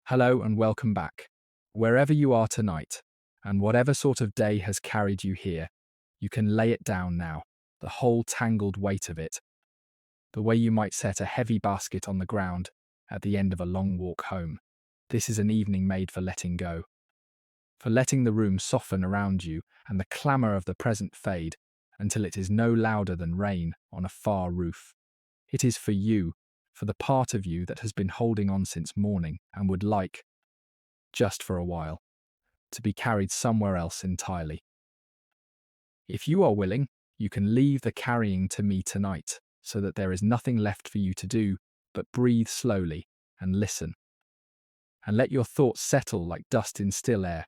Hello and welcome back. Wherever you are tonight, and whatever sort of day has carried you here, you can lay it down now, the whole tangled weight of it, the way you might set a heavy basket on the ground at the end of a long walk home. This is an evening made for letting go, for letting the room soften around you and the clamour of the present fade until it is no louder than rain on a far roof. It is for you, for the part of you that has been holding on since morning and would like, just for a while, to be carried somewhere else entirely. If you are willing, you can leave the carrying to me tonight, so that there is nothing left for you to do but breathe slowly and listen. And let your thoughts settle like dust in still air.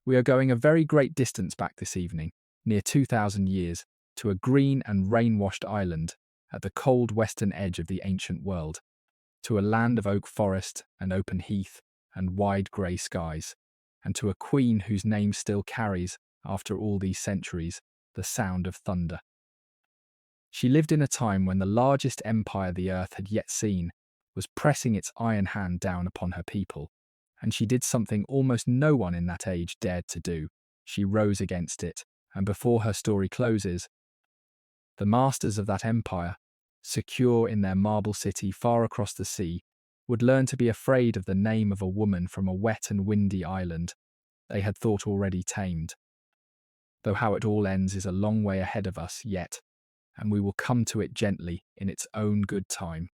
We are going a very great distance back this evening, near 2,000 years, to a green and rain-washed island at the cold western edge of the ancient world, to a land of oak forest and open heath and wide grey skies, and to a queen whose name still carries, after all these centuries, the sound of thunder. She lived in a time when the largest empire the earth had yet seen was pressing its iron hand down upon her people, and she did something almost no one in that age dared to do. She rose against it, and before her story closes, the masters of that empire, secure in their marble city far across the sea, would learn to be afraid of the name of a woman from a wet and windy island they had thought already tamed. Though how it all ends is a long way ahead of us yet, and we will come to it gently in its own good time.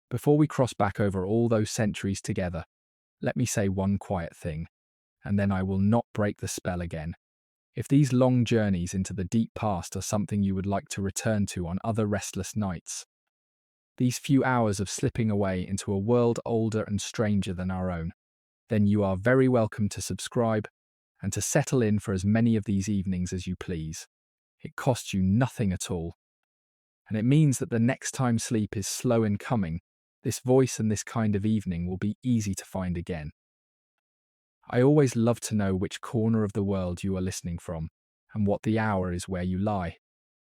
Before we cross back over all those centuries together, let me say one quiet thing, and then I will not break the spell again. If these long journeys into the deep past are something you would like to return to on other restless nights, these few hours of slipping away into a world older and stranger than our own, then you are very welcome to subscribe and to settle in for as many of these evenings as you please. It costs you nothing at all. And it means that the next time sleep is slow in coming, this voice and this kind of evening will be easy to find again. I always love to know which corner of the world you are listening from, and what the hour is where you lie,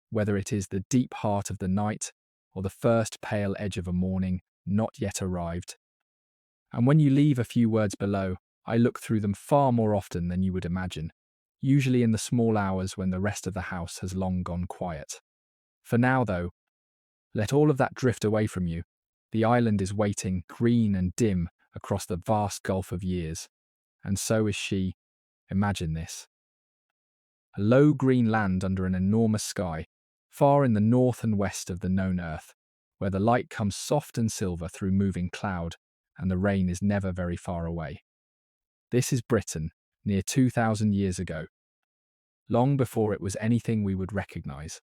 whether it is the deep heart of the night or the first pale edge of a morning not yet arrived. And when you leave a few words below, I look through them far more often than you would imagine, usually in the small hours when the rest of the house has long gone quiet. For now, though, let all of that drift away from you. The island is waiting, green and dim, across the vast gulf of years. And so is she. Imagine this. A low green land under an enormous sky, far in the north and west of the known earth, where the light comes soft and silver through moving cloud, and the rain is never very far away. This is Britain, near 2,000 years ago, long before it was anything we would recognise,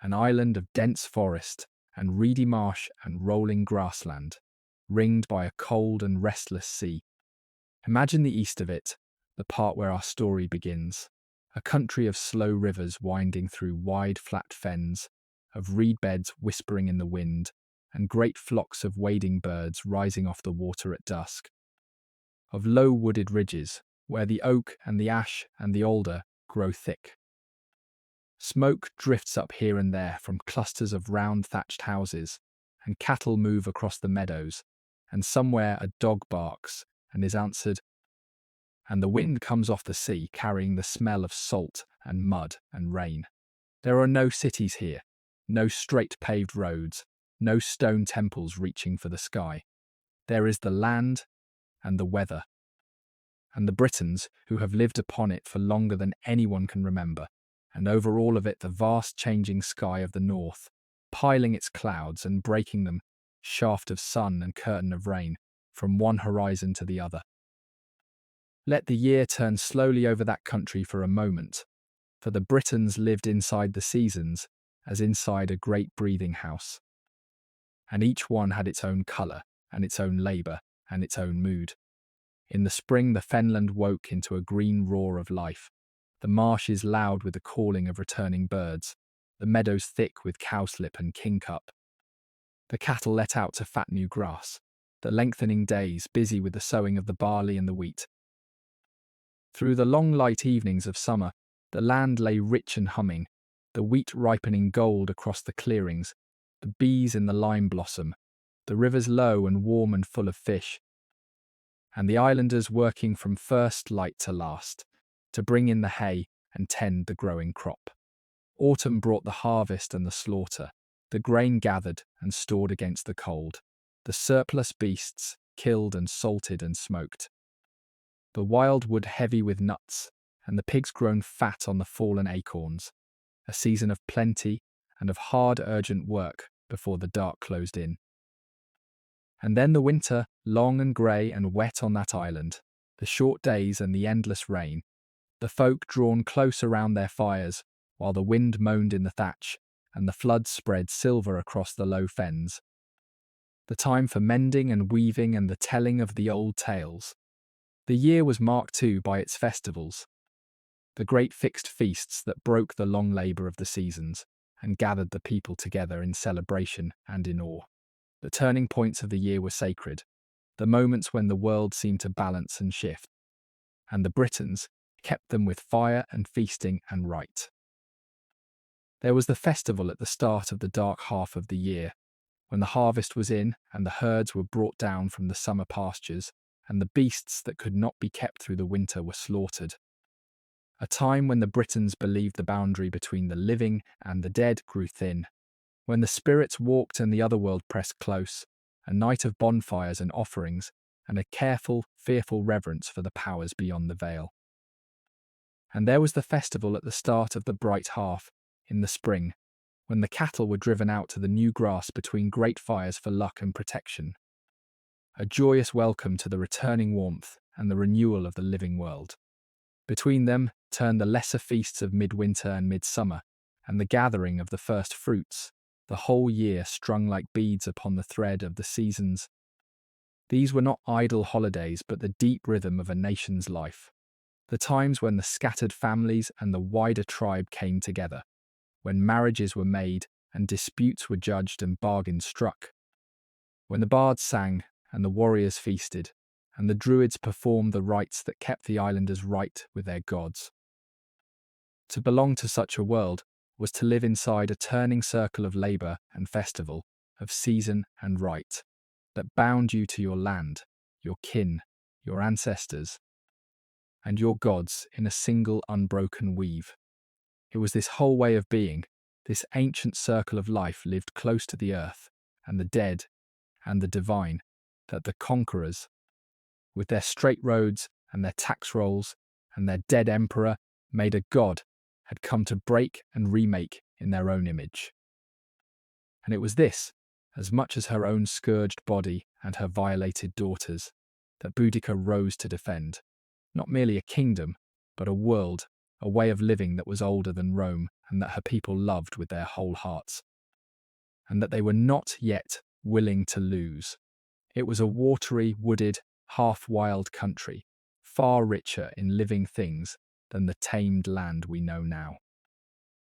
an island of dense forest and reedy marsh and rolling grassland, ringed by a cold and restless sea. Imagine the east of it, the part where our story begins, a country of slow rivers winding through wide flat fens, of reed beds whispering in the wind, and great flocks of wading birds rising off the water at dusk, of low wooded ridges, where the oak and the ash and the alder grow thick. Smoke drifts up here and there from clusters of round thatched houses, and cattle move across the meadows, and somewhere a dog barks and is answered, and the wind comes off the sea carrying the smell of salt and mud and rain. There are no cities here, no straight paved roads, no stone temples reaching for the sky. There is the land and the weather, and the Britons who have lived upon it for longer than anyone can remember, and over all of it the vast changing sky of the north, piling its clouds and breaking them, shaft of sun and curtain of rain, from one horizon to the other. Let the year turn slowly over that country for a moment, for the Britons lived inside the seasons as inside a great breathing house. And each one had its own colour, and its own labour, and its own mood. In the spring the fenland woke into a green roar of life, the marshes loud with the calling of returning birds, the meadows thick with cowslip and kingcup. The cattle let out to fat new grass, the lengthening days busy with the sowing of the barley and the wheat. Through the long light evenings of summer, the land lay rich and humming, the wheat ripening gold across the clearings, the bees in the lime blossom, the rivers low and warm and full of fish, and the islanders working from first light to last, to bring in the hay and tend the growing crop. Autumn brought the harvest and the slaughter, the grain gathered and stored against the cold, the surplus beasts killed and salted and smoked, the wild wood heavy with nuts, and the pigs grown fat on the fallen acorns, a season of plenty and of hard urgent work before the dark closed in. And then the winter, long and grey and wet on that island, the short days and the endless rain, the folk drawn close around their fires, while the wind moaned in the thatch, and the floods spread silver across the low fens. The time for mending and weaving and the telling of the old tales. The year was marked too by its festivals, the great fixed feasts that broke the long labour of the seasons, and gathered the people together in celebration and in awe. The turning points of the year were sacred, the moments when the world seemed to balance and shift, and the Britons kept them with fire and feasting and rite. There was the festival at the start of the dark half of the year, when the harvest was in and the herds were brought down from the summer pastures, and the beasts that could not be kept through the winter were slaughtered. A time when the Britons believed the boundary between the living and the dead grew thin, when the spirits walked and the other world pressed close, a night of bonfires and offerings, and a careful, fearful reverence for the powers beyond the veil. And there was the festival at the start of the bright half, in the spring, when the cattle were driven out to the new grass between great fires for luck and protection. A joyous welcome to the returning warmth and the renewal of the living world. Between them turned the lesser feasts of midwinter and midsummer, and the gathering of the first fruits, the whole year strung like beads upon the thread of the seasons. These were not idle holidays, but the deep rhythm of a nation's life. The times when the scattered families and the wider tribe came together, when marriages were made and disputes were judged and bargains struck, when the bards sang and the warriors feasted, and the druids performed the rites that kept the islanders right with their gods. To belong to such a world was to live inside a turning circle of labour and festival, of season and rite, that bound you to your land, your kin, your ancestors, and your gods in a single unbroken weave. It was this whole way of being, this ancient circle of life lived close to the earth, and the dead, and the divine, that the conquerors, with their straight roads and their tax rolls and their dead emperor made a god, had come to break and remake in their own image. And it was this, as much as her own scourged body and her violated daughters, that Boudica rose to defend, not merely a kingdom, but a world, a way of living that was older than Rome and that her people loved with their whole hearts, and that they were not yet willing to lose. It was a watery, wooded, half-wild country, far richer in living things than the tamed land we know now.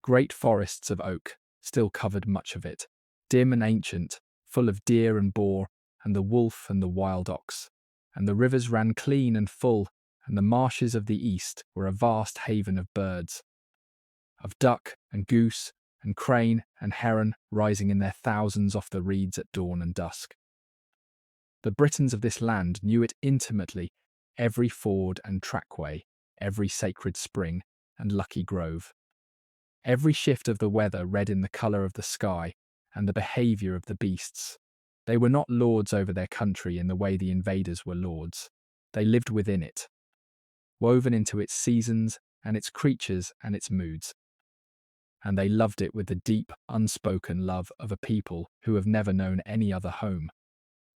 Great forests of oak still covered much of it, dim and ancient, full of deer and boar, and the wolf and the wild ox, and the rivers ran clean and full, and the marshes of the east were a vast haven of birds, of duck and goose and crane and heron rising in their thousands off the reeds at dawn and dusk. The Britons of this land knew it intimately, every ford and trackway, every sacred spring and lucky grove. Every shift of the weather read in the colour of the sky and the behaviour of the beasts. They were not lords over their country in the way the invaders were lords. They lived within it, woven into its seasons and its creatures and its moods. And they loved it with the deep, unspoken love of a people who have never known any other home.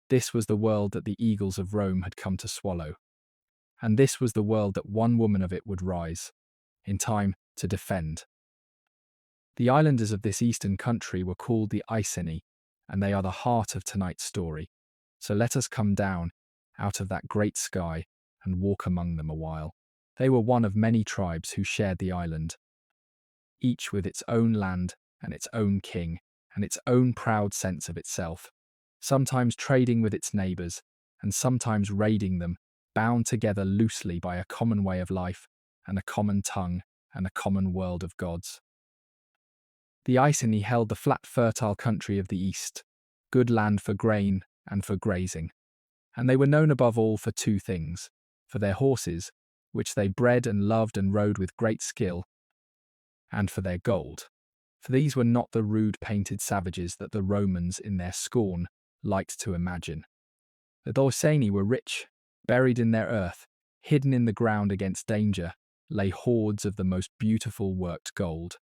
This was the world that the eagles of Rome had come to swallow. And this was the world that one woman of it would rise, in time, to defend. The islanders of this eastern country were called the Iceni, and they are the heart of tonight's story. So let us come down out of that great sky and walk among them a while. They were one of many tribes who shared the island, each with its own land and its own king and its own proud sense of itself, sometimes trading with its neighbours and sometimes raiding them, bound together loosely by a common way of life and a common tongue and a common world of gods. The Iceni held the flat fertile country of the east, good land for grain and for grazing, And they were known above all for two things: for their horses, which they bred and loved and rode with great skill, and for their gold. For these were not the rude painted savages that the Romans, in their scorn, liked to imagine. The Iceni were rich. Buried in their earth, hidden in the ground against danger, lay hoards of the most beautiful worked gold.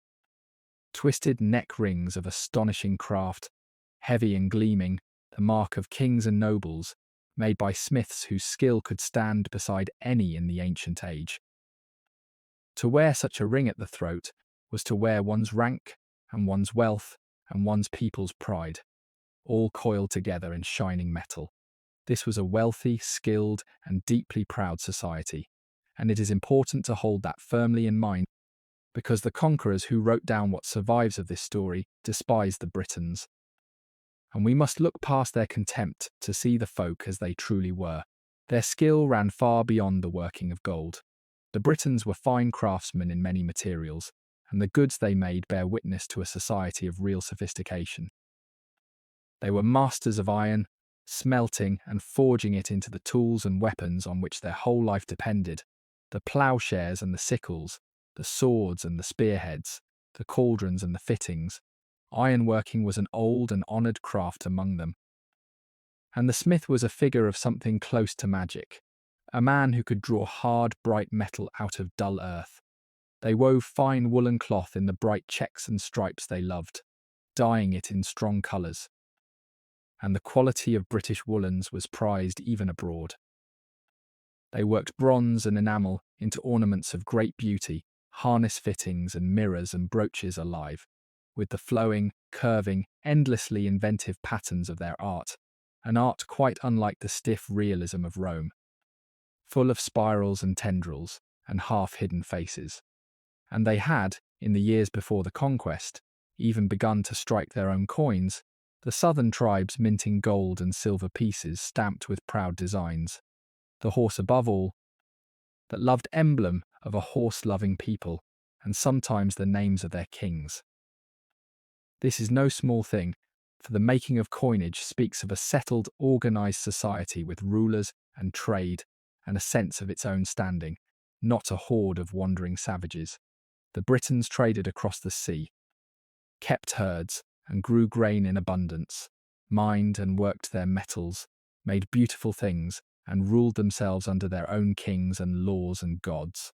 Twisted neck rings of astonishing craft, heavy and gleaming, the mark of kings and nobles, made by smiths whose skill could stand beside any in the ancient age. To wear such a ring at the throat was to wear one's rank and one's wealth and one's people's pride, all coiled together in shining metal. This was a wealthy, skilled, and deeply proud society, and it is important to hold that firmly in mind because the conquerors who wrote down what survives of this story despised the Britons. And we must look past their contempt to see the folk as they truly were. Their skill ran far beyond the working of gold. The Britons were fine craftsmen in many materials, and the goods they made bear witness to a society of real sophistication. They were masters of iron, smelting and forging it into the tools and weapons on which their whole life depended: the ploughshares and the sickles, the swords and the spearheads, the cauldrons and the fittings. Ironworking was an old and honoured craft among them. And the smith was a figure of something close to magic, a man who could draw hard, bright metal out of dull earth. They wove fine woolen cloth in the bright checks and stripes they loved, dyeing it in strong colours. And the quality of British woolens was prized even abroad. They worked bronze and enamel into ornaments of great beauty, harness fittings and mirrors and brooches alive, with the flowing, curving, endlessly inventive patterns of their art, an art quite unlike the stiff realism of Rome, full of spirals and tendrils and half-hidden faces. And they had, in the years before the conquest, even begun to strike their own coins, the southern tribes minting gold and silver pieces stamped with proud designs. The horse above all, that loved emblem of a horse-loving people, and sometimes the names of their kings. This is no small thing, for the making of coinage speaks of a settled, organised society with rulers and trade and a sense of its own standing, not a horde of wandering savages. The Britons traded across the sea, kept herds, and grew grain in abundance, mined and worked their metals, made beautiful things, and ruled themselves under their own kings and laws and gods.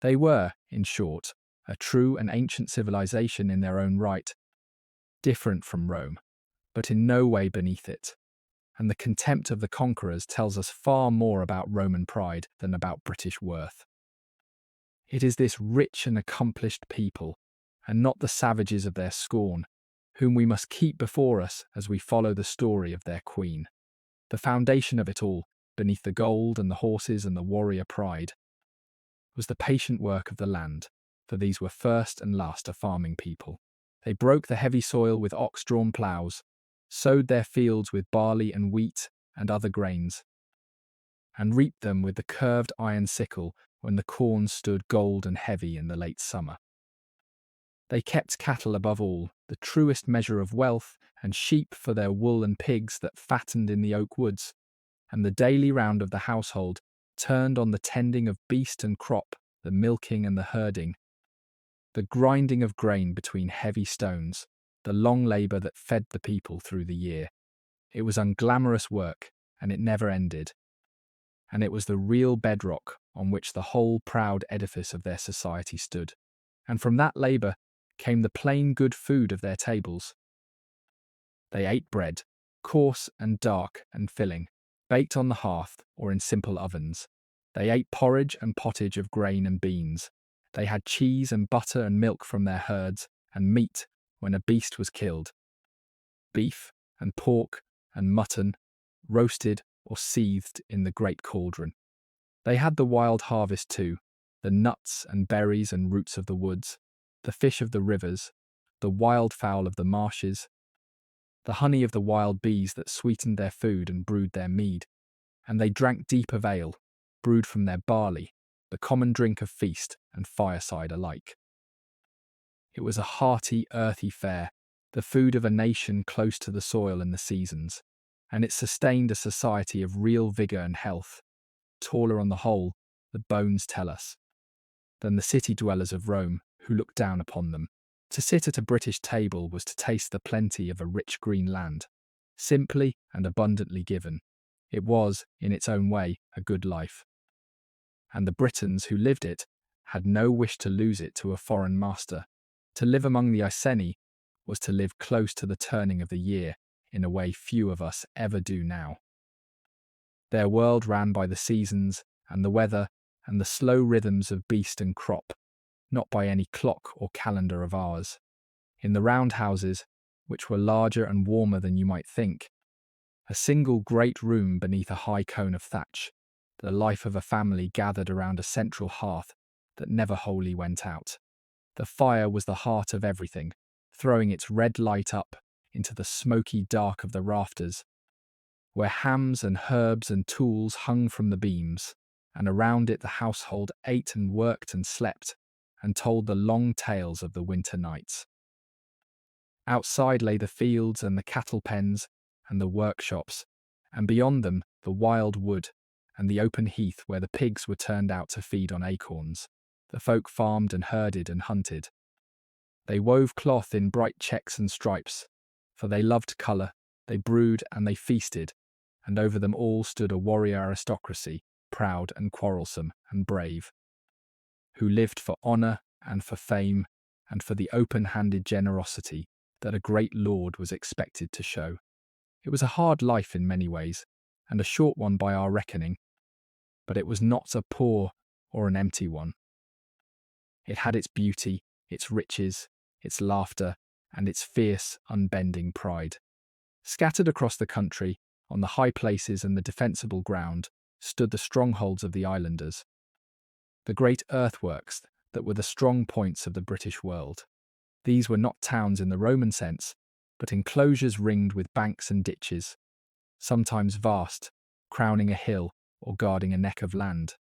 They were, in short, a true and ancient civilization in their own right, different from Rome, but in no way beneath it. And the contempt of the conquerors tells us far more about Roman pride than about British worth. It is this rich and accomplished people, and not the savages of their scorn, whom we must keep before us as we follow the story of their queen. The foundation of it all, beneath the gold and the horses and the warrior pride, was the patient work of the land, for these were first and last a farming people. They broke the heavy soil with ox-drawn ploughs, sowed their fields with barley and wheat and other grains, and reaped them with the curved iron sickle when the corn stood gold and heavy in the late summer. They kept cattle above all, the truest measure of wealth, and sheep for their wool and pigs that fattened in the oak woods, and the daily round of the household turned on the tending of beast and crop, the milking and the herding, the grinding of grain between heavy stones, the long labour that fed the people through the year. It was unglamorous work, and it never ended, and it was the real bedrock on which the whole proud edifice of their society stood. And from that labour came the plain good food of their tables. They ate bread, coarse and dark and filling, baked on the hearth or in simple ovens. They ate porridge and pottage of grain and beans. They had cheese and butter and milk from their herds, and meat when a beast was killed. Beef and pork and mutton, roasted or seethed in the great cauldron. They had the wild harvest too, the nuts and berries and roots of the woods, the fish of the rivers, the wild fowl of the marshes, the honey of the wild bees that sweetened their food and brewed their mead. And they drank deep of ale, brewed from their barley, the common drink of feast and fireside alike. It was a hearty, earthy fare, the food of a nation close to the soil and the seasons. and it sustained a society of real vigour and health, taller on the whole, the bones tell us, than the city dwellers of Rome who looked down upon them. To sit at a British table was to taste the plenty of a rich green land, simply and abundantly given. It was, in its own way, a good life. And the Britons who lived it had no wish to lose it to a foreign master. To live among the Iceni was to live close to the turning of the year in a way few of us ever do now. Their world ran by the seasons and the weather and the slow rhythms of beast and crop, not by any clock or calendar of ours. In the round houses, which were larger and warmer than you might think, a single great room beneath a high cone of thatch, the life of a family gathered around a central hearth that never wholly went out. The fire was the heart of everything, throwing its red light up into the smoky dark of the rafters, where hams and herbs and tools hung from the beams, and around it the household ate and worked and slept, and told the long tales of the winter nights. Outside lay the fields and the cattle pens and the workshops, and beyond them the wild wood and the open heath where the pigs were turned out to feed on acorns. The folk farmed and herded and hunted. They wove cloth in bright checks and stripes, for they loved colour, they brewed and they feasted, and over them all stood a warrior aristocracy, proud and quarrelsome and brave, who lived for honour and for fame and for the open-handed generosity that a great lord was expected to show. It was a hard life in many ways, and a short one by our reckoning, but it was not a poor or an empty one. It had its beauty, its riches, its laughter, and its fierce, unbending pride. Scattered across the country, on the high places and the defensible ground, stood the strongholds of the islanders, the great earthworks that were the strong points of the British world. These were not towns in the Roman sense, but enclosures ringed with banks and ditches, sometimes vast, crowning a hill or guarding a neck of land,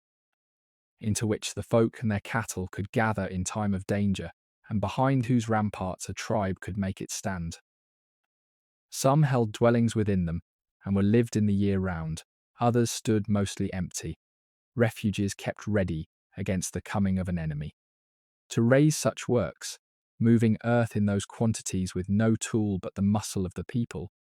into which the folk and their cattle could gather in time of danger, and behind whose ramparts a tribe could make its stand. Some held dwellings within them, and were lived in the year round. Others stood mostly empty, refuges kept ready against the coming of an enemy. To raise such works, moving earth in those quantities with no tool but the muscle of the people,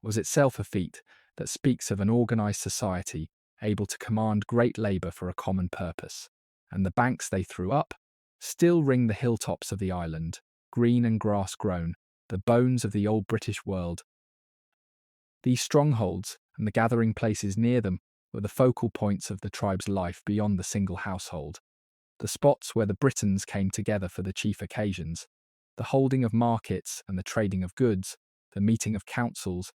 was itself a feat that speaks of an organised society able to command great labour for a common purpose. And the banks they threw up still ring the hilltops of the island, green and grass-grown, the bones of the old British world. These strongholds and the gathering places near them were the focal points of the tribe's life beyond the single household, the spots where the Britons came together for the chief occasions, the holding of markets and the trading of goods, the meeting of councils,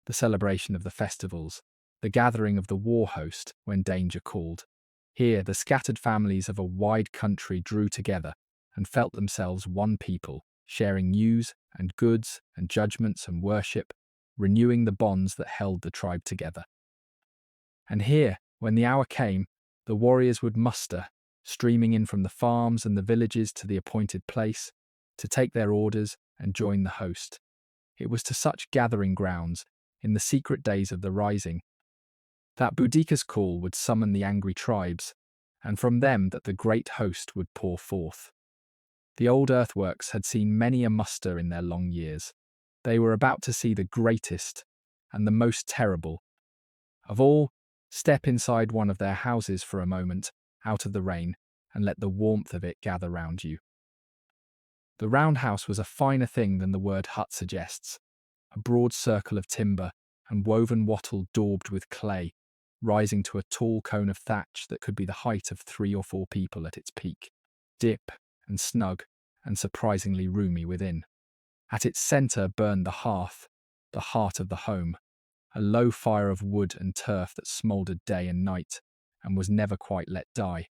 the celebration of the festivals, the gathering of the war host when danger called. Here the scattered families of a wide country drew together and felt themselves one people, sharing news and goods and judgments and worship, renewing the bonds that held the tribe together. And here, when the hour came, the warriors would muster, streaming in from the farms and the villages to the appointed place, to take their orders and join the host. It was to such gathering grounds, in the secret days of the rising, that Boudica's call would summon the angry tribes, and from them that the great host would pour forth. The old earthworks had seen many a muster in their long years. They were about to see the greatest and the most terrible. Of all, step inside one of their houses for a moment, out of the rain, and let the warmth of it gather round you. The round house was a finer thing than the word hut suggests, a broad circle of timber and woven wattle daubed with clay, rising to a tall cone of thatch that could be the height of 3 or 4 people at its peak, dip and snug and surprisingly roomy within. At its centre burned the hearth, the heart of the home, a low fire of wood and turf that smouldered day and night and was never quite let die.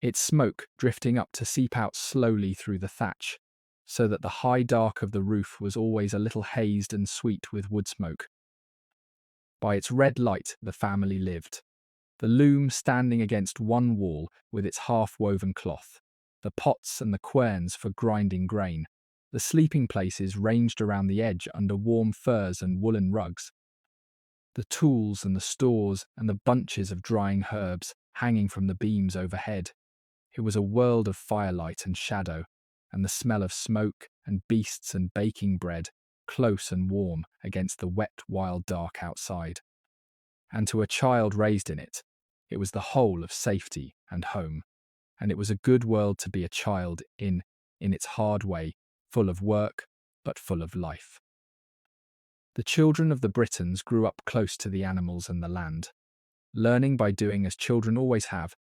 Its smoke drifting up to seep out slowly through the thatch, so that the high dark of the roof was always a little hazed and sweet with wood smoke. By its red light the family lived, the loom standing against one wall with its half-woven cloth, the pots and the querns for grinding grain, The sleeping places ranged around the edge under warm furs and woolen rugs. The tools and the stores and the bunches of drying herbs hanging from the beams overhead. It was a world of firelight and shadow, and the smell of smoke and beasts and baking bread, close and warm against the wet, wild dark outside. And to a child raised in it, it was the whole of safety and home. And it was a good world to be a child in its hard way, full of work, but full of life. The children of the Britons grew up close to the animals and the land, learning by doing as children always have,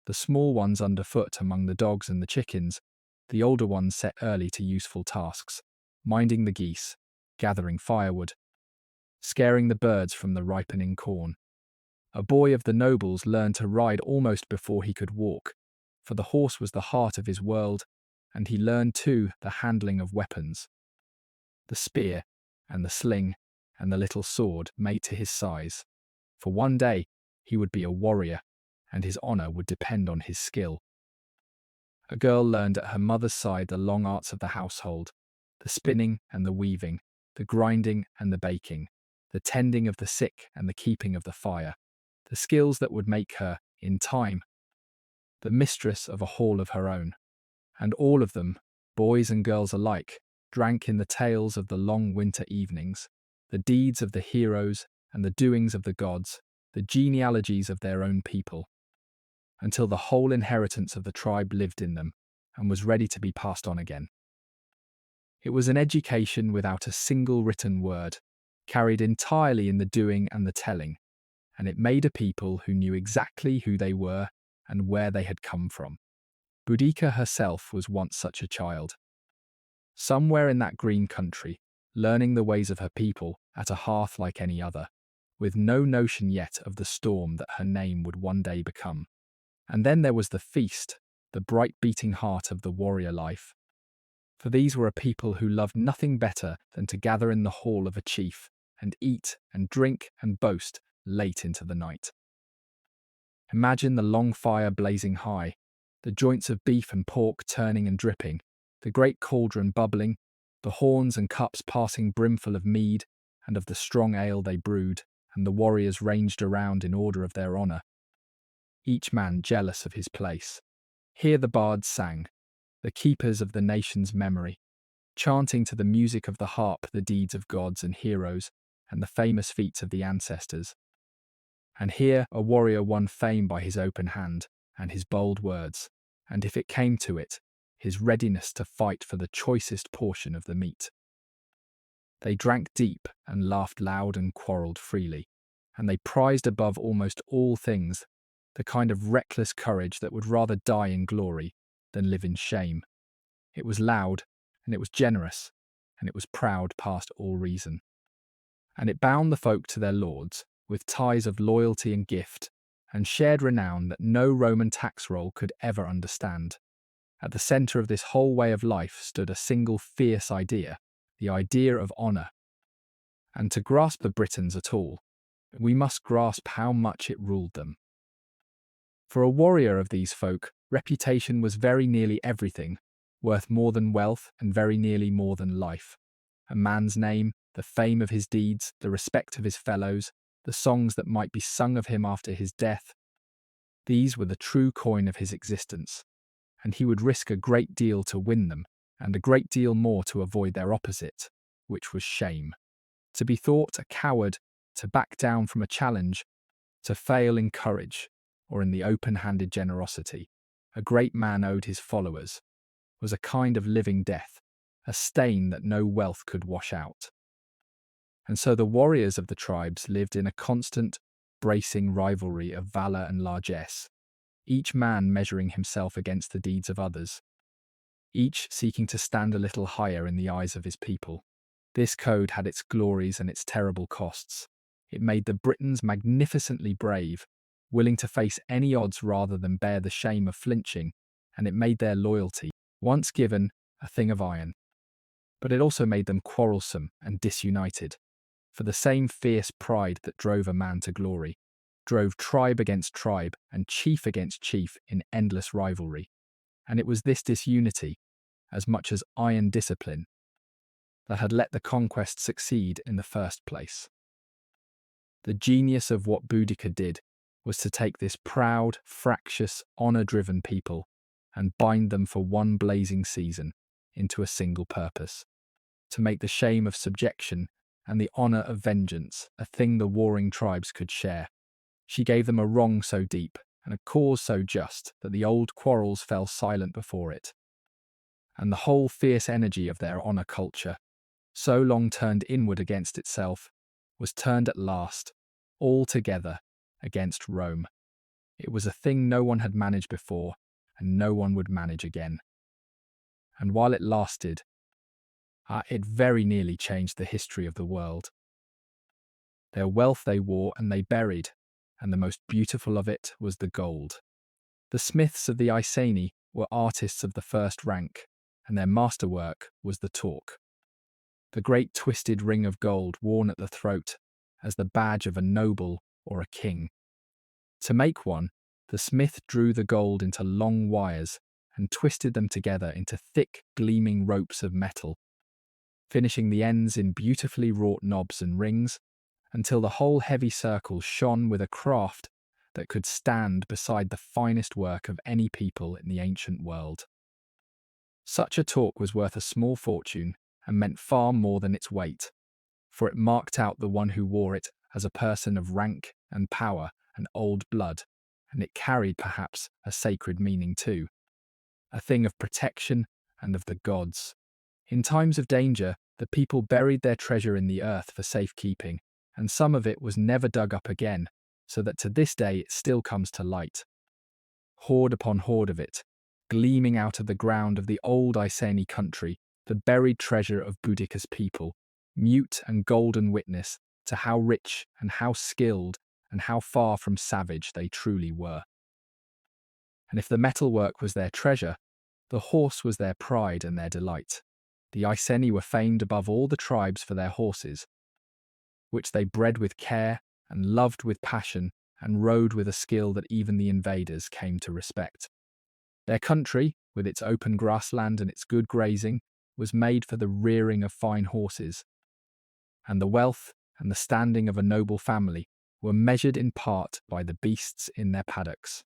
the small ones underfoot among the dogs and the chickens, the older ones set early to useful tasks, minding the geese, gathering firewood, scaring the birds from the ripening corn. A boy of the nobles learned to ride almost before he could walk, for the horse was the heart of his world, and he learned too the handling of weapons. The spear and the sling and the little sword made to his size, for one day he would be a warrior, and his honour would depend on his skill. A girl learned at her mother's side the long arts of the household, the spinning and the weaving, the grinding and the baking, the tending of the sick and the keeping of the fire, the skills that would make her, in time, the mistress of a hall of her own. And all of them, boys and girls alike, drank in the tales of the long winter evenings, the deeds of the heroes and the doings of the gods, the genealogies of their own people, until the whole inheritance of the tribe lived in them and was ready to be passed on again. It was an education without a single written word, carried entirely in the doing and the telling, and it made a people who knew exactly who they were and where they had come from. Boudica herself was once such a child. Somewhere in that green country, learning the ways of her people at a hearth like any other, with no notion yet of the storm that her name would one day become. And then there was the feast, the bright beating heart of the warrior life. For these were a people who loved nothing better than to gather in the hall of a chief and eat and drink and boast late into the night. Imagine the long fire blazing high, the joints of beef and pork turning and dripping, the great cauldron bubbling, the horns and cups passing brimful of mead and of the strong ale they brewed, and the warriors ranged around in order of their honour, each man jealous of his place. Here the bards sang, the keepers of the nation's memory, chanting to the music of the harp the deeds of gods and heroes and the famous feats of the ancestors. And here a warrior won fame by his open hand and his bold words, and if it came to it, his readiness to fight for the choicest portion of the meat. They drank deep and laughed loud and quarrelled freely, and they prized above almost all things the kind of reckless courage that would rather die in glory than live in shame. It was loud, and it was generous, and it was proud past all reason. And it bound the folk to their lords with ties of loyalty and gift, and shared renown that no Roman tax roll could ever understand. At the centre of this whole way of life stood a single fierce idea, the idea of honour. And to grasp the Britons at all, we must grasp how much it ruled them. For a warrior of these folk, reputation was very nearly everything, worth more than wealth and very nearly more than life. A man's name, the fame of his deeds, the respect of his fellows, the songs that might be sung of him after his death, these were the true coin of his existence, and he would risk a great deal to win them, and a great deal more to avoid their opposite, which was shame. To be thought a coward, to back down from a challenge, to fail in courage, or in the open-handed generosity a great man owed his followers, was a kind of living death, a stain that no wealth could wash out. And so the warriors of the tribes lived in a constant, bracing rivalry of valour and largesse, each man measuring himself against the deeds of others, each seeking to stand a little higher in the eyes of his people. This code had its glories and its terrible costs. It made the Britons magnificently brave, willing to face any odds rather than bear the shame of flinching, and it made their loyalty, once given, a thing of iron. But it also made them quarrelsome and disunited, for the same fierce pride that drove a man to glory, drove tribe against tribe and chief against chief in endless rivalry. And it was this disunity, as much as iron discipline that had let the conquest succeed in the first place. The genius of what Boudica did was to take this proud, fractious, honour-driven people and bind them for one blazing season into a single purpose, to make the shame of subjection and the honour of vengeance a thing the warring tribes could share. She gave them a wrong so deep and a cause so just that the old quarrels fell silent before it. And the whole fierce energy of their honour culture, so long turned inward against itself, was turned at last, all together, against Rome. It was a thing no one had managed before, and no one would manage again. And while it lasted, it very nearly changed the history of the world. Their wealth they wore and they buried, and the most beautiful of it was the gold. The smiths of the Iceni were artists of the first rank, and their masterwork was the torque. The great twisted ring of gold worn at the throat as the badge of a noble or a king. To make one, the smith drew the gold into long wires and twisted them together into thick, gleaming ropes of metal, finishing the ends in beautifully wrought knobs and rings, until the whole heavy circle shone with a craft that could stand beside the finest work of any people in the ancient world. Such a torque was worth a small fortune and meant far more than its weight, for it marked out the one who wore it as a person of rank and power and old blood, and it carried perhaps a sacred meaning too, a thing of protection and of the gods. In times of danger, the people buried their treasure in the earth for safekeeping, and some of it was never dug up again, so that to this day it still comes to light. Hoard upon hoard of it, gleaming out of the ground of the old Iceni country, the buried treasure of Boudica's people, mute and golden witness to how rich and how skilled and how far from savage they truly were. And if the metalwork was their treasure, the horse was their pride and their delight. The Iceni were famed above all the tribes for their horses, which they bred with care and loved with passion and rode with a skill that even the invaders came to respect. Their country, with its open grassland and its good grazing, was made for the rearing of fine horses, and the wealth and the standing of a noble family were measured in part by the beasts in their paddocks.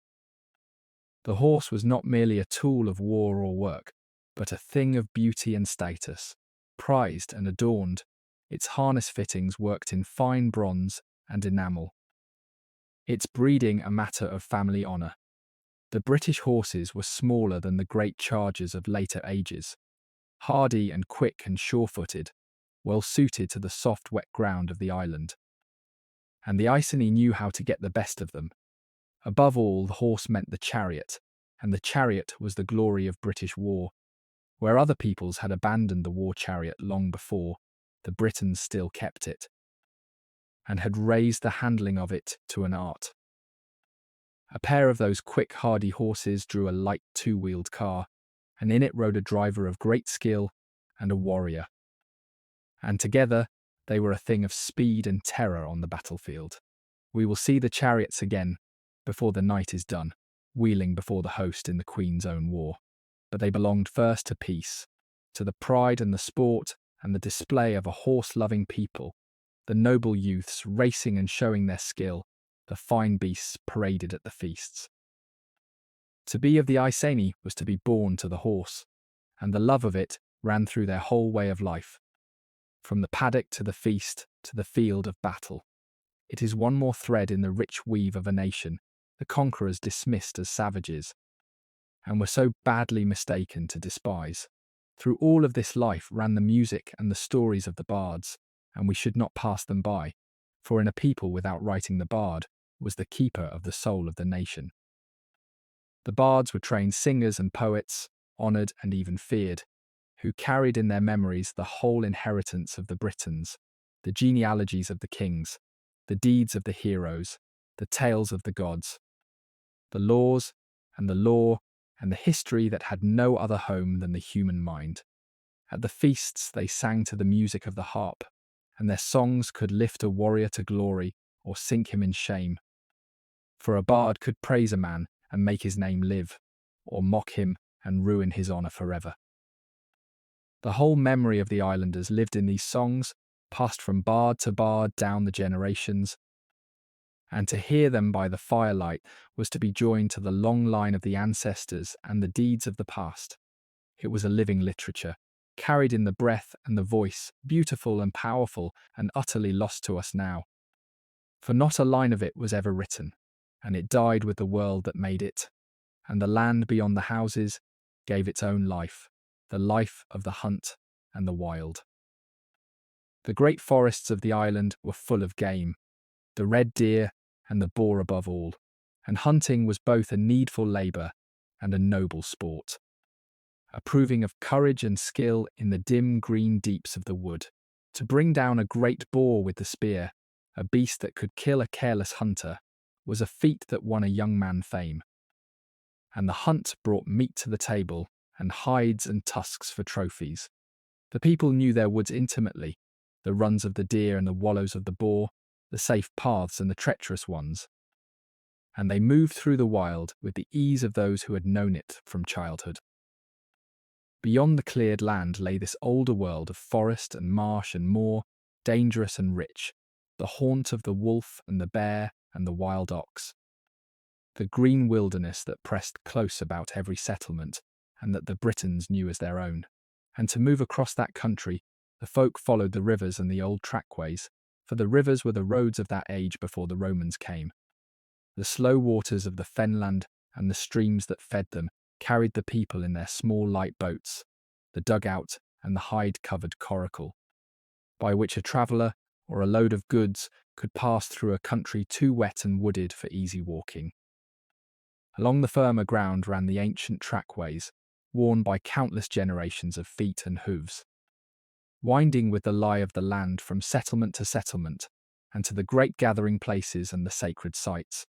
The horse was not merely a tool of war or work, but a thing of beauty and status, prized and adorned, its harness fittings worked in fine bronze and enamel, its breeding a matter of family honour. The British horses were smaller than the great chargers of later ages, hardy and quick and sure-footed, well suited to the soft wet ground of the island. And the Iceni knew how to get the best of them. Above all, the horse meant the chariot, and the chariot was the glory of British war. Where other peoples had abandoned the war chariot long before, the Britons still kept it, and had raised the handling of it to an art. A pair of those quick, hardy horses drew a light two-wheeled car, and in it rode a driver of great skill and a warrior. And together they were a thing of speed and terror on the battlefield. We will see the chariots again before the night is done, wheeling before the host in the Queen's own war. But they belonged first to peace, to the pride and the sport and the display of a horse-loving people, the noble youths racing and showing their skill, the fine beasts paraded at the feasts. To be of the Iceni was to be born to the horse, and the love of it ran through their whole way of life, from the paddock to the feast to the field of battle. It is one more thread in the rich weave of a nation the conquerors dismissed as savages, and were so badly mistaken to despise. Through all of this life ran the music and the stories of the bards, and we should not pass them by, for in a people without writing the bard was the keeper of the soul of the nation. The bards were trained singers and poets, honoured and even feared, who carried in their memories the whole inheritance of the Britons, the genealogies of the kings, the deeds of the heroes, the tales of the gods, the laws and the law and the history that had no other home than the human mind. At the feasts they sang to the music of the harp, and their songs could lift a warrior to glory or sink him in shame. For a bard could praise a man and make his name live, or mock him and ruin his honour forever. The whole memory of the islanders lived in these songs, passed from bard to bard down the generations, and to hear them by the firelight was to be joined to the long line of the ancestors and the deeds of the past. It was a living literature, carried in the breath and the voice, beautiful and powerful and utterly lost to us now. For not a line of it was ever written, and it died with the world that made it, and the land beyond the houses gave its own life, the life of the hunt and the wild. The great forests of the island were full of game, the red deer and the boar above all, and hunting was both a needful labour and a noble sport, approving of courage and skill in the dim green deeps of the wood. To bring down a great boar with the spear, a beast that could kill a careless hunter, was a feat that won a young man fame. And the hunt brought meat to the table and hides and tusks for trophies. The people knew their woods intimately, the runs of the deer and the wallows of the boar, the safe paths and the treacherous ones. And they moved through the wild with the ease of those who had known it from childhood. Beyond the cleared land lay this older world of forest and marsh and moor, dangerous and rich, the haunt of the wolf and the bear and the wild ox. The green wilderness that pressed close about every settlement and that the Britons knew as their own. And to move across that country, the folk followed the rivers and the old trackways, for the rivers were the roads of that age before the Romans came. The slow waters of the fenland and the streams that fed them carried the people in their small light boats, the dugout and the hide-covered coracle, by which a traveller or a load of goods could pass through a country too wet and wooded for easy walking. Along the firmer ground ran the ancient trackways, worn by countless generations of feet and hooves, winding with the lie of the land from settlement to settlement, and to the great gathering places and the sacred sites.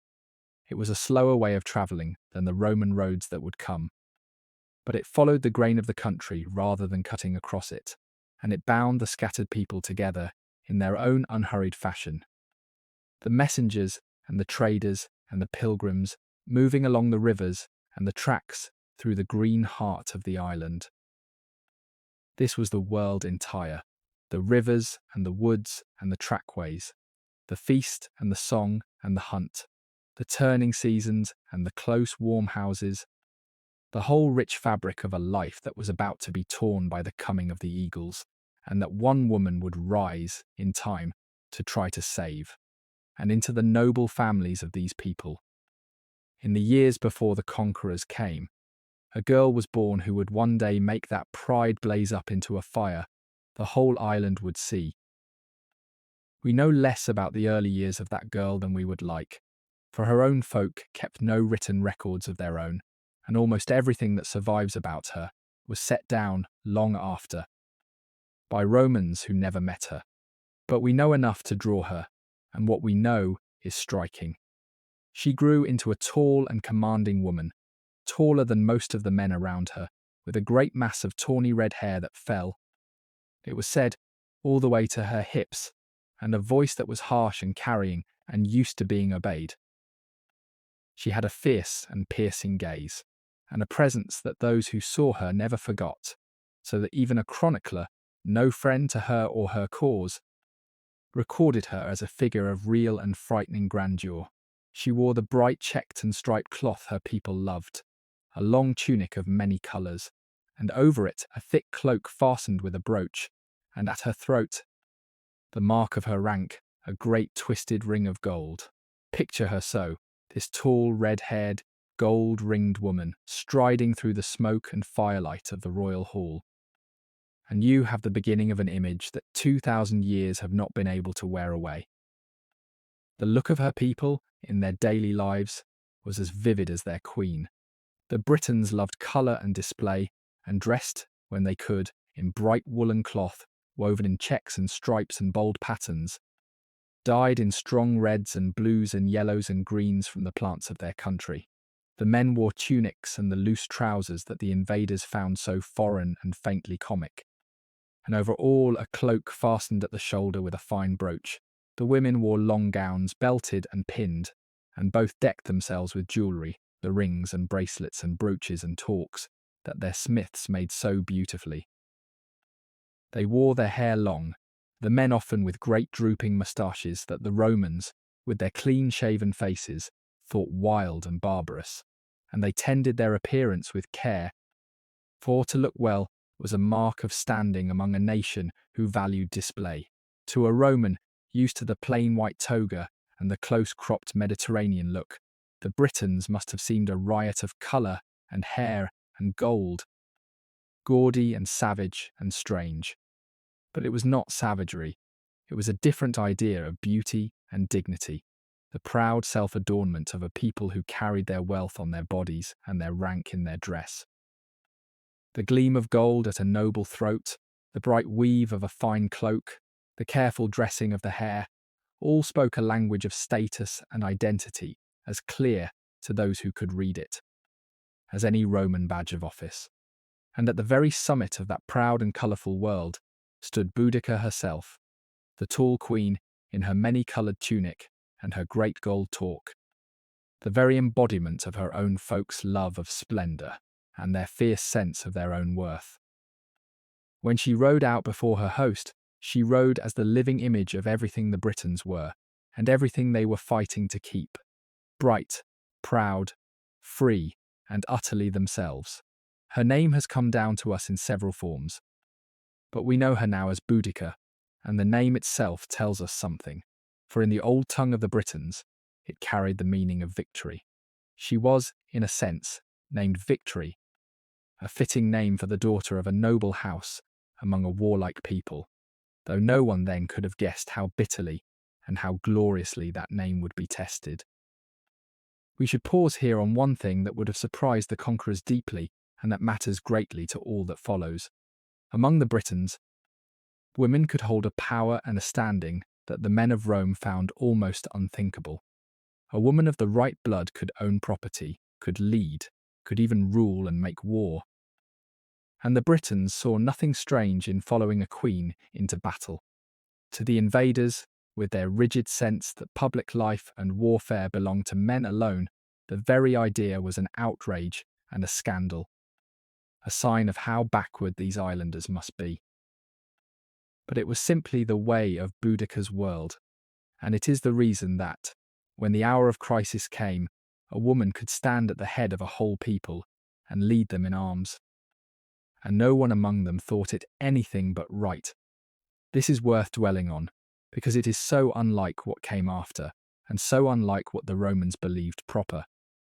It was a slower way of travelling than the Roman roads that would come, but it followed the grain of the country rather than cutting across it, and it bound the scattered people together in their own unhurried fashion. The messengers and the traders and the pilgrims moving along the rivers and the tracks through the green heart of the island. This was the world entire, the rivers and the woods and the trackways, the feast and the song and the hunt, the turning seasons and the close warm houses, the whole rich fabric of a life that was about to be torn by the coming of the eagles, and that one woman would rise in time to try to save, and into the noble families of these people. In the years before the conquerors came, a girl was born who would one day make that pride blaze up into a fire the whole island would see. We know less about the early years of that girl than we would like, for her own folk kept no written records of their own, and almost everything that survives about her was set down long after, by Romans who never met her. But we know enough to draw her, and what we know is striking. She grew into a tall and commanding woman, taller than most of the men around her, with a great mass of tawny red hair that fell, it was said, all the way to her hips, and a voice that was harsh and carrying and used to being obeyed. She had a fierce and piercing gaze, and a presence that those who saw her never forgot, so that even a chronicler, no friend to her or her cause, recorded her as a figure of real and frightening grandeur. She wore the bright checked and striped cloth her people loved, a long tunic of many colours, and over it a thick cloak fastened with a brooch, and at her throat, the mark of her rank, a great twisted ring of gold. Picture her so, this tall, red-haired, gold-ringed woman, striding through the smoke and firelight of the royal hall. And you have the beginning of an image that 2,000 years have not been able to wear away. The look of her people, in their daily lives, was as vivid as their queen. The Britons loved colour and display, and dressed, when they could, in bright woolen cloth, woven in checks and stripes and bold patterns, dyed in strong reds and blues and yellows and greens from the plants of their country. The men wore tunics and the loose trousers that the invaders found so foreign and faintly comic, and over all a cloak fastened at the shoulder with a fine brooch. The women wore long gowns, belted and pinned, and both decked themselves with jewellery, the rings and bracelets and brooches and torques that their smiths made so beautifully. They wore their hair long, the men often with great drooping moustaches that the Romans, with their clean-shaven faces, thought wild and barbarous, and they tended their appearance with care, for to look well was a mark of standing among a nation who valued display. To a Roman, used to the plain white toga and the close-cropped Mediterranean look, the Britons must have seemed a riot of colour and hair and gold, gaudy and savage and strange. But it was not savagery. It was a different idea of beauty and dignity, the proud self-adornment of a people who carried their wealth on their bodies and their rank in their dress. The gleam of gold at a noble throat, the bright weave of a fine cloak, the careful dressing of the hair, all spoke a language of status and identity as clear to those who could read it as any Roman badge of office. And at the very summit of that proud and colourful world stood Boudica herself, the tall queen in her many-coloured tunic and her great gold torque, the very embodiment of her own folks' love of splendour and their fierce sense of their own worth. When she rode out before her host, she rode as the living image of everything the Britons were, and everything they were fighting to keep, bright, proud, free, and utterly themselves. Her name has come down to us in several forms, but we know her now as Boudica, and the name itself tells us something, for in the old tongue of the Britons, it carried the meaning of victory. She was, in a sense, named Victory, a fitting name for the daughter of a noble house among a warlike people, though no one then could have guessed how bitterly and how gloriously that name would be tested. We should pause here on one thing that would have surprised the conquerors deeply, and that matters greatly to all that follows. Among the Britons, women could hold a power and a standing that the men of Rome found almost unthinkable. A woman of the right blood could own property, could lead, could even rule and make war. And the Britons saw nothing strange in following a queen into battle. To the invaders, with their rigid sense that public life and warfare belonged to men alone, the very idea was an outrage and a scandal, a sign of how backward these islanders must be. But it was simply the way of Boudica's world, and it is the reason that, when the hour of crisis came, a woman could stand at the head of a whole people and lead them in arms. And no one among them thought it anything but right. This is worth dwelling on, because it is so unlike what came after, and so unlike what the Romans believed proper.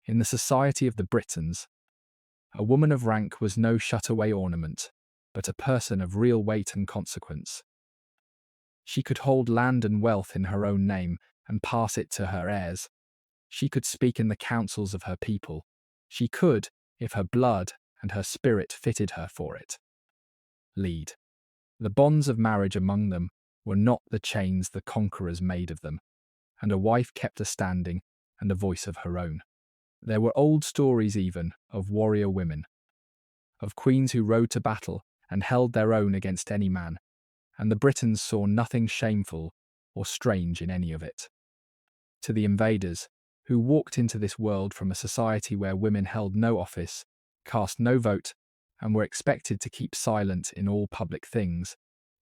In the society of the Britons, a woman of rank was no shut-away ornament, but a person of real weight and consequence. She could hold land and wealth in her own name and pass it to her heirs. She could speak in the councils of her people. She could, if her blood and her spirit fitted her for it, lead. The bonds of marriage among them were not the chains the conquerors made of them, and a wife kept a standing and a voice of her own. There were old stories even of warrior women, of queens who rode to battle and held their own against any man, and the Britons saw nothing shameful or strange in any of it. To the invaders, who walked into this world from a society where women held no office, cast no vote, and were expected to keep silent in all public things,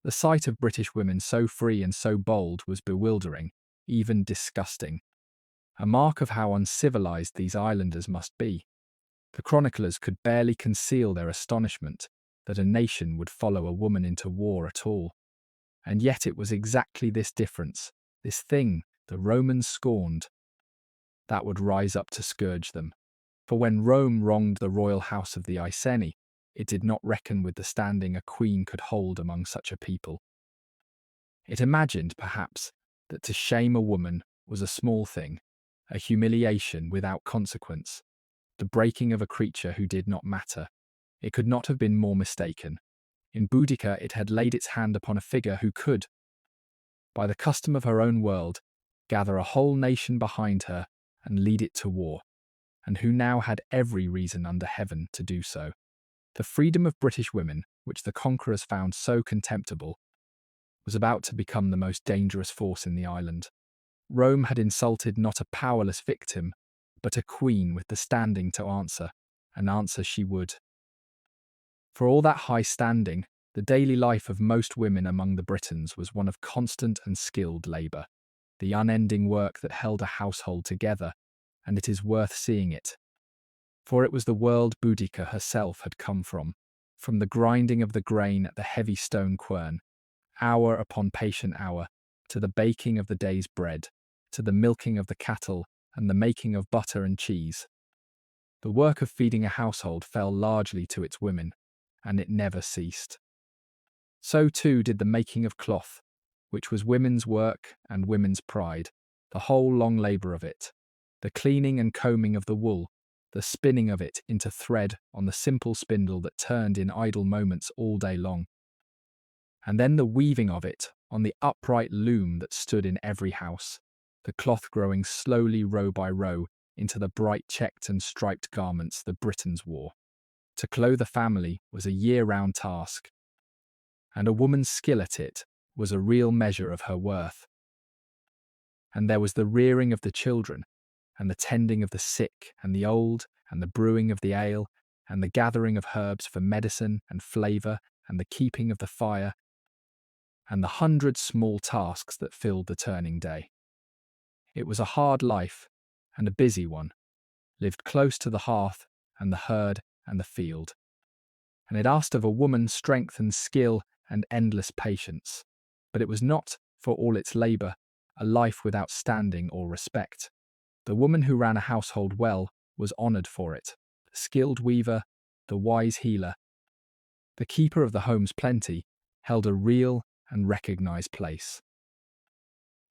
the sight of British women so free and so bold was bewildering, even disgusting, a mark of how uncivilized these islanders must be. The chroniclers could barely conceal their astonishment that a nation would follow a woman into war at all. And yet it was exactly this difference, this thing the Romans scorned, that would rise up to scourge them. For when Rome wronged the royal house of the Iceni, it did not reckon with the standing a queen could hold among such a people. It imagined, perhaps, that to shame a woman was a small thing, a humiliation without consequence, the breaking of a creature who did not matter. It could not have been more mistaken. In Boudica it had laid its hand upon a figure who could, by the custom of her own world, gather a whole nation behind her and lead it to war, and who now had every reason under heaven to do so. The freedom of British women, which the conquerors found so contemptible, was about to become the most dangerous force in the island. Rome had insulted not a powerless victim, but a queen with the standing to answer, and answer she would. For all that high standing, The daily life of most women among the Britons was one of constant and skilled labour, the unending work that held a household together, and it is worth seeing it. For it was the world Boudica herself had come from the grinding of the grain at the heavy stone quern, hour upon patient hour, to the baking of the day's bread, to the milking of the cattle and the making of butter and cheese. The work of feeding a household fell largely to its women, and it never ceased. So too did the making of cloth, which was women's work and women's pride, the whole long labour of it, the cleaning and combing of the wool, the spinning of it into thread on the simple spindle that turned in idle moments all day long, and then the weaving of it on the upright loom that stood in every house, the cloth growing slowly row by row into the bright checked and striped garments the Britons wore. To clothe a family was a year-round task, and a woman's skill at it was a real measure of her worth. And there was the rearing of the children, and the tending of the sick and the old, and the brewing of the ale, and the gathering of herbs for medicine and flavour, and the keeping of the fire, and the 100 small tasks that filled the turning day. It was a hard life, and a busy one, lived close to the hearth and the herd and the field. And it asked of a woman strength and skill and endless patience. But it was not, for all its labour, a life without standing or respect. The woman who ran a household well was honoured for it, the skilled weaver, the wise healer. The keeper of the home's plenty held a real and recognised place.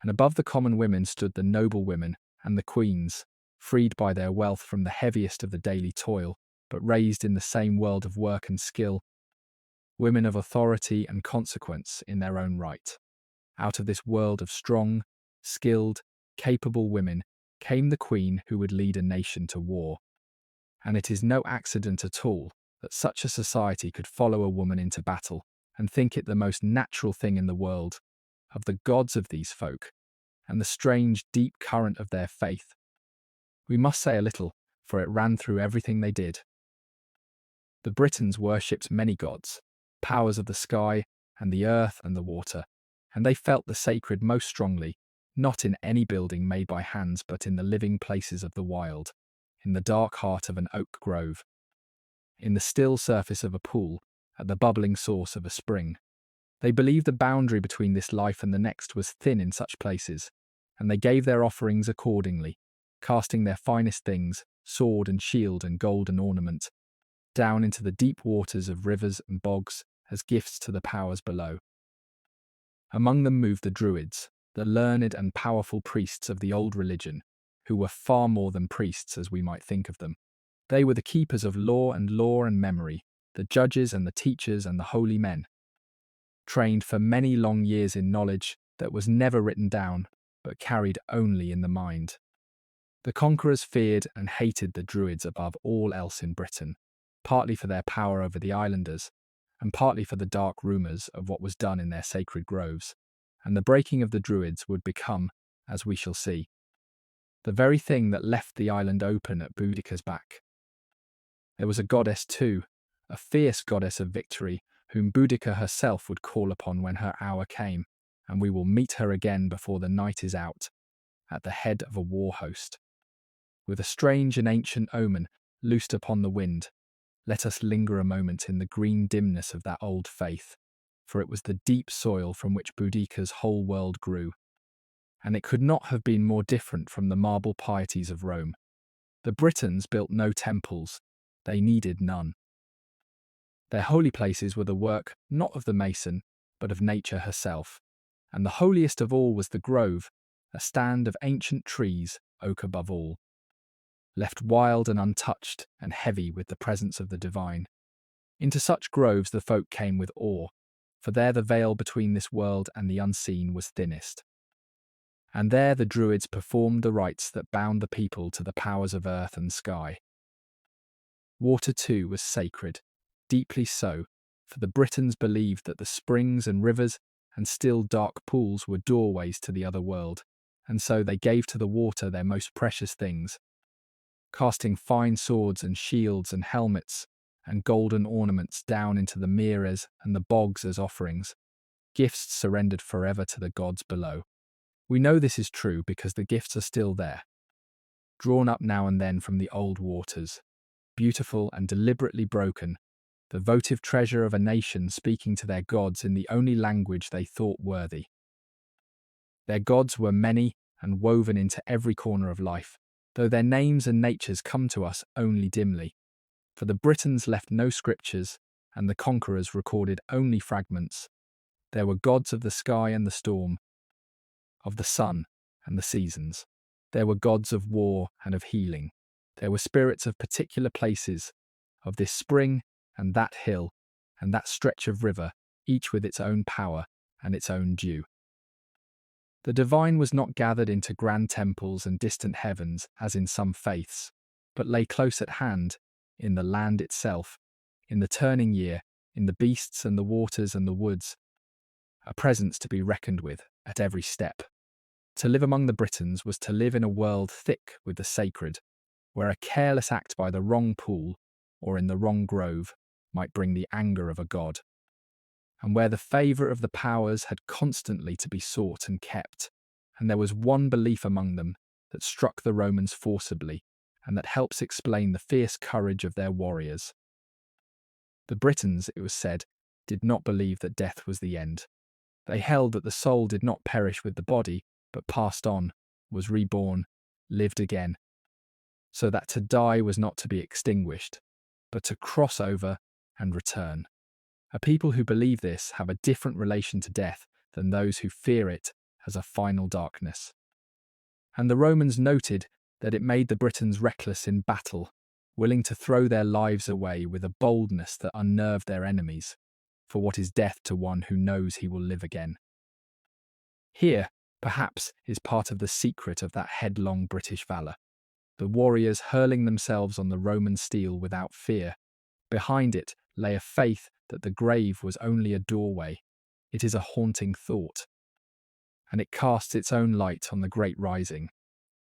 And above the common women stood the noble women and the queens, freed by their wealth from the heaviest of the daily toil, but raised in the same world of work and skill, women of authority and consequence in their own right. Out of this world of strong, skilled, capable women came the queen who would lead a nation to war. And it is no accident at all that such a society could follow a woman into battle and think it the most natural thing in the world, of the gods of these folk, and the strange, deep current of their faith. We must say a little, for it ran through everything they did. The Britons worshipped many gods, powers of the sky and the earth and the water, and they felt the sacred most strongly, not in any building made by hands, but in the living places of the wild, in the dark heart of an oak grove, in the still surface of a pool, at the bubbling source of a spring. They believed the boundary between this life and the next was thin in such places, and they gave their offerings accordingly, casting their finest things, sword and shield and golden ornament, down into the deep waters of rivers and bogs as gifts to the powers below. Among them moved the Druids, the learned and powerful priests of the old religion, who were far more than priests as we might think of them. They were the keepers of law and memory, the judges and the teachers and the holy men, trained for many long years in knowledge that was never written down, but carried only in the mind. The conquerors feared and hated the Druids above all else in Britain, partly for their power over the islanders, and partly for the dark rumours of what was done in their sacred groves, and the breaking of the Druids would become, as we shall see, the very thing that left the island open at Boudica's back. There was a goddess too, a fierce goddess of victory, whom Boudica herself would call upon when her hour came, and we will meet her again before the night is out, at the head of a war host. With a strange and ancient omen loosed upon the wind, let us linger a moment in the green dimness of that old faith, for it was the deep soil from which Boudica's whole world grew, and it could not have been more different from the marble pieties of Rome. The Britons built no temples, they needed none. Their holy places were the work not of the mason, but of nature herself, and the holiest of all was the grove, a stand of ancient trees, oak above all, left wild and untouched and heavy with the presence of the divine. Into such groves the folk came with awe, for there the veil between this world and the unseen was thinnest. And there the Druids performed the rites that bound the people to the powers of earth and sky. Water too was sacred, deeply so, for the Britons believed that the springs and rivers and still dark pools were doorways to the other world, and so they gave to the water their most precious things, casting fine swords and shields and helmets, and golden ornaments down into the meres and the bogs as offerings, gifts surrendered forever to the gods below. We know this is true because the gifts are still there, drawn up now and then from the old waters, beautiful and deliberately broken, the votive treasure of a nation speaking to their gods in the only language they thought worthy. Their gods were many and woven into every corner of life, though their names and natures come to us only dimly. For the Britons left no scriptures, and the conquerors recorded only fragments. There were gods of the sky and the storm, of the sun and the seasons. There were gods of war and of healing. There were spirits of particular places, of this spring and that hill and that stretch of river, each with its own power and its own due. The divine was not gathered into grand temples and distant heavens, as in some faiths, but lay close at hand, in the land itself, in the turning year, in the beasts and the waters and the woods, a presence to be reckoned with at every step. To live among the Britons was to live in a world thick with the sacred, where a careless act by the wrong pool or in the wrong grove might bring the anger of a god, and where the favour of the powers had constantly to be sought and kept, and there was one belief among them that struck the Romans forcibly, and that helps explain the fierce courage of their warriors. The Britons, it was said, did not believe that death was the end. They held that the soul did not perish with the body, but passed on, was reborn, lived again, so that to die was not to be extinguished, but to cross over and return. A people who believe this have a different relation to death than those who fear it as a final darkness. And the Romans noted that it made the Britons reckless in battle, willing to throw their lives away with a boldness that unnerved their enemies, for what is death to one who knows he will live again? Here, perhaps, is part of the secret of that headlong British valour. The warriors hurling themselves on the Roman steel without fear. Behind it lay a faith that the grave was only a doorway. It is a haunting thought, and it casts its own light on the great rising.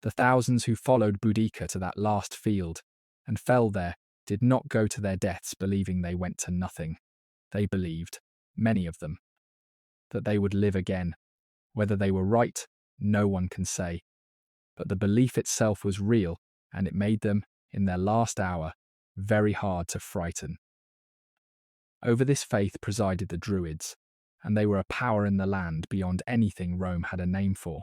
The thousands who followed Boudica to that last field and fell there did not go to their deaths believing they went to nothing. They believed, many of them, that they would live again. Whether they were right, no one can say. But the belief itself was real, and it made them, in their last hour, very hard to frighten. Over this faith presided the Druids, and they were a power in the land beyond anything Rome had a name for.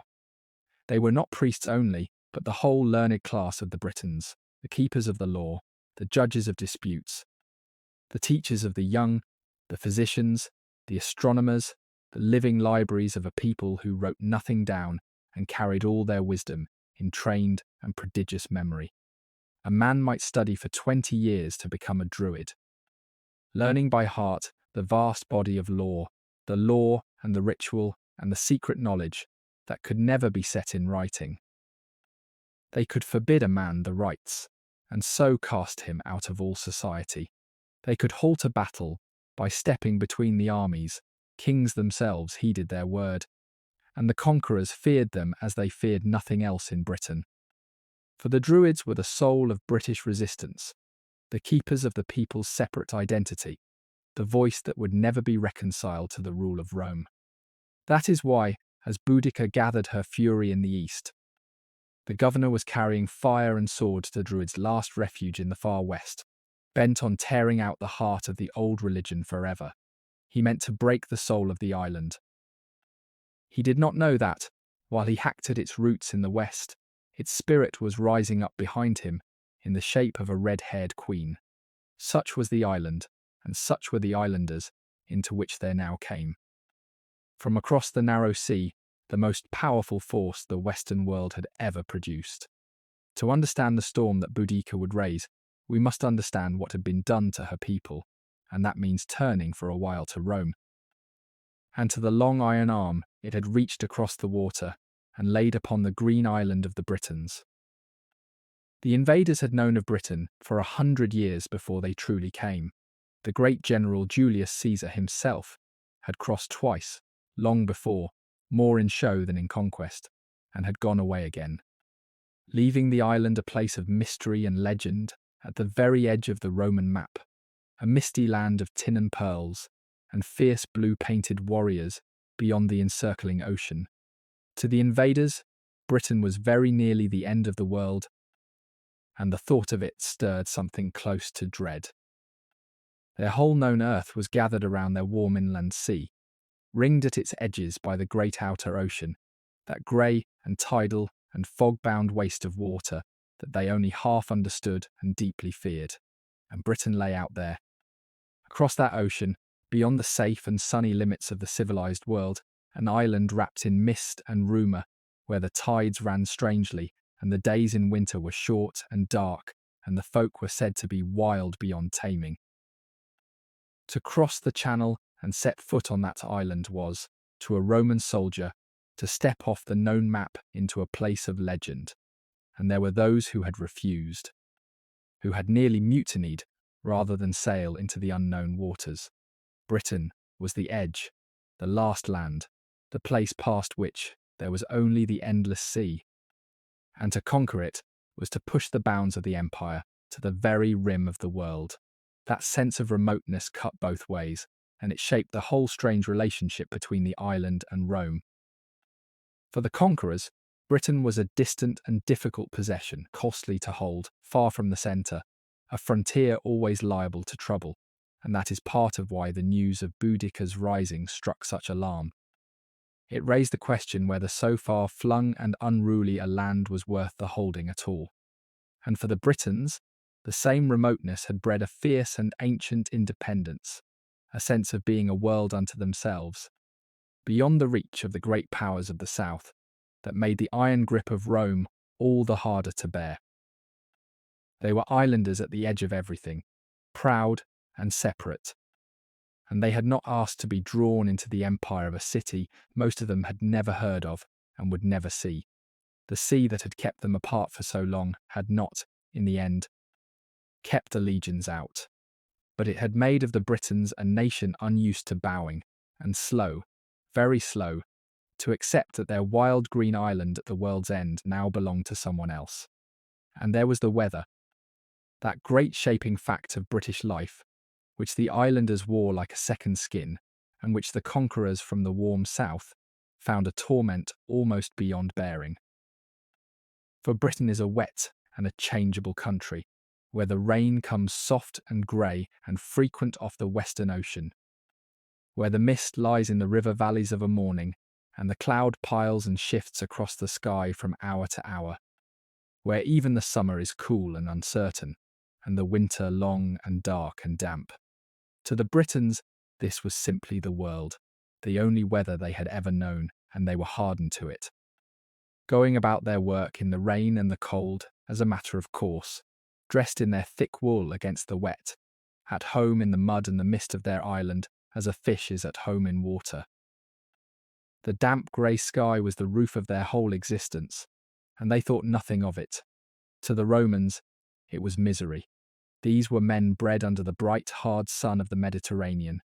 They were not priests only, but the whole learned class of the Britons, the keepers of the law, the judges of disputes, the teachers of the young, the physicians, the astronomers, the living libraries of a people who wrote nothing down and carried all their wisdom in trained and prodigious memory. A man might study for 20 years to become a druid, learning by heart the vast body of law, the law and the ritual and the secret knowledge that could never be set in writing. They could forbid a man the rights, and so cast him out of all society. They could halt a battle by stepping between the armies. Kings themselves heeded their word, and the conquerors feared them as they feared nothing else in Britain. For the Druids were the soul of British resistance, the keepers of the people's separate identity, the voice that would never be reconciled to the rule of Rome. That is why, as Boudica gathered her fury in the east, the governor was carrying fire and sword to the Druids' last refuge in the far west, bent on tearing out the heart of the old religion forever. He meant to break the soul of the island. He did not know that, while he hacked at its roots in the west, its spirit was rising up behind him in the shape of a red-haired queen. Such was the island, and such were the islanders into which they now came. From across the narrow sea, the most powerful force the Western world had ever produced. To understand the storm that Boudica would raise, we must understand what had been done to her people, and that means turning for a while to Rome, and to the long iron arm it had reached across the water and laid upon the green island of the Britons. The invaders had known of Britain for 100 years before they truly came. The great general Julius Caesar himself had crossed twice, long before, more in show than in conquest, and had gone away again, leaving the island a place of mystery and legend at the very edge of the Roman map. a misty land of tin and pearls, and fierce blue-painted warriors beyond the encircling ocean. To the invaders, Britain was very nearly the end of the world, and the thought of it stirred something close to dread. Their whole known earth was gathered around their warm inland sea, ringed at its edges by the great outer ocean, that grey and tidal and fog-bound waste of water that they only half understood and deeply feared. And Britain lay out there. Across that ocean, beyond the safe and sunny limits of the civilized world, an island wrapped in mist and rumour, where the tides ran strangely, and the days in winter were short and dark, and the folk were said to be wild beyond taming. To cross the channel and set foot on that island was, to a Roman soldier, to step off the known map into a place of legend. And there were those who had refused, who had nearly mutinied rather than sail into the unknown waters. Britain was the edge, the last land, the place past which there was only the endless sea. And to conquer it was to push the bounds of the empire to the very rim of the world. That sense of remoteness cut both ways, and it shaped the whole strange relationship between the island and Rome. For the conquerors, Britain was a distant and difficult possession, costly to hold, far from the centre, a frontier always liable to trouble, and that is part of why the news of Boudica's rising struck such alarm. It raised the question whether so far flung and unruly a land was worth the holding at all. And for the Britons, the same remoteness had bred a fierce and ancient independence, a sense of being a world unto themselves, beyond the reach of the great powers of the south, that made the iron grip of Rome all the harder to bear. They were islanders at the edge of everything, proud and separate, and they had not asked to be drawn into the empire of a city most of them had never heard of and would never see. The sea that had kept them apart for so long had not, in the end, kept the legions out, but it had made of the Britons a nation unused to bowing, and slow, very slow, to accept that their wild green island at the world's end now belonged to someone else. And there was the weather, that great shaping fact of British life, which the islanders wore like a second skin, and which the conquerors from the warm south found a torment almost beyond bearing. For Britain is a wet and a changeable country, where the rain comes soft and grey and frequent off the western ocean, where the mist lies in the river valleys of a morning, and the cloud piles and shifts across the sky from hour to hour, where even the summer is cool and uncertain, and the winter long and dark and damp. To the Britons, this was simply the world, the only weather they had ever known, and they were hardened to it, going about their work in the rain and the cold as a matter of course, dressed in their thick wool against the wet, at home in the mud and the mist of their island as a fish is at home in water. The damp grey sky was the roof of their whole existence, and they thought nothing of it. To the Romans, it was misery. These were men bred under the bright, hard sun of the Mediterranean,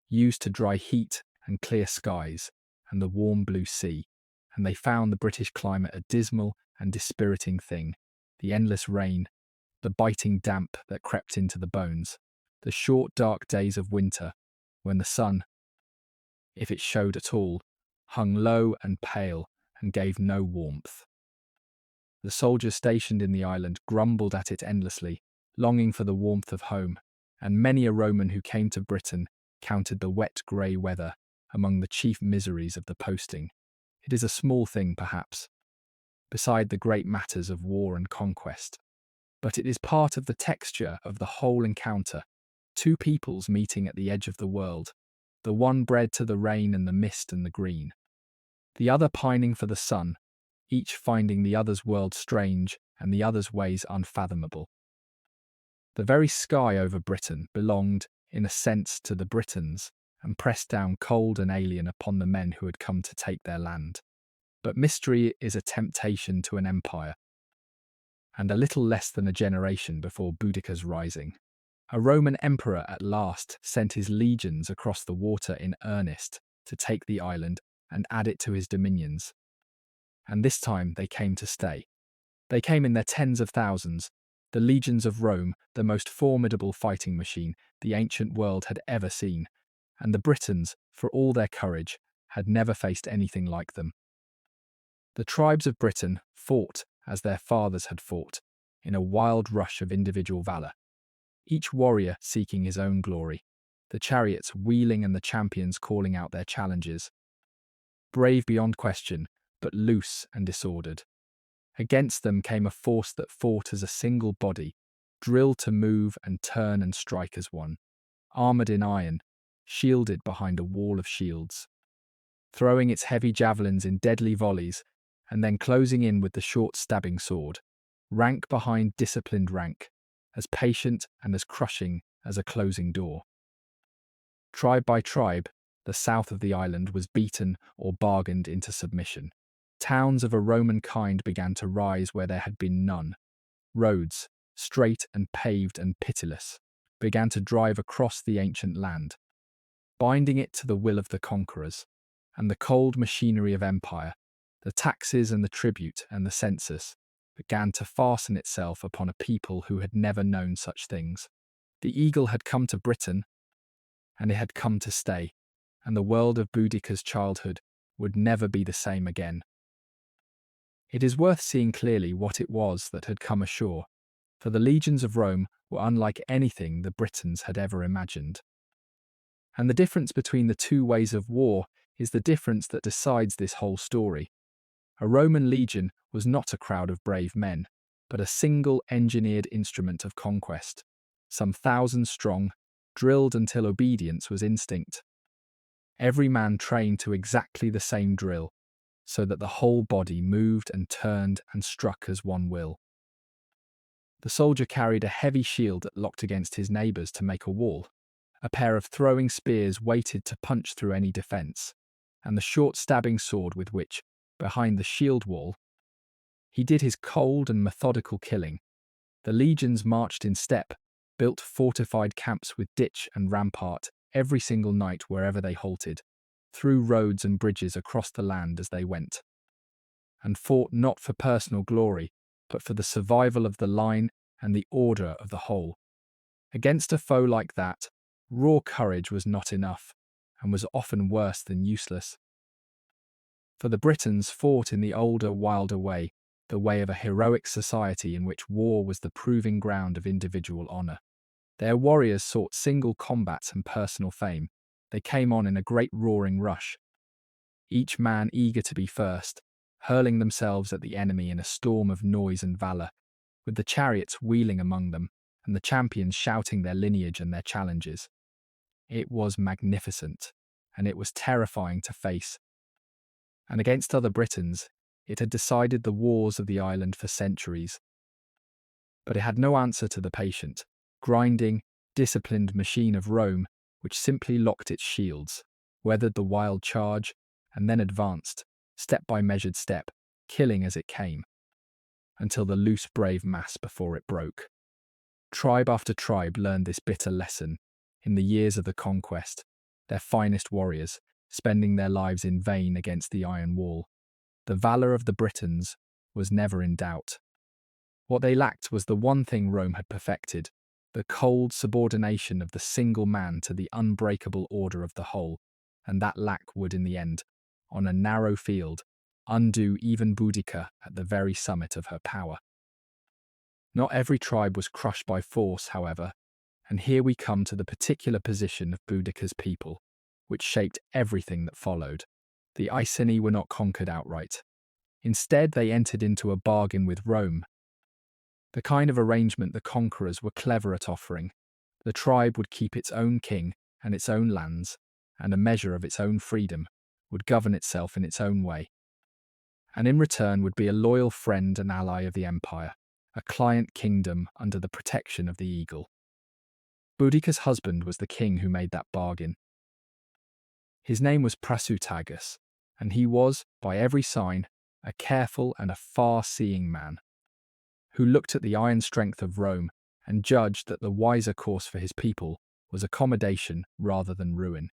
used to dry heat and clear skies and the warm blue sea, and they found the British climate a dismal and dispiriting thing. The endless rain, the biting damp that crept into the bones, the short dark days of winter, when the sun, if it showed at all, hung low and pale and gave no warmth. The soldiers stationed in the island grumbled at it endlessly, longing for the warmth of home, and many a Roman who came to Britain counted the wet grey weather among the chief miseries of the posting. It is a small thing, perhaps, beside the great matters of war and conquest, but it is part of the texture of the whole encounter, two peoples meeting at the edge of the world, the one bred to the rain and the mist and the green, the other pining for the sun, each finding the other's world strange and the other's ways unfathomable. The very sky over Britain belonged, in a sense, to the Britons, and pressed down cold and alien upon the men who had come to take their land. But mystery is a temptation to an empire, and a little less than a generation before Boudica's rising, a Roman emperor at last sent his legions across the water in earnest to take the island and add it to his dominions. And this time they came to stay. They came in their tens of thousands, the legions of Rome, the most formidable fighting machine the ancient world had ever seen, and the Britons, for all their courage, had never faced anything like them. The tribes of Britain fought as their fathers had fought, in a wild rush of individual valour, each warrior seeking his own glory, the chariots wheeling and the champions calling out their challenges. Brave beyond question, but loose and disordered. Against them came a force that fought as a single body, drilled to move and turn and strike as one, armoured in iron, shielded behind a wall of shields, throwing its heavy javelins in deadly volleys, and then closing in with the short stabbing sword, rank behind disciplined rank, as patient and as crushing as a closing door. Tribe by tribe, the south of the island was beaten or bargained into submission. Towns of a Roman kind began to rise where there had been none. Roads, straight and paved and pitiless, began to drive across the ancient land, binding it to the will of the conquerors, and the cold machinery of empire, the taxes and the tribute and the census, began to fasten itself upon a people who had never known such things. The eagle had come to Britain, and it had come to stay, and the world of Boudica's childhood would never be the same again. It is worth seeing clearly what it was that had come ashore, for the legions of Rome were unlike anything the Britons had ever imagined. And the difference between the two ways of war is the difference that decides this whole story. A Roman legion was not a crowd of brave men, but a single engineered instrument of conquest, some thousands strong, drilled until obedience was instinct. Every man trained to exactly the same drill, so that the whole body moved and turned and struck as one will. The soldier carried a heavy shield that locked against his neighbours to make a wall. A pair of throwing spears waited to punch through any defence, and the short stabbing sword with which, behind the shield wall, he did his cold and methodical killing. The legions marched in step, built fortified camps with ditch and rampart every single night wherever they halted, through roads and bridges across the land as they went, and fought not for personal glory, but for the survival of the line and the order of the whole. Against a foe like that, raw courage was not enough, and was often worse than useless. For the Britons fought in the older, wilder way, the way of a heroic society in which war was the proving ground of individual honour. Their warriors sought single combats and personal fame. They came on in a great roaring rush, each man eager to be first, hurling themselves at the enemy in a storm of noise and valour, with the chariots wheeling among them, and the champions shouting their lineage and their challenges. It was magnificent, and it was terrifying to face. And against other Britons, it had decided the wars of the island for centuries. But it had no answer to the patient, grinding, disciplined machine of Rome, which simply locked its shields, weathered the wild charge, and then advanced, step by measured step, killing as it came, until the loose brave mass before it broke. Tribe after tribe learned this bitter lesson in the years of the conquest, their finest warriors spending their lives in vain against the iron wall. The valour of the Britons was never in doubt. What they lacked was the one thing Rome had perfected, the cold subordination of the single man to the unbreakable order of the whole, and that lack would in the end, on a narrow field, undo even Boudica at the very summit of her power. Not every tribe was crushed by force, however, and here we come to the particular position of Boudica's people, which shaped everything that followed. The Iceni were not conquered outright. Instead, they entered into a bargain with Rome, the kind of arrangement the conquerors were clever at offering. The tribe would keep its own king and its own lands, and a measure of its own freedom, would govern itself in its own way, and in return would be a loyal friend and ally of the empire, a client kingdom under the protection of the eagle. Boudica's husband was the king who made that bargain. His name was Prasutagus, and he was, by every sign, a careful and a far-seeing man, who looked at the iron strength of Rome and judged that the wiser course for his people was accommodation rather than ruin.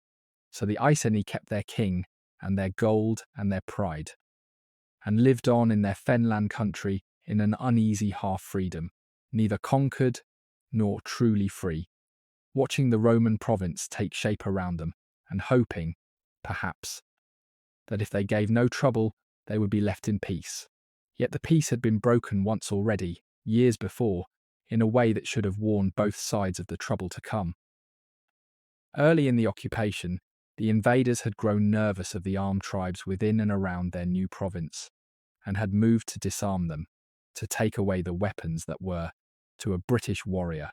So the Iceni kept their king and their gold and their pride, and lived on in their fenland country in an uneasy half-freedom, neither conquered nor truly free, watching the Roman province take shape around them and hoping, perhaps, that if they gave no trouble, they would be left in peace. Yet the peace had been broken once already, years before, in a way that should have warned both sides of the trouble to come. Early in the occupation, the invaders had grown nervous of the armed tribes within and around their new province, and had moved to disarm them, to take away the weapons that were, to a British warrior,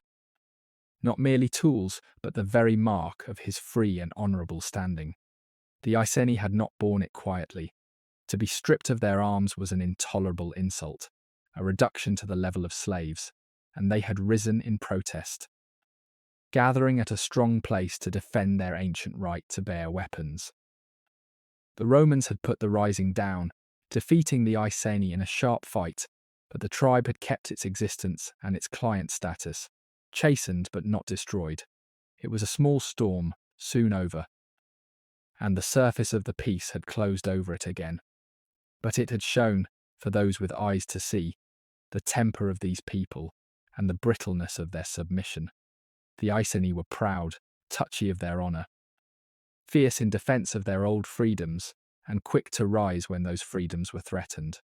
not merely tools, but the very mark of his free and honourable standing. The Iceni had not borne it quietly. To be stripped of their arms was an intolerable insult, a reduction to the level of slaves, and they had risen in protest, gathering at a strong place to defend their ancient right to bear weapons. The Romans had put the rising down, defeating the Iceni in a sharp fight, but the tribe had kept its existence and its client status, chastened but not destroyed. It was a small storm, soon over, and the surface of the peace had closed over it again. But it had shown, for those with eyes to see, the temper of these people and the brittleness of their submission. The Iceni were proud, touchy of their honour, fierce in defence of their old freedoms, and quick to rise when those freedoms were threatened.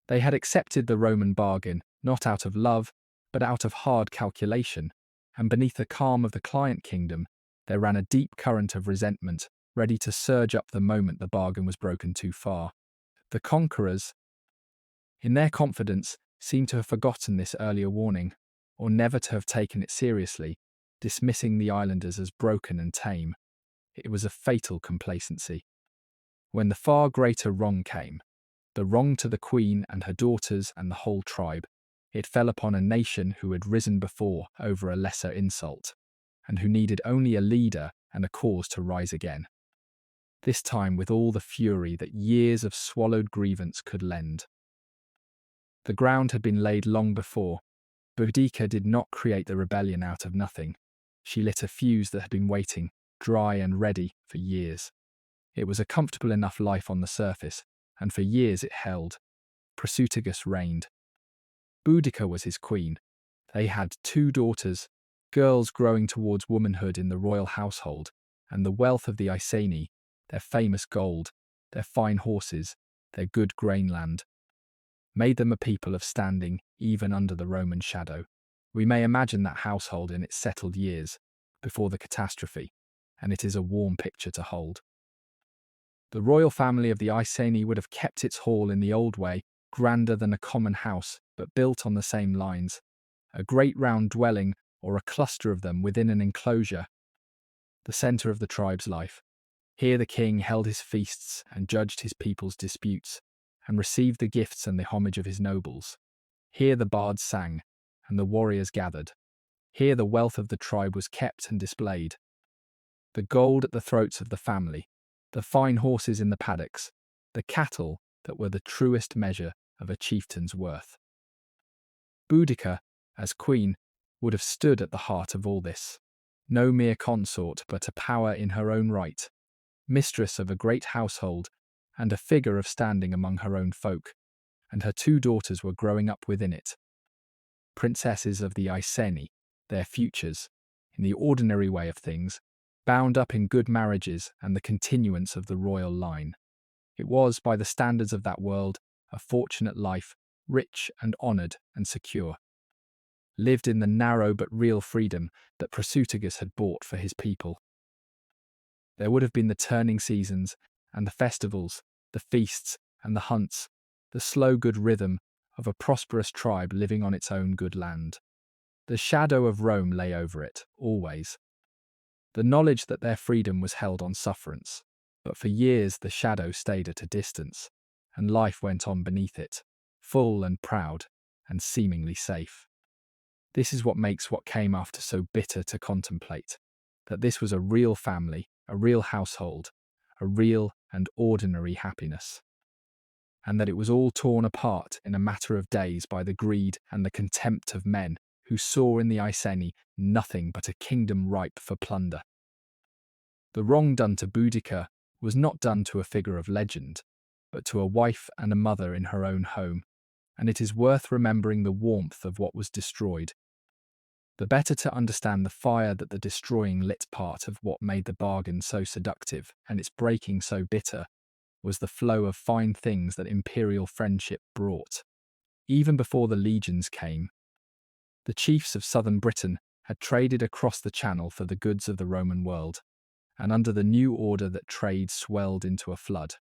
They had accepted the Roman bargain, not out of love, but out of hard calculation, and beneath the calm of the client kingdom, there ran a deep current of resentment, ready to surge up the moment the bargain was broken too far. The conquerors, in their confidence, seemed to have forgotten this earlier warning, or never to have taken it seriously, dismissing the islanders as broken and tame. It was a fatal complacency. When the far greater wrong came, the wrong to the queen and her daughters and the whole tribe, it fell upon a nation who had risen before over a lesser insult, and who needed only a leader and a cause to rise again. This time with all the fury that years of swallowed grievance could lend. The ground had been laid long before. Boudica did not create the rebellion out of nothing. She lit a fuse that had been waiting, dry and ready, for years. It was a comfortable enough life on the surface, and for years it held. Prasutagus reigned. Boudica was his queen. They had 2 daughters, girls growing towards womanhood in the royal household, and the wealth of the Iceni, their famous gold, their fine horses, their good grainland, made them a people of standing even under the Roman shadow. We may imagine that household in its settled years, before the catastrophe, and it is a warm picture to hold. The royal family of the Iceni would have kept its hall in the old way, grander than a common house, but built on the same lines. A great round dwelling, or a cluster of them within an enclosure, the centre of the tribe's life. Here the king held his feasts and judged his people's disputes, and received the gifts and the homage of his nobles. Here the bards sang, and the warriors gathered. Here the wealth of the tribe was kept and displayed. The gold at the throats of the family, the fine horses in the paddocks, the cattle that were the truest measure of a chieftain's worth. Boudica, as queen, would have stood at the heart of all this. No mere consort, but a power in her own right, mistress of a great household, and a figure of standing among her own folk, and her 2 daughters were growing up within it. Princesses of the Iceni, their futures, in the ordinary way of things, bound up in good marriages and the continuance of the royal line. It was, by the standards of that world, a fortunate life, rich and honoured and secure, lived in the narrow but real freedom that Prasutagus had bought for his people. There would have been the turning seasons and the festivals, the feasts and the hunts, the slow good rhythm of a prosperous tribe living on its own good land. The shadow of Rome lay over it, always. The knowledge that their freedom was held on sufferance, but for years the shadow stayed at a distance, and life went on beneath it, full and proud, and seemingly safe. This is what makes what came after so bitter to contemplate, that this was a real family, a real household, a real and ordinary happiness, and that it was all torn apart in a matter of days by the greed and the contempt of men who saw in the Iceni nothing but a kingdom ripe for plunder. The wrong done to Boudica was not done to a figure of legend, but to a wife and a mother in her own home, and it is worth remembering the warmth of what was destroyed. The better to understand the fire that the destroying lit, part of what made the bargain so seductive and its breaking so bitter was the flow of fine things that imperial friendship brought. Even before the legions came, the chiefs of southern Britain had traded across the Channel for the goods of the Roman world, and under the new order that trade swelled into a flood.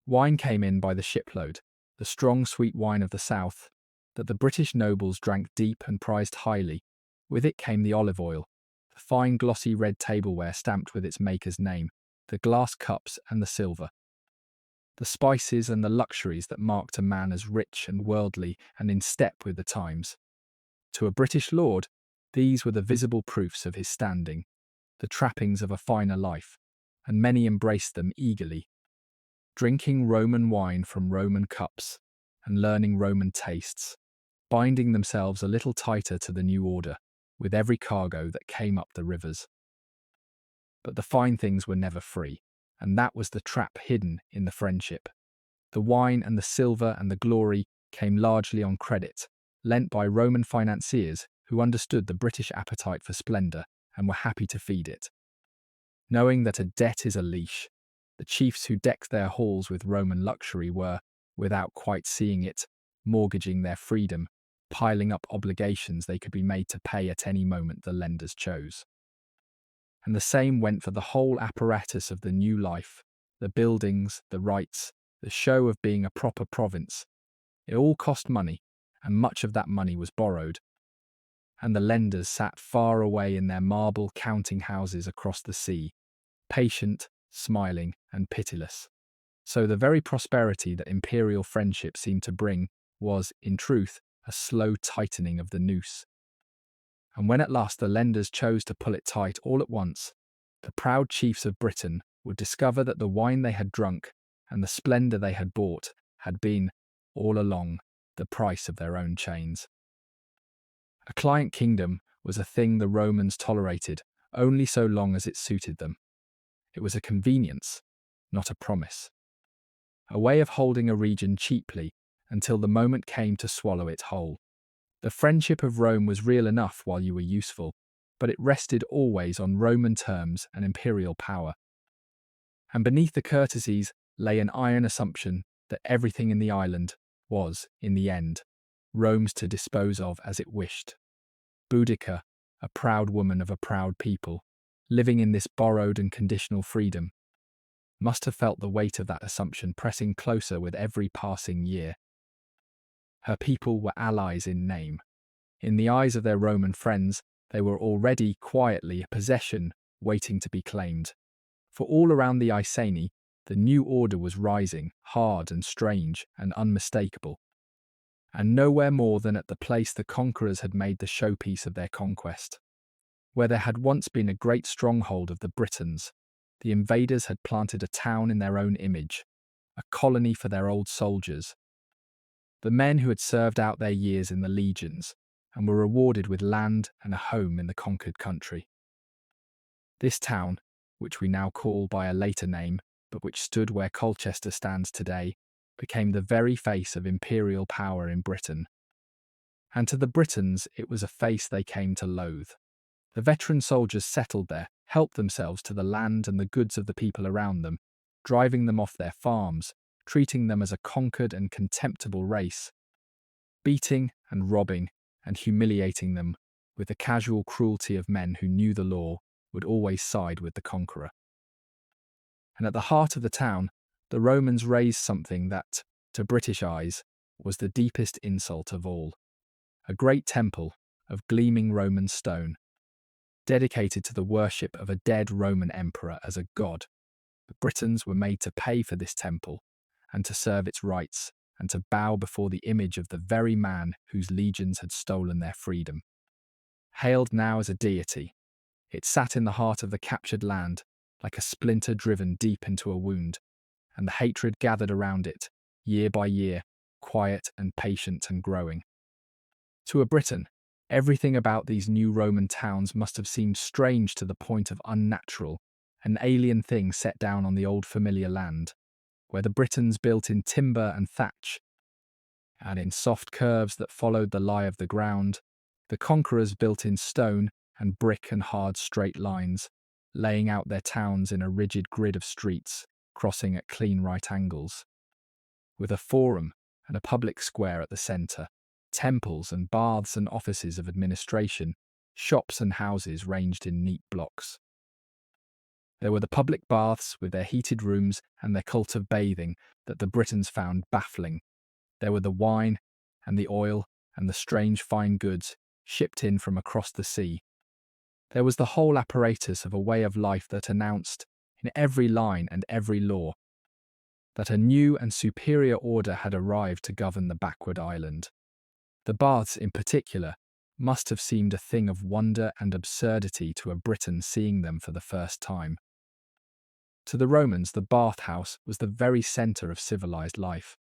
Wine came in by the shipload, the strong sweet wine of the south, that the British nobles drank deep and prized highly. With it came the olive oil, the fine glossy red tableware stamped with its maker's name, the glass cups and the silver. The spices and the luxuries that marked a man as rich and worldly and in step with the times. To a British lord, these were the visible proofs of his standing, the trappings of a finer life, and many embraced them eagerly, drinking Roman wine from Roman cups and learning Roman tastes, binding themselves a little tighter to the new order with every cargo that came up the rivers. But the fine things were never free, and that was the trap hidden in the friendship. The wine and the silver and the glory came largely on credit, lent by Roman financiers who understood the British appetite for splendour and were happy to feed it. Knowing that a debt is a leash, the chiefs who decked their halls with Roman luxury were, without quite seeing it, mortgaging their freedom, piling up obligations they could be made to pay at any moment the lenders chose. And the same went for the whole apparatus of the new life, the buildings, the rights, the show of being a proper province. It all cost money, and much of that money was borrowed. And the lenders sat far away in their marble counting houses across the sea, patient, smiling, and pitiless. So the very prosperity that imperial friendship seemed to bring was, in truth, a slow tightening of the noose. And when at last the lenders chose to pull it tight all at once, the proud chiefs of Britain would discover that the wine they had drunk and the splendour they had bought had been, all along, the price of their own chains. A client kingdom was a thing the Romans tolerated only so long as it suited them. It was a convenience, not a promise. A way of holding a region cheaply until the moment came to swallow it whole. The friendship of Rome was real enough while you were useful, but it rested always on Roman terms and imperial power. And beneath the courtesies lay an iron assumption that everything in the island was, in the end, Rome's to dispose of as it wished. Boudica, a proud woman of a proud people, living in this borrowed and conditional freedom, must have felt the weight of that assumption pressing closer with every passing year. Her people were allies in name. In the eyes of their Roman friends, they were already quietly a possession waiting to be claimed. For all around the Iceni, the new order was rising, hard and strange and unmistakable. And nowhere more than at the place the conquerors had made the showpiece of their conquest. Where there had once been a great stronghold of the Britons, the invaders had planted a town in their own image, a colony for their old soldiers, the men who had served out their years in the legions and were rewarded with land and a home in the conquered country. This town, which we now call by a later name, but which stood where Colchester stands today, became the very face of imperial power in Britain. And to the Britons it was a face they came to loathe. The veteran soldiers settled there, helped themselves to the land and the goods of the people around them, driving them off their farms, treating them as a conquered and contemptible race, beating and robbing and humiliating them with the casual cruelty of men who knew the law would always side with the conqueror. And at the heart of the town, the Romans raised something that, to British eyes, was the deepest insult of all. A great temple of gleaming Roman stone, dedicated to the worship of a dead Roman emperor as a god. The Britons were made to pay for this temple, and to serve its rites, and to bow before the image of the very man whose legions had stolen their freedom. Hailed now as a deity, it sat in the heart of the captured land, like a splinter driven deep into a wound, and the hatred gathered around it, year by year, quiet and patient and growing. To a Briton, everything about these new Roman towns must have seemed strange to the point of unnatural, an alien thing set down on the old familiar land, where the Britons built in timber and thatch, and in soft curves that followed the lie of the ground, the conquerors built in stone and brick and hard straight lines, laying out their towns in a rigid grid of streets, crossing at clean right angles. With a forum and a public square at the centre, temples and baths and offices of administration, shops and houses ranged in neat blocks. There were the public baths with their heated rooms and their cult of bathing that the Britons found baffling. There were the wine and the oil and the strange fine goods shipped in from across the sea. There was the whole apparatus of a way of life that announced, in every line and every law, that a new and superior order had arrived to govern the backward island. The baths, in particular, must have seemed a thing of wonder and absurdity to a Briton seeing them for the first time. To the Romans, the bathhouse was the very centre of civilized life,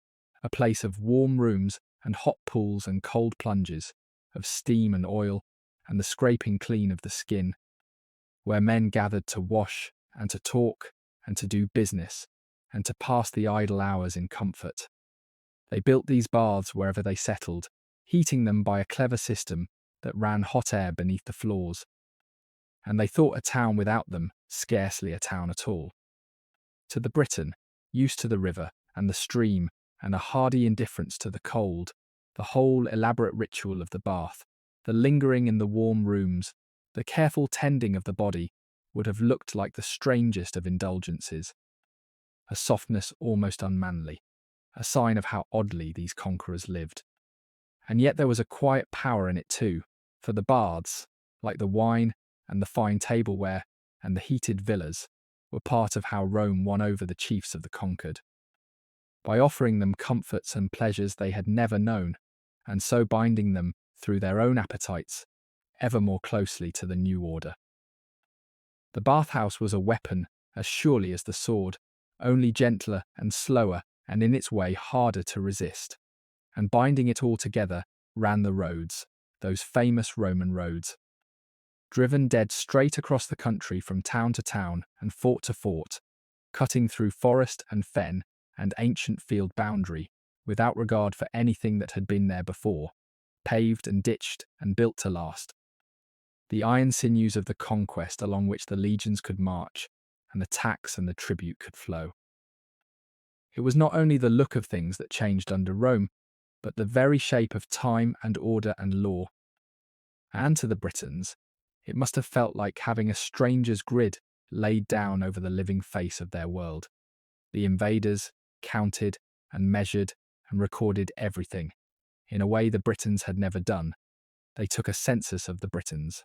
a place of warm rooms and hot pools and cold plunges, of steam and oil and the scraping clean of the skin, where men gathered to wash and to talk and to do business and to pass the idle hours in comfort. They built these baths wherever they settled, heating them by a clever system that ran hot air beneath the floors, and they thought a town without them scarcely a town at all. To the Briton, used to the river and the stream and a hardy indifference to the cold, the whole elaborate ritual of the bath, the lingering in the warm rooms, the careful tending of the body would have looked like the strangest of indulgences, a softness almost unmanly, a sign of how oddly these conquerors lived. And yet there was a quiet power in it too, for the baths, like the wine and the fine tableware and the heated villas, were part of how Rome won over the chiefs of the conquered, by offering them comforts and pleasures they had never known, and so binding them, through their own appetites, ever more closely to the new order. The bathhouse was a weapon as surely as the sword, only gentler and slower and in its way harder to resist, and binding it all together ran the roads, those famous Roman roads, driven dead straight across the country from town to town and fort to fort, cutting through forest and fen and ancient field boundary, without regard for anything that had been there before, paved and ditched and built to last. The iron sinews of the conquest along which the legions could march and the tax and the tribute could flow. It was not only the look of things that changed under Rome, but the very shape of time and order and law. And to the Britons, it must have felt like having a stranger's grid laid down over the living face of their world. The invaders counted and measured and recorded everything, in a way the Britons had never done. They took a census of the Britons,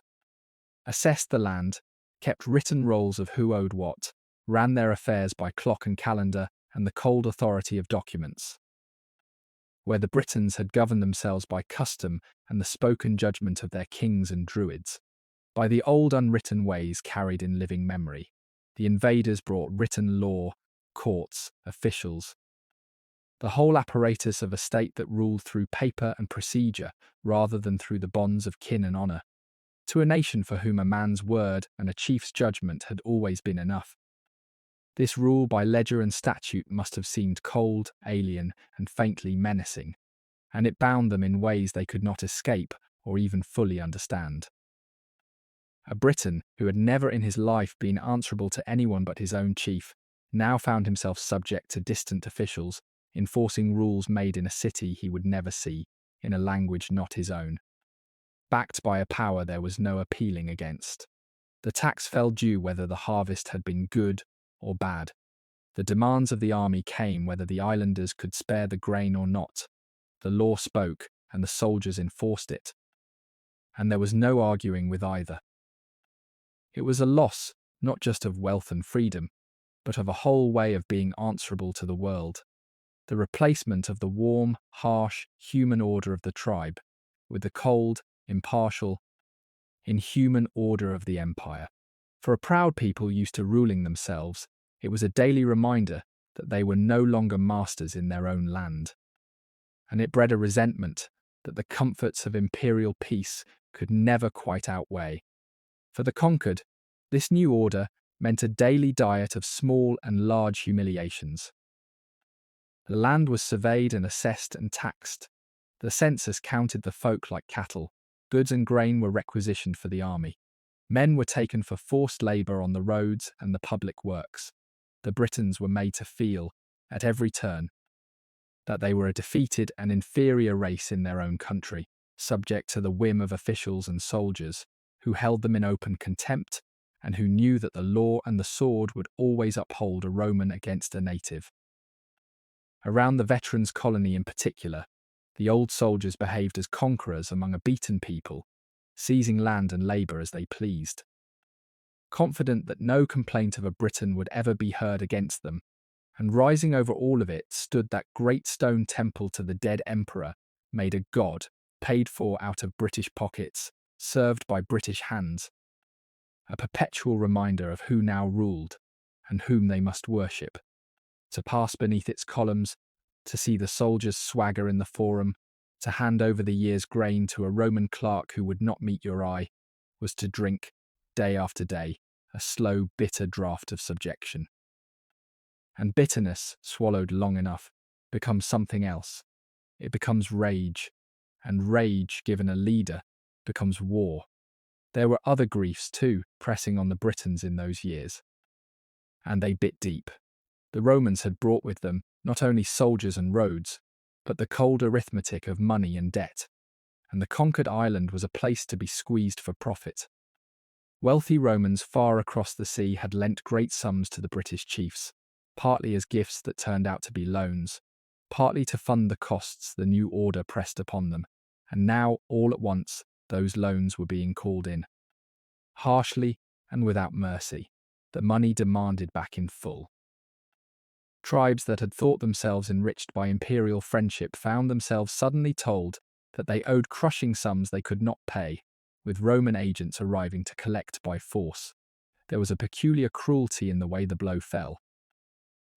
assessed the land, kept written rolls of who owed what, ran their affairs by clock and calendar and the cold authority of documents. Where the Britons had governed themselves by custom and the spoken judgment of their kings and druids, by the old unwritten ways carried in living memory, the invaders brought written law, courts, officials, the whole apparatus of a state that ruled through paper and procedure rather than through the bonds of kin and honour, to a nation for whom a man's word and a chief's judgment had always been enough. This rule by ledger and statute must have seemed cold, alien, and faintly menacing, and it bound them in ways they could not escape or even fully understand. A Briton who had never in his life been answerable to anyone but his own chief now found himself subject to distant officials, enforcing rules made in a city he would never see, in a language not his own. Backed by a power there was no appealing against. The tax fell due whether the harvest had been good or bad. The demands of the army came whether the islanders could spare the grain or not. The law spoke, and the soldiers enforced it. And there was no arguing with either. It was a loss, not just of wealth and freedom, but of a whole way of being answerable to the world. The replacement of the warm, harsh, human order of the tribe, with the cold, impartial, inhuman order of the empire. For a proud people used to ruling themselves, it was a daily reminder that they were no longer masters in their own land. And it bred a resentment that the comforts of imperial peace could never quite outweigh. For the conquered, this new order meant a daily diet of small and large humiliations. The land was surveyed and assessed and taxed, The census counted the folk like cattle. Goods and grain were requisitioned for the army. Men were taken for forced labour on the roads and the public works. The Britons were made to feel, at every turn, that they were a defeated and inferior race in their own country, subject to the whim of officials and soldiers, who held them in open contempt and who knew that the law and the sword would always uphold a Roman against a native. Around the veterans' colony in particular, the old soldiers behaved as conquerors among a beaten people, seizing land and labour as they pleased. Confident that no complaint of a Briton would ever be heard against them, and rising over all of it stood that great stone temple to the dead emperor, made a god, paid for out of British pockets, served by British hands, a perpetual reminder of who now ruled and whom they must worship. To pass beneath its columns, to see the soldiers swagger in the forum, to hand over the year's grain to a Roman clerk who would not meet your eye, was to drink, day after day, a slow, bitter draught of subjection. And bitterness, swallowed long enough, becomes something else. It becomes rage, and rage, given a leader, becomes war. There were other griefs, too, pressing on the Britons in those years. And they bit deep. The Romans had brought with them not only soldiers and roads, but the cold arithmetic of money and debt, and the conquered island was a place to be squeezed for profit. Wealthy Romans far across the sea had lent great sums to the British chiefs, partly as gifts that turned out to be loans, partly to fund the costs the new order pressed upon them, and now, all at once, those loans were being called in. Harshly and without mercy, the money demanded back in full. Tribes that had thought themselves enriched by imperial friendship found themselves suddenly told that they owed crushing sums they could not pay, with Roman agents arriving to collect by force. There was a peculiar cruelty in the way the blow fell.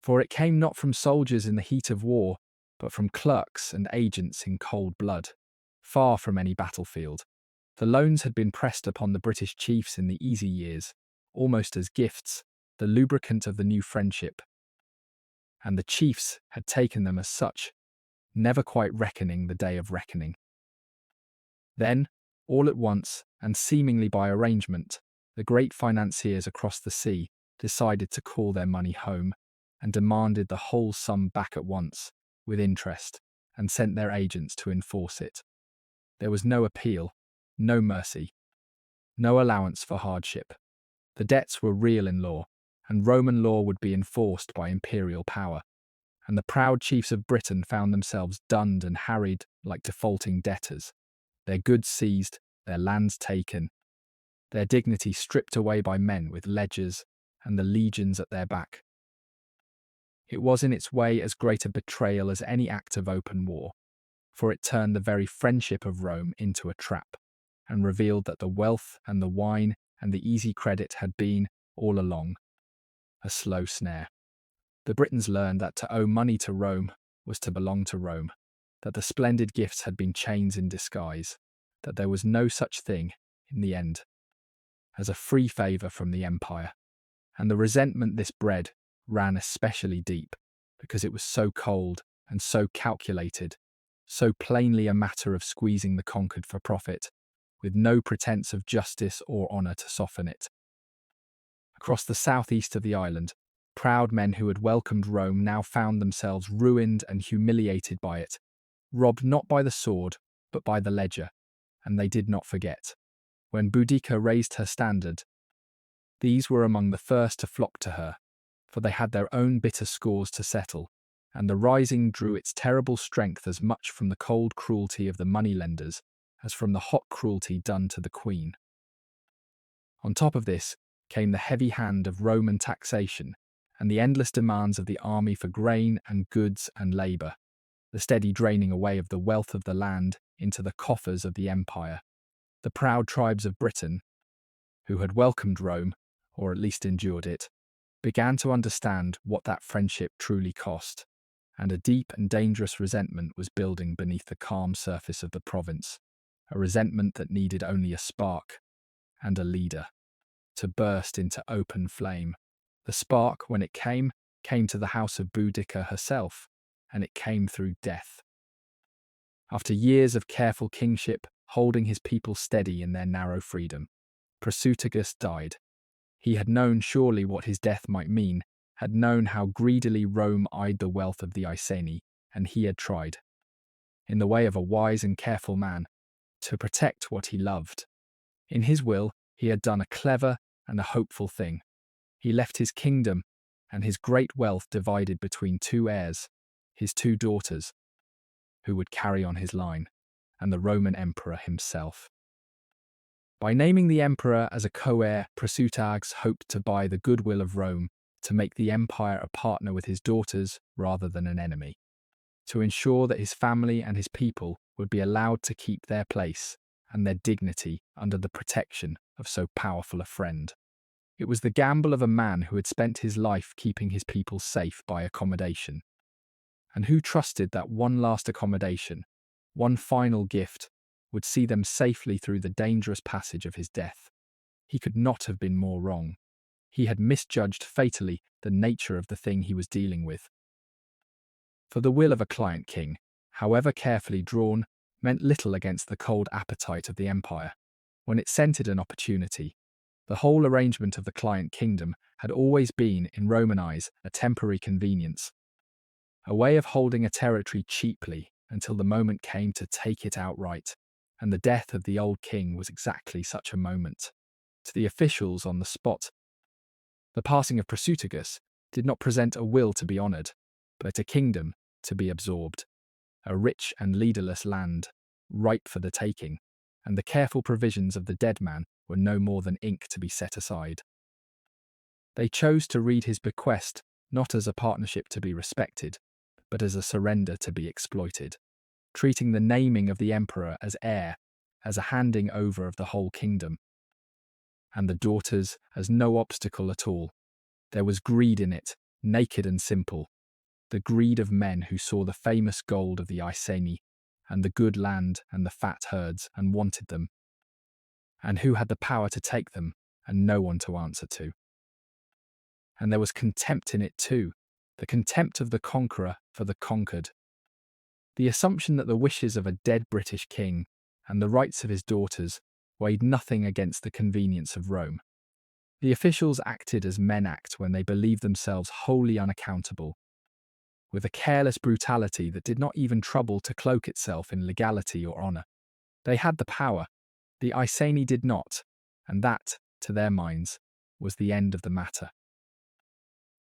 For it came not from soldiers in the heat of war, but from clerks and agents in cold blood, far from any battlefield. The loans had been pressed upon the British chiefs in the easy years, almost as gifts, the lubricant of the new friendship. And the chiefs had taken them as such, never quite reckoning the day of reckoning. Then, all at once, and seemingly by arrangement, the great financiers across the sea decided to call their money home, and demanded the whole sum back at once, with interest, and sent their agents to enforce it. There was no appeal, no mercy, no allowance for hardship. The debts were real in law, and Roman law would be enforced by imperial power, and the proud chiefs of Britain found themselves dunned and harried like defaulting debtors, their goods seized, their lands taken, their dignity stripped away by men with ledgers and the legions at their back. It was in its way as great a betrayal as any act of open war, for it turned the very friendship of Rome into a trap, and revealed that the wealth and the wine and the easy credit had been, all along, a slow snare. The Britons learned that to owe money to Rome was to belong to Rome, that the splendid gifts had been chains in disguise, that there was no such thing, in the end, as a free favour from the empire. And the resentment this bred ran especially deep, because it was so cold and so calculated, so plainly a matter of squeezing the conquered for profit, with no pretence of justice or honour to soften it. Across the southeast of the island, proud men who had welcomed Rome now found themselves ruined and humiliated by it, robbed not by the sword, but by the ledger, and they did not forget. When Boudica raised her standard, these were among the first to flock to her, for they had their own bitter scores to settle, and the rising drew its terrible strength as much from the cold cruelty of the moneylenders as from the hot cruelty done to the queen. On top of this came the heavy hand of Roman taxation and the endless demands of the army for grain and goods and labour, the steady draining away of the wealth of the land into the coffers of the empire. The proud tribes of Britain, who had welcomed Rome, or at least endured it, began to understand what that friendship truly cost, and a deep and dangerous resentment was building beneath the calm surface of the province, a resentment that needed only a spark and a leader to burst into open flame. The spark, when it came to the house of Boudica herself, and it came through death. After years of careful kingship, holding his people steady in their narrow freedom, Prasutagus died. He had known surely what his death might mean, had known how greedily Rome eyed the wealth of the Iceni, and he had tried, in the way of a wise and careful man, to protect what he loved. In his will, he had done a clever and a hopeful thing. He left his kingdom and his great wealth divided between two heirs, his two daughters, who would carry on his line, and the Roman emperor himself. By naming the emperor as a co-heir, Prasutagus hoped to buy the goodwill of Rome, to make the empire a partner with his daughters rather than an enemy, to ensure that his family and his people would be allowed to keep their place and their dignity under the protection of so powerful a friend. It was the gamble of a man who had spent his life keeping his people safe by accommodation, and who trusted that one last accommodation, one final gift, would see them safely through the dangerous passage of his death. He could not have been more wrong. He had misjudged fatally the nature of the thing he was dealing with. For the will of a client king, however carefully drawn, meant little against the cold appetite of the empire. When it scented an opportunity, the whole arrangement of the client kingdom had always been, in Roman eyes, a temporary convenience, a way of holding a territory cheaply until the moment came to take it outright, and the death of the old king was exactly such a moment. To the officials on the spot, the passing of Prasutagus did not present a will to be honoured, but a kingdom to be absorbed, a rich and leaderless land, ripe for the taking, and the careful provisions of the dead man were no more than ink to be set aside. They chose to read his bequest not as a partnership to be respected, but as a surrender to be exploited, treating the naming of the emperor as heir, as a handing over of the whole kingdom, and the daughters as no obstacle at all. There was greed in it, naked and simple, the greed of men who saw the famous gold of the Iceni, and the good land and the fat herds, and wanted them, and who had the power to take them, and no one to answer to. And there was contempt in it too, the contempt of the conqueror for the conquered. The assumption that the wishes of a dead British king and the rights of his daughters weighed nothing against the convenience of Rome. The officials acted as men act when they believe themselves wholly unaccountable, with a careless brutality that did not even trouble to cloak itself in legality or honour. They had the power, the Iceni did not, and that, to their minds, was the end of the matter.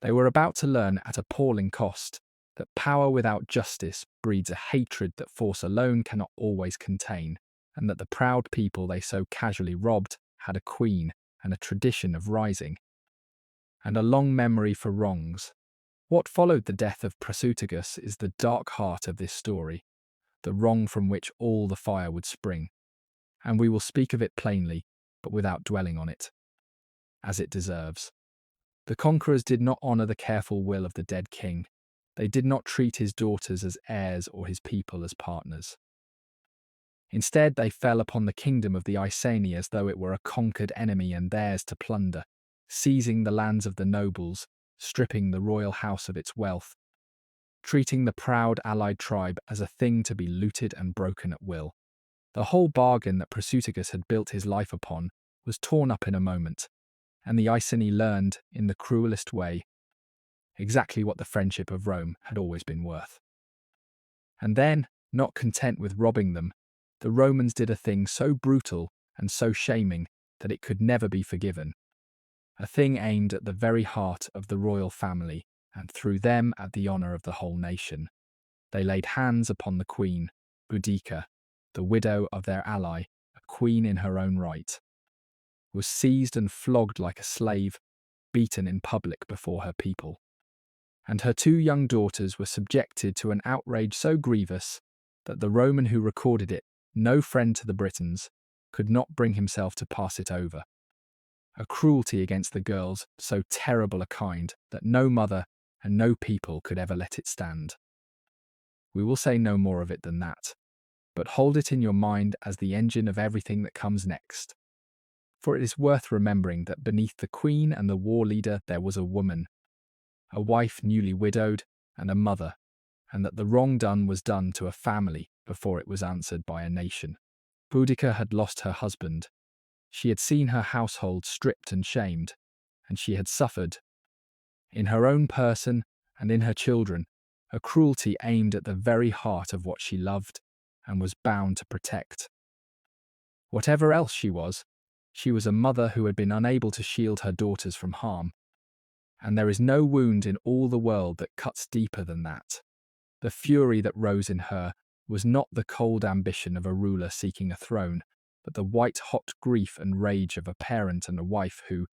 They were about to learn at appalling cost that power without justice breeds a hatred that force alone cannot always contain, and that the proud people they so casually robbed had a queen and a tradition of rising, and a long memory for wrongs. What followed the death of Prasutagus is the dark heart of this story, the wrong from which all the fire would spring, and we will speak of it plainly, but without dwelling on it, as it deserves. The conquerors did not honour the careful will of the dead king. They did not treat his daughters as heirs or his people as partners. Instead, they fell upon the kingdom of the Iceni as though it were a conquered enemy and theirs to plunder, seizing the lands of the nobles, stripping the royal house of its wealth, treating the proud allied tribe as a thing to be looted and broken at will. The whole bargain that Prasutagus had built his life upon was torn up in a moment, and the Iceni learned, in the cruelest way, exactly what the friendship of Rome had always been worth. And then, not content with robbing them, the Romans did a thing so brutal and so shaming that it could never be forgiven. A thing aimed at the very heart of the royal family, and through them at the honour of the whole nation. They laid hands upon the queen, Boudica, the widow of their ally, a queen in her own right, was seized and flogged like a slave, beaten in public before her people. And her two young daughters were subjected to an outrage so grievous that the Roman who recorded it, no friend to the Britons, could not bring himself to pass it over. A cruelty against the girls so terrible a kind that no mother and no people could ever let it stand. We will say no more of it than that, but hold it in your mind as the engine of everything that comes next. For it is worth remembering that beneath the queen and the war leader there was a woman, a wife newly widowed, and a mother, and that the wrong done was done to a family before it was answered by a nation. Boudica had lost her husband. She had seen her household stripped and shamed, and she had suffered, in her own person and in her children, a cruelty aimed at the very heart of what she loved and was bound to protect. Whatever else she was a mother who had been unable to shield her daughters from harm. And there is no wound in all the world that cuts deeper than that. The fury that rose in her was not the cold ambition of a ruler seeking a throne, but the white-hot grief and rage of a parent and a wife who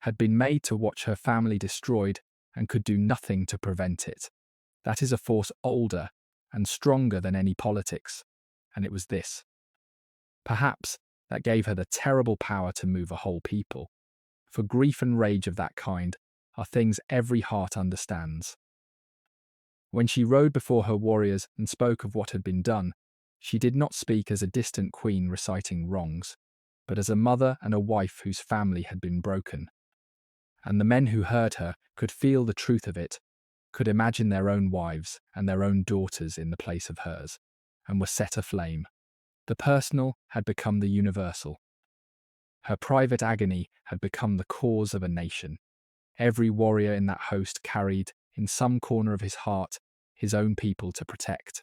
had been made to watch her family destroyed and could do nothing to prevent it. That is a force older and stronger than any politics, and it was this. Perhaps that gave her the terrible power to move a whole people. For grief and rage of that kind are things every heart understands. When she rode before her warriors and spoke of what had been done, she did not speak as a distant queen reciting wrongs, but as a mother and a wife whose family had been broken. And the men who heard her could feel the truth of it, could imagine their own wives and their own daughters in the place of hers, and were set aflame. The personal had become the universal. Her private agony had become the cause of a nation. Every warrior in that host carried, in some corner of his heart, his own people to protect.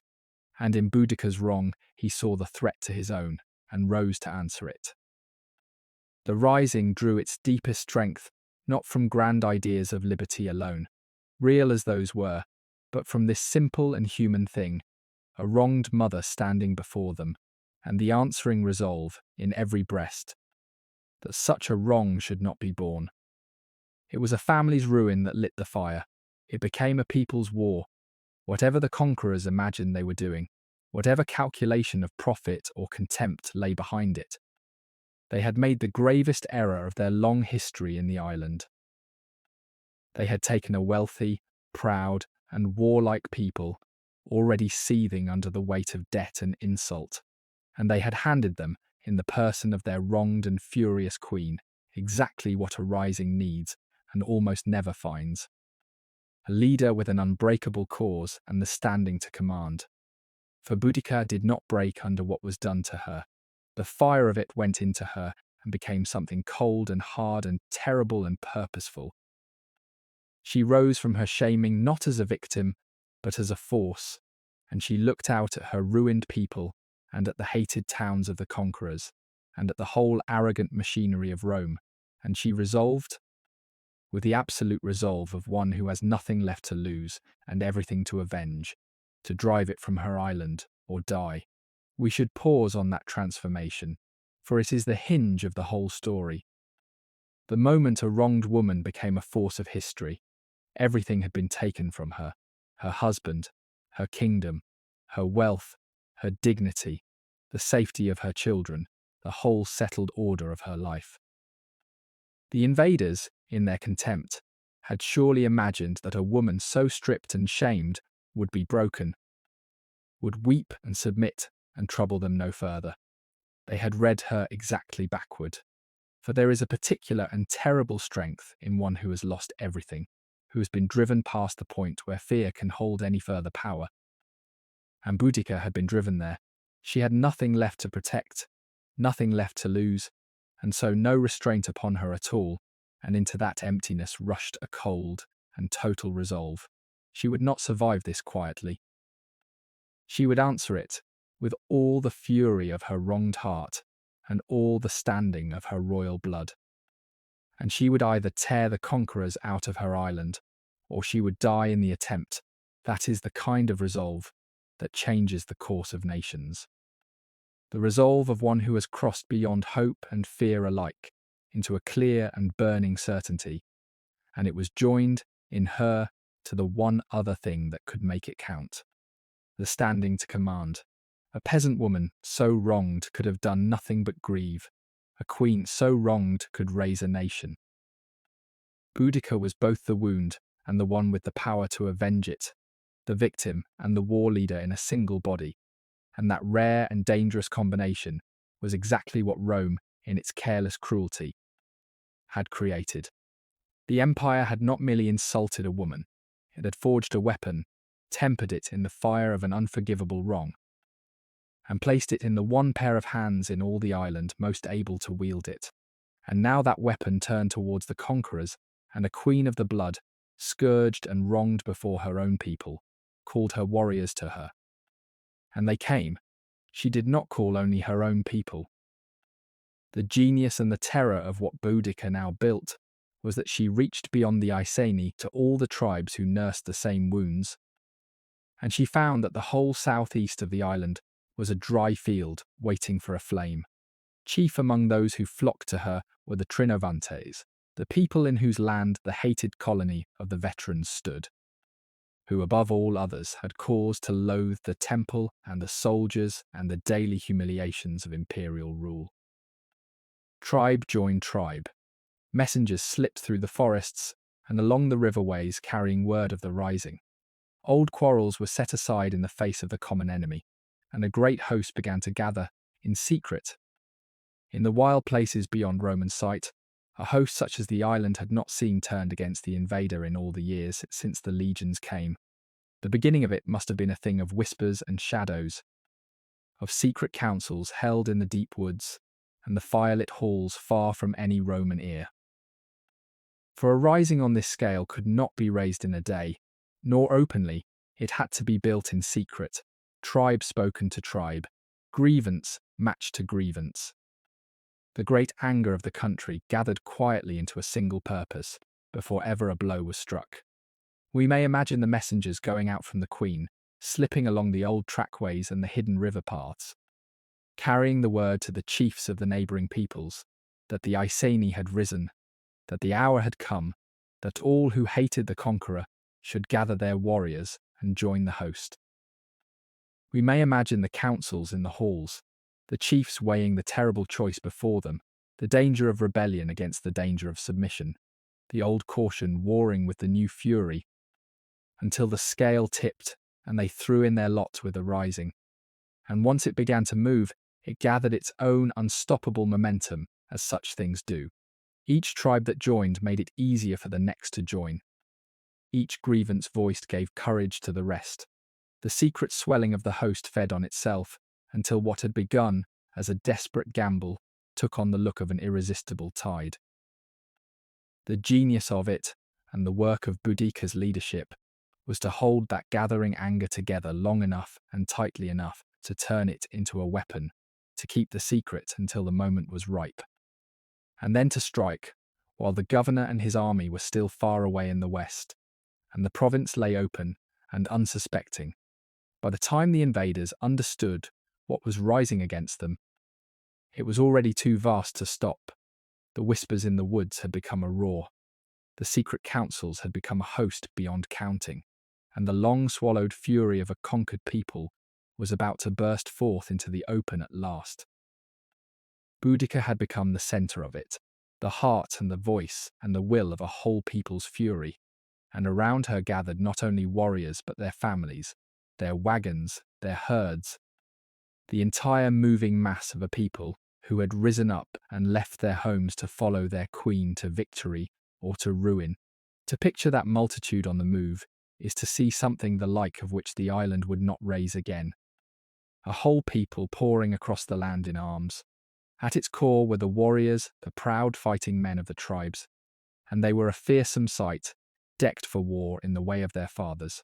And in Boudica's wrong, he saw the threat to his own, and rose to answer it. The rising drew its deepest strength, not from grand ideas of liberty alone, real as those were, but from this simple and human thing, a wronged mother standing before them, and the answering resolve in every breast that such a wrong should not be borne. It was a family's ruin that lit the fire. It became a people's war. Whatever the conquerors imagined they were doing, whatever calculation of profit or contempt lay behind it, they had made the gravest error of their long history in the island. They had taken a wealthy, proud, and warlike people, already seething under the weight of debt and insult, and they had handed them, in the person of their wronged and furious queen, exactly what a rising needs and almost never finds: a leader with an unbreakable cause and the standing to command. For Boudica did not break under what was done to her. The fire of it went into her and became something cold and hard and terrible and purposeful. She rose from her shaming not as a victim, but as a force, and she looked out at her ruined people and at the hated towns of the conquerors, and at the whole arrogant machinery of Rome, and she resolved, with the absolute resolve of one who has nothing left to lose and everything to avenge, to drive it from her island or die. We should pause on that transformation, for it is the hinge of the whole story. The moment a wronged woman became a force of history, everything had been taken from her: her husband, her kingdom, her wealth, her dignity, the safety of her children, the whole settled order of her life. The invaders, in their contempt, had surely imagined that a woman so stripped and shamed would be broken, would weep and submit and trouble them no further. They had read her exactly backward. For there is a particular and terrible strength in one who has lost everything, who has been driven past the point where fear can hold any further power. And Boudica had been driven there. She had nothing left to protect, nothing left to lose, and so no restraint upon her at all, and into that emptiness rushed a cold and total resolve. She would not survive this quietly. She would answer it with all the fury of her wronged heart and all the standing of her royal blood. And she would either tear the conquerors out of her island, or she would die in the attempt. That is the kind of resolve that changes the course of nations. The resolve of one who has crossed beyond hope and fear alike into a clear and burning certainty, and it was joined, in her, to the one other thing that could make it count: the standing to command. A peasant woman so wronged could have done nothing but grieve. A queen so wronged could raise a nation. Boudica was both the wound and the one with the power to avenge it, the victim and the war leader in a single body, and that rare and dangerous combination was exactly what Rome, in its careless cruelty, had created. The empire had not merely insulted a woman, it had forged a weapon, tempered it in the fire of an unforgivable wrong. and placed it in the one pair of hands in all the island most able to wield it. And now that weapon turned towards the conquerors, and a queen of the blood, scourged and wronged before her own people, called her warriors to her. And they came. She did not call only her own people. The genius and the terror of what Boudica now built was that she reached beyond the Iceni to all the tribes who nursed the same wounds. And she found that the whole southeast of the island was a dry field waiting for a flame. Chief among those who flocked to her were the Trinovantes, the people in whose land the hated colony of the veterans stood, who above all others had cause to loathe the temple and the soldiers and the daily humiliations of imperial rule. Tribe joined tribe. Messengers slipped through the forests and along the riverways carrying word of the rising. Old quarrels were set aside in the face of the common enemy, and a great host began to gather in secret. In the wild places beyond Roman sight, a host such as the island had not seen turned against the invader in all the years since the legions came. The beginning of it must have been a thing of whispers and shadows, of secret councils held in the deep woods, and the firelit halls far from any Roman ear. For a rising on this scale could not be raised in a day, nor openly. It had to be built in secret, tribe spoken to tribe, grievance matched to grievance. The great anger of the country gathered quietly into a single purpose before ever a blow was struck. We may imagine the messengers going out from the Queen, slipping along the old trackways and the hidden river paths, carrying the word to the chiefs of the neighbouring peoples that the Iceni had risen, that the hour had come, that all who hated the conqueror should gather their warriors and join the host. We may imagine the councils in the halls, the chiefs weighing the terrible choice before them, the danger of rebellion against the danger of submission, the old caution warring with the new fury, until the scale tipped and they threw in their lot with the rising. And once it began to move, it gathered its own unstoppable momentum, as such things do. Each tribe that joined made it easier for the next to join. Each grievance voiced gave courage to the rest. The secret swelling of the host fed on itself, until what had begun as a desperate gamble took on the look of an irresistible tide. The genius of it, and the work of Boudica's leadership, was to hold that gathering anger together long enough and tightly enough to turn it into a weapon, to keep the secret until the moment was ripe, and then to strike, while the governor and his army were still far away in the west, and the province lay open and unsuspecting. By the time the invaders understood what was rising against them, it was already too vast to stop. The whispers in the woods had become a roar. The secret councils had become a host beyond counting, and the long-swallowed fury of a conquered people was about to burst forth into the open at last. Boudica had become the centre of it, the heart and the voice and the will of a whole people's fury, and around her gathered not only warriors but their families, their wagons, their herds, the entire moving mass of a people who had risen up and left their homes to follow their queen to victory or to ruin. To picture that multitude on the move is to see something the like of which the island would not raise again. A whole people pouring across the land in arms. At its core were the warriors, the proud fighting men of the tribes, and they were a fearsome sight, decked for war in the way of their fathers.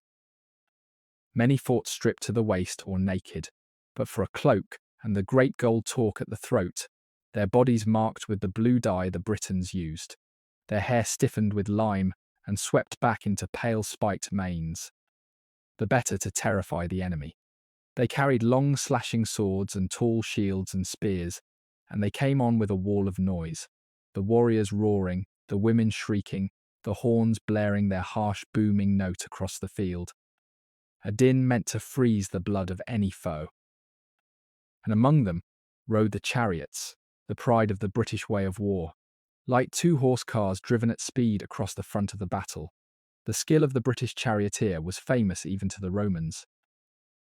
Many fought stripped to the waist or naked, but for a cloak and the great gold torque at the throat, their bodies marked with the blue dye the Britons used, their hair stiffened with lime and swept back into pale spiked manes, the better to terrify the enemy. They carried long slashing swords and tall shields and spears, and they came on with a wall of noise, the warriors roaring, the women shrieking, the horns blaring their harsh booming note across the field. A din meant to freeze the blood of any foe. And among them rode the chariots, the pride of the British way of war, light two-horse cars driven at speed across the front of the battle. The skill of the British charioteer was famous even to the Romans.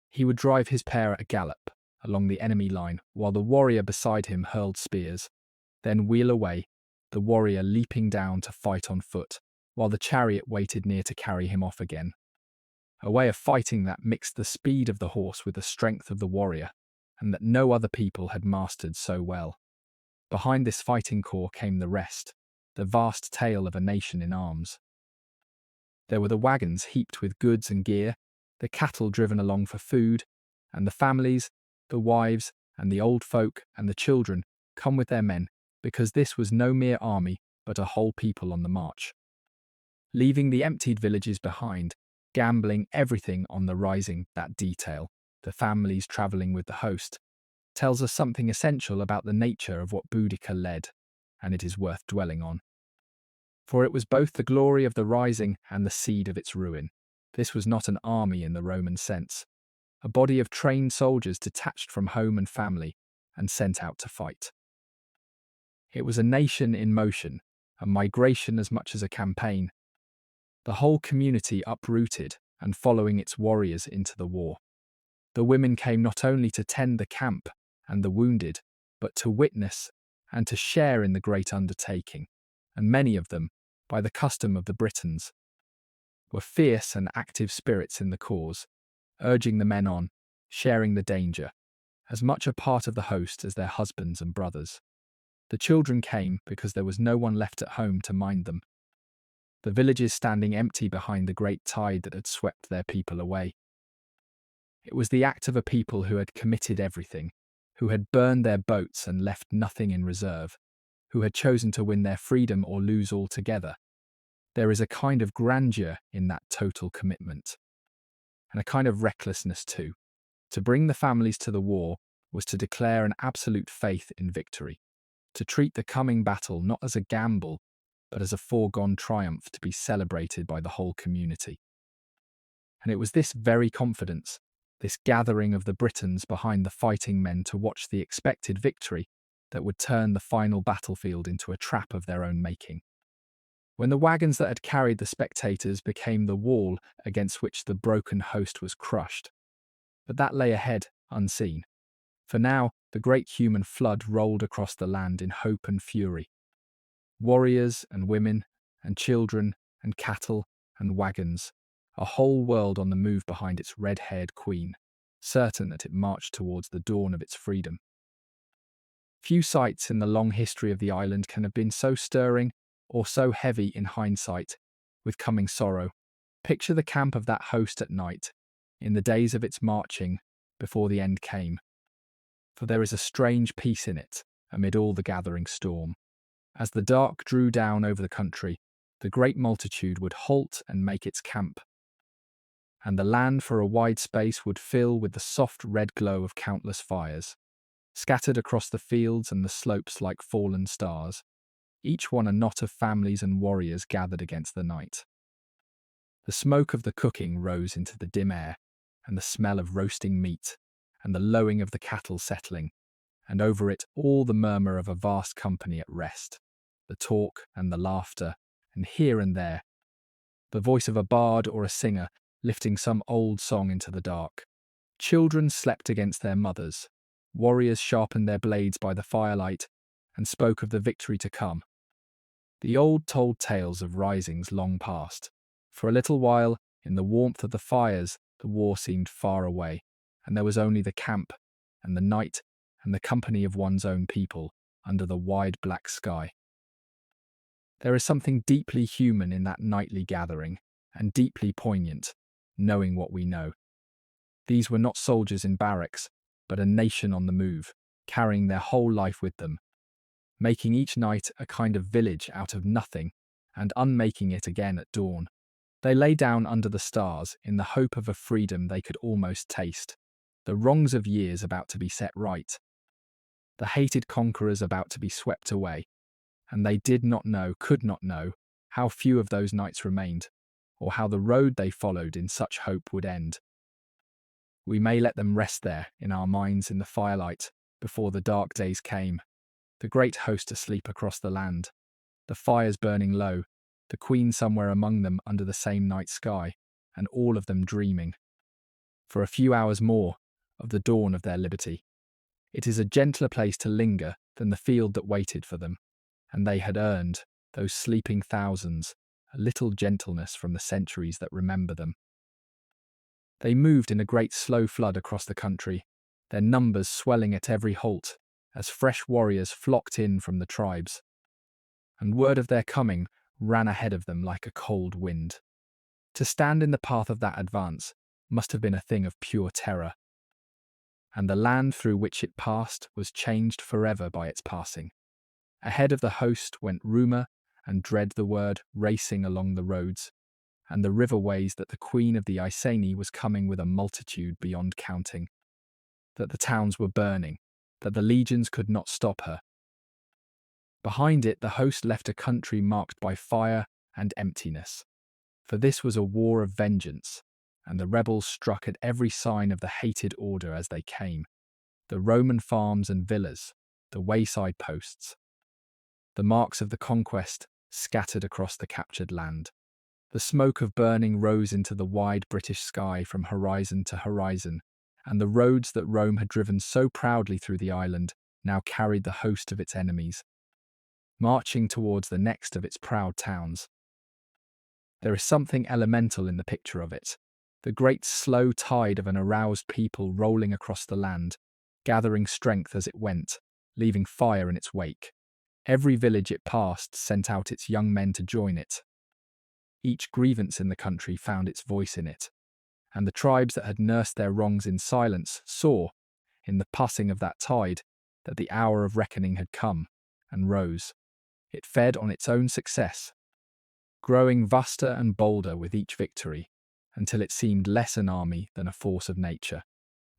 He would drive his pair at a gallop along the enemy line while the warrior beside him hurled spears, then wheel away, the warrior leaping down to fight on foot, while the chariot waited near to carry him off again. A way of fighting that mixed the speed of the horse with the strength of the warrior. and that no other people had mastered so well. Behind this fighting corps came the rest, the vast tale of a nation in arms. There were the wagons heaped with goods and gear, the cattle driven along for food, and the families, the wives, and the old folk and the children come with their men, because this was no mere army, but a whole people on the march. Leaving the emptied villages behind, gambling everything on the rising, that detail, the families travelling with the host, tells us something essential about the nature of what Boudica led, and it is worth dwelling on. For it was both the glory of the rising and the seed of its ruin. This was not an army in the Roman sense, a body of trained soldiers detached from home and family and sent out to fight. It was a nation in motion, a migration as much as a campaign, the whole community uprooted and following its warriors into the war. The women came not only to tend the camp and the wounded, but to witness and to share in the great undertaking, and many of them, by the custom of the Britons, were fierce and active spirits in the cause, urging the men on, sharing the danger, as much a part of the host as their husbands and brothers. The children came because there was no one left at home to mind them, the villages standing empty behind the great tide that had swept their people away. It was the act of a people who had committed everything, who had burned their boats and left nothing in reserve, who had chosen to win their freedom or lose altogether. There is a kind of grandeur in that total commitment, and a kind of recklessness too. To bring the families to the war was to declare an absolute faith in victory, to treat the coming battle not as a gamble, but as a foregone triumph to be celebrated by the whole community. And it was this very confidence, this gathering of the Britons behind the fighting men to watch the expected victory, that would turn the final battlefield into a trap of their own making. When the wagons that had carried the spectators became the wall against which the broken host was crushed. But that lay ahead, unseen. For now, the great human flood rolled across the land in hope and fury. Warriors and women and children and cattle and wagons, a whole world on the move behind its red-haired queen, certain that it marched towards the dawn of its freedom. Few sights in the long history of the island can have been so stirring or so heavy in hindsight, with coming sorrow. Picture the camp of that host at night, in the days of its marching, before the end came. For there is a strange peace in it, amid all the gathering storm. As the dark drew down over the country, the great multitude would halt and make its camp, and the land for a wide space would fill with the soft red glow of countless fires, scattered across the fields and the slopes like fallen stars, each one a knot of families and warriors gathered against the night. The smoke of the cooking rose into the dim air, and the smell of roasting meat, and the lowing of the cattle settling, and over it all the murmur of a vast company at rest, the talk and the laughter, and here and there, the voice of a bard or a singer lifting some old song into the dark. Children slept against their mothers, warriors sharpened their blades by the firelight, and spoke of the victory to come. The old told tales of risings long past. For a little while, in the warmth of the fires, the war seemed far away, and there was only the camp, and the night, and the company of one's own people, under the wide black sky. There is something deeply human in that nightly gathering, and deeply poignant, knowing what we know. These were not soldiers in barracks, but a nation on the move, carrying their whole life with them, making each night a kind of village out of nothing, and unmaking it again at dawn. They lay down under the stars in the hope of a freedom they could almost taste, the wrongs of years about to be set right, the hated conquerors about to be swept away, and they did not know, could not know, how few of those nights remained, or how the road they followed in such hope would end. We may let them rest there in our minds in the firelight before the dark days came, the great host asleep across the land, the fires burning low, the queen somewhere among them under the same night sky, and all of them dreaming, for a few hours more, of the dawn of their liberty. It is a gentler place to linger than the field that waited for them, and they had earned, those sleeping thousands, a little gentleness from the centuries that remember them. They moved in a great slow flood across the country, their numbers swelling at every halt as fresh warriors flocked in from the tribes. And word of their coming ran ahead of them like a cold wind. To stand in the path of that advance must have been a thing of pure terror. And the land through which it passed was changed forever by its passing. Ahead of the host went rumour and dread the word racing along the roads, and the riverways that the queen of the Iceni was coming with a multitude beyond counting, that the towns were burning, that the legions could not stop her. Behind it, the host left a country marked by fire and emptiness, for this was a war of vengeance, and the rebels struck at every sign of the hated order as they came, the Roman farms and villas, the wayside posts, the marks of the conquest scattered across the captured land. The smoke of burning rose into the wide British sky from horizon to horizon, and the roads that Rome had driven so proudly through the island now carried the host of its enemies, marching towards the next of its proud towns. There is something elemental in the picture of it, the great slow tide of an aroused people rolling across the land, gathering strength as it went, leaving fire in its wake. Every village it passed sent out its young men to join it. Each grievance in the country found its voice in it, and the tribes that had nursed their wrongs in silence saw, in the passing of that tide, that the hour of reckoning had come, and rose. It fed on its own success, growing vaster and bolder with each victory, until it seemed less an army than a force of nature,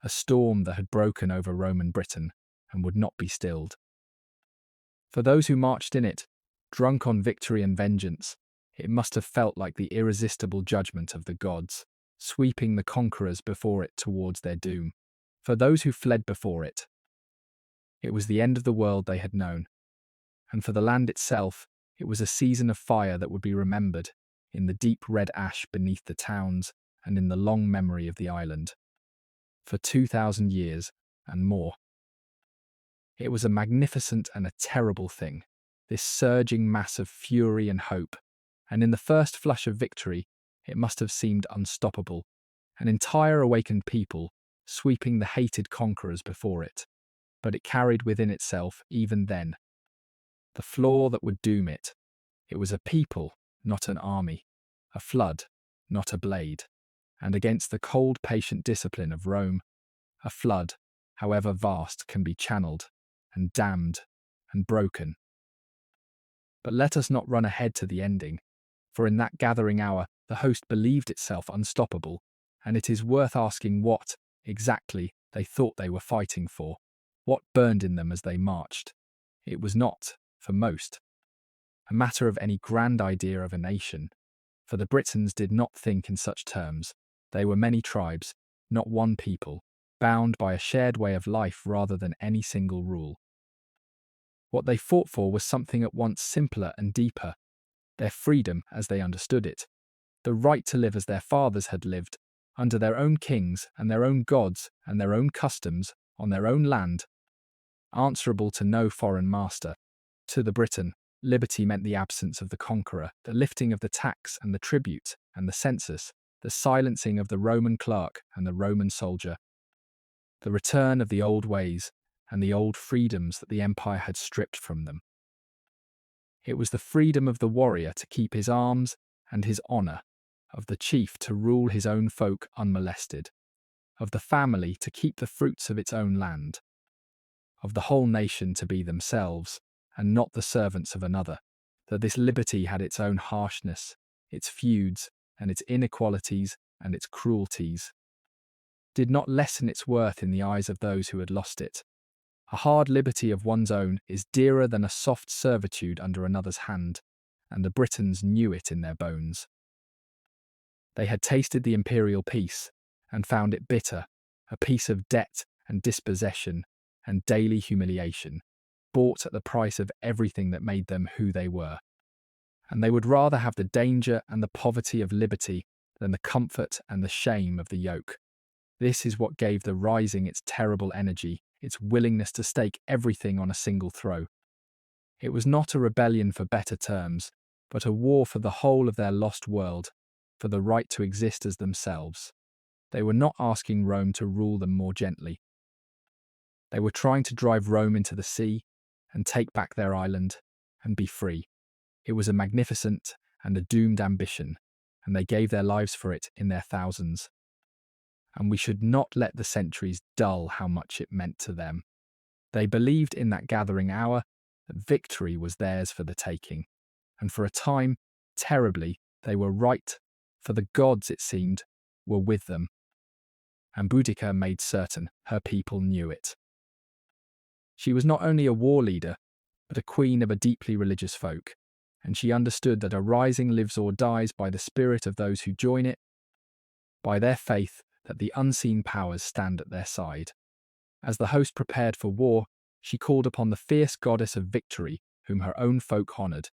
a storm that had broken over Roman Britain and would not be stilled. For those who marched in it, drunk on victory and vengeance, it must have felt like the irresistible judgment of the gods, sweeping the conquerors before it towards their doom. For those who fled before it, it was the end of the world they had known. And for the land itself, it was a season of fire that would be remembered in the deep red ash beneath the towns and in the long memory of the island. For 2,000 years and more. It was a magnificent and a terrible thing, this surging mass of fury and hope, and in the first flush of victory, it must have seemed unstoppable, an entire awakened people sweeping the hated conquerors before it. But it carried within itself, even then, the flaw that would doom it. It was a people, not an army, a flood, not a blade, and against the cold, patient discipline of Rome, a flood, however vast, can be channeled and dammed and broken. But let us not run ahead to the ending, for in that gathering hour the host believed itself unstoppable, and it is worth asking what, exactly, they thought they were fighting for, what burned in them as they marched. It was not, for most, a matter of any grand idea of a nation, for the Britons did not think in such terms. They were many tribes, not one people, bound by a shared way of life rather than any single rule. What they fought for was something at once simpler and deeper, their freedom as they understood it, the right to live as their fathers had lived, under their own kings and their own gods and their own customs, on their own land, answerable to no foreign master. To the Briton, liberty meant the absence of the conqueror, the lifting of the tax and the tribute and the census, the silencing of the Roman clerk and the Roman soldier, the return of the old ways and the old freedoms that the empire had stripped from them. It was the freedom of the warrior to keep his arms and his honour, of the chief to rule his own folk unmolested, of the family to keep the fruits of its own land, of the whole nation to be themselves, and not the servants of another, that this liberty had its own harshness, its feuds, and its inequalities and its cruelties, did not lessen its worth in the eyes of those who had lost it. A hard liberty of one's own is dearer than a soft servitude under another's hand, and the Britons knew it in their bones. They had tasted the imperial peace, and found it bitter, a peace of debt and dispossession and daily humiliation, bought at the price of everything that made them who they were. And they would rather have the danger and the poverty of liberty than the comfort and the shame of the yoke. This is what gave the Rising its terrible energy, its willingness to stake everything on a single throw. It was not a rebellion for better terms, but a war for the whole of their lost world, for the right to exist as themselves. They were not asking Rome to rule them more gently. They were trying to drive Rome into the sea and take back their island and be free. It was a magnificent and a doomed ambition, and they gave their lives for it in their thousands. And we should not let the centuries dull how much it meant to them. They believed in that gathering hour that victory was theirs for the taking. And for a time, terribly, they were right, for the gods, it seemed, were with them. And Boudica made certain her people knew it. She was not only a war leader, but a queen of a deeply religious folk, and she understood that a rising lives or dies by the spirit of those who join it, by their faith that the unseen powers stand at their side. As the host prepared for war, she called upon the fierce goddess of victory, whom her own folk honoured.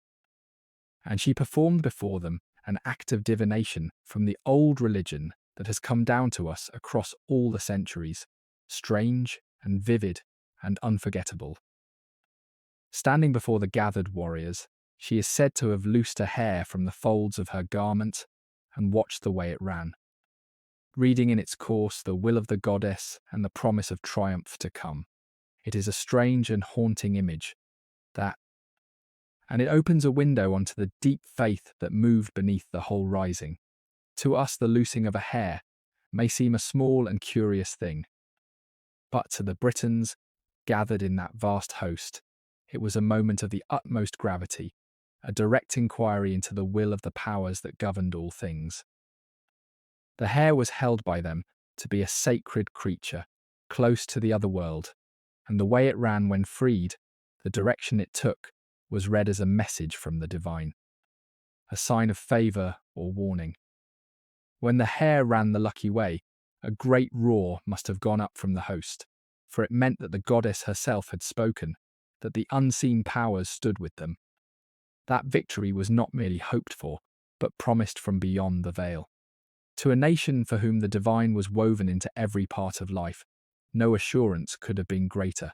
And she performed before them an act of divination from the old religion that has come down to us across all the centuries, strange and vivid and unforgettable. Standing before the gathered warriors, she is said to have loosed a hair from the folds of her garment and watched the way it ran, reading in its course the will of the goddess and the promise of triumph to come. It is a strange and haunting image, and it opens a window onto the deep faith that moved beneath the whole rising. To us, the loosing of a hair may seem a small and curious thing, but to the Britons gathered in that vast host, it was a moment of the utmost gravity, a direct inquiry into the will of the powers that governed all things. The hair was held by them to be a sacred creature, close to the other world, and the way it ran when freed, the direction it took, was read as a message from the divine, a sign of favour or warning. When the hare ran the lucky way, a great roar must have gone up from the host, for it meant that the goddess herself had spoken, that the unseen powers stood with them. That victory was not merely hoped for, but promised from beyond the veil. To a nation for whom the divine was woven into every part of life, no assurance could have been greater.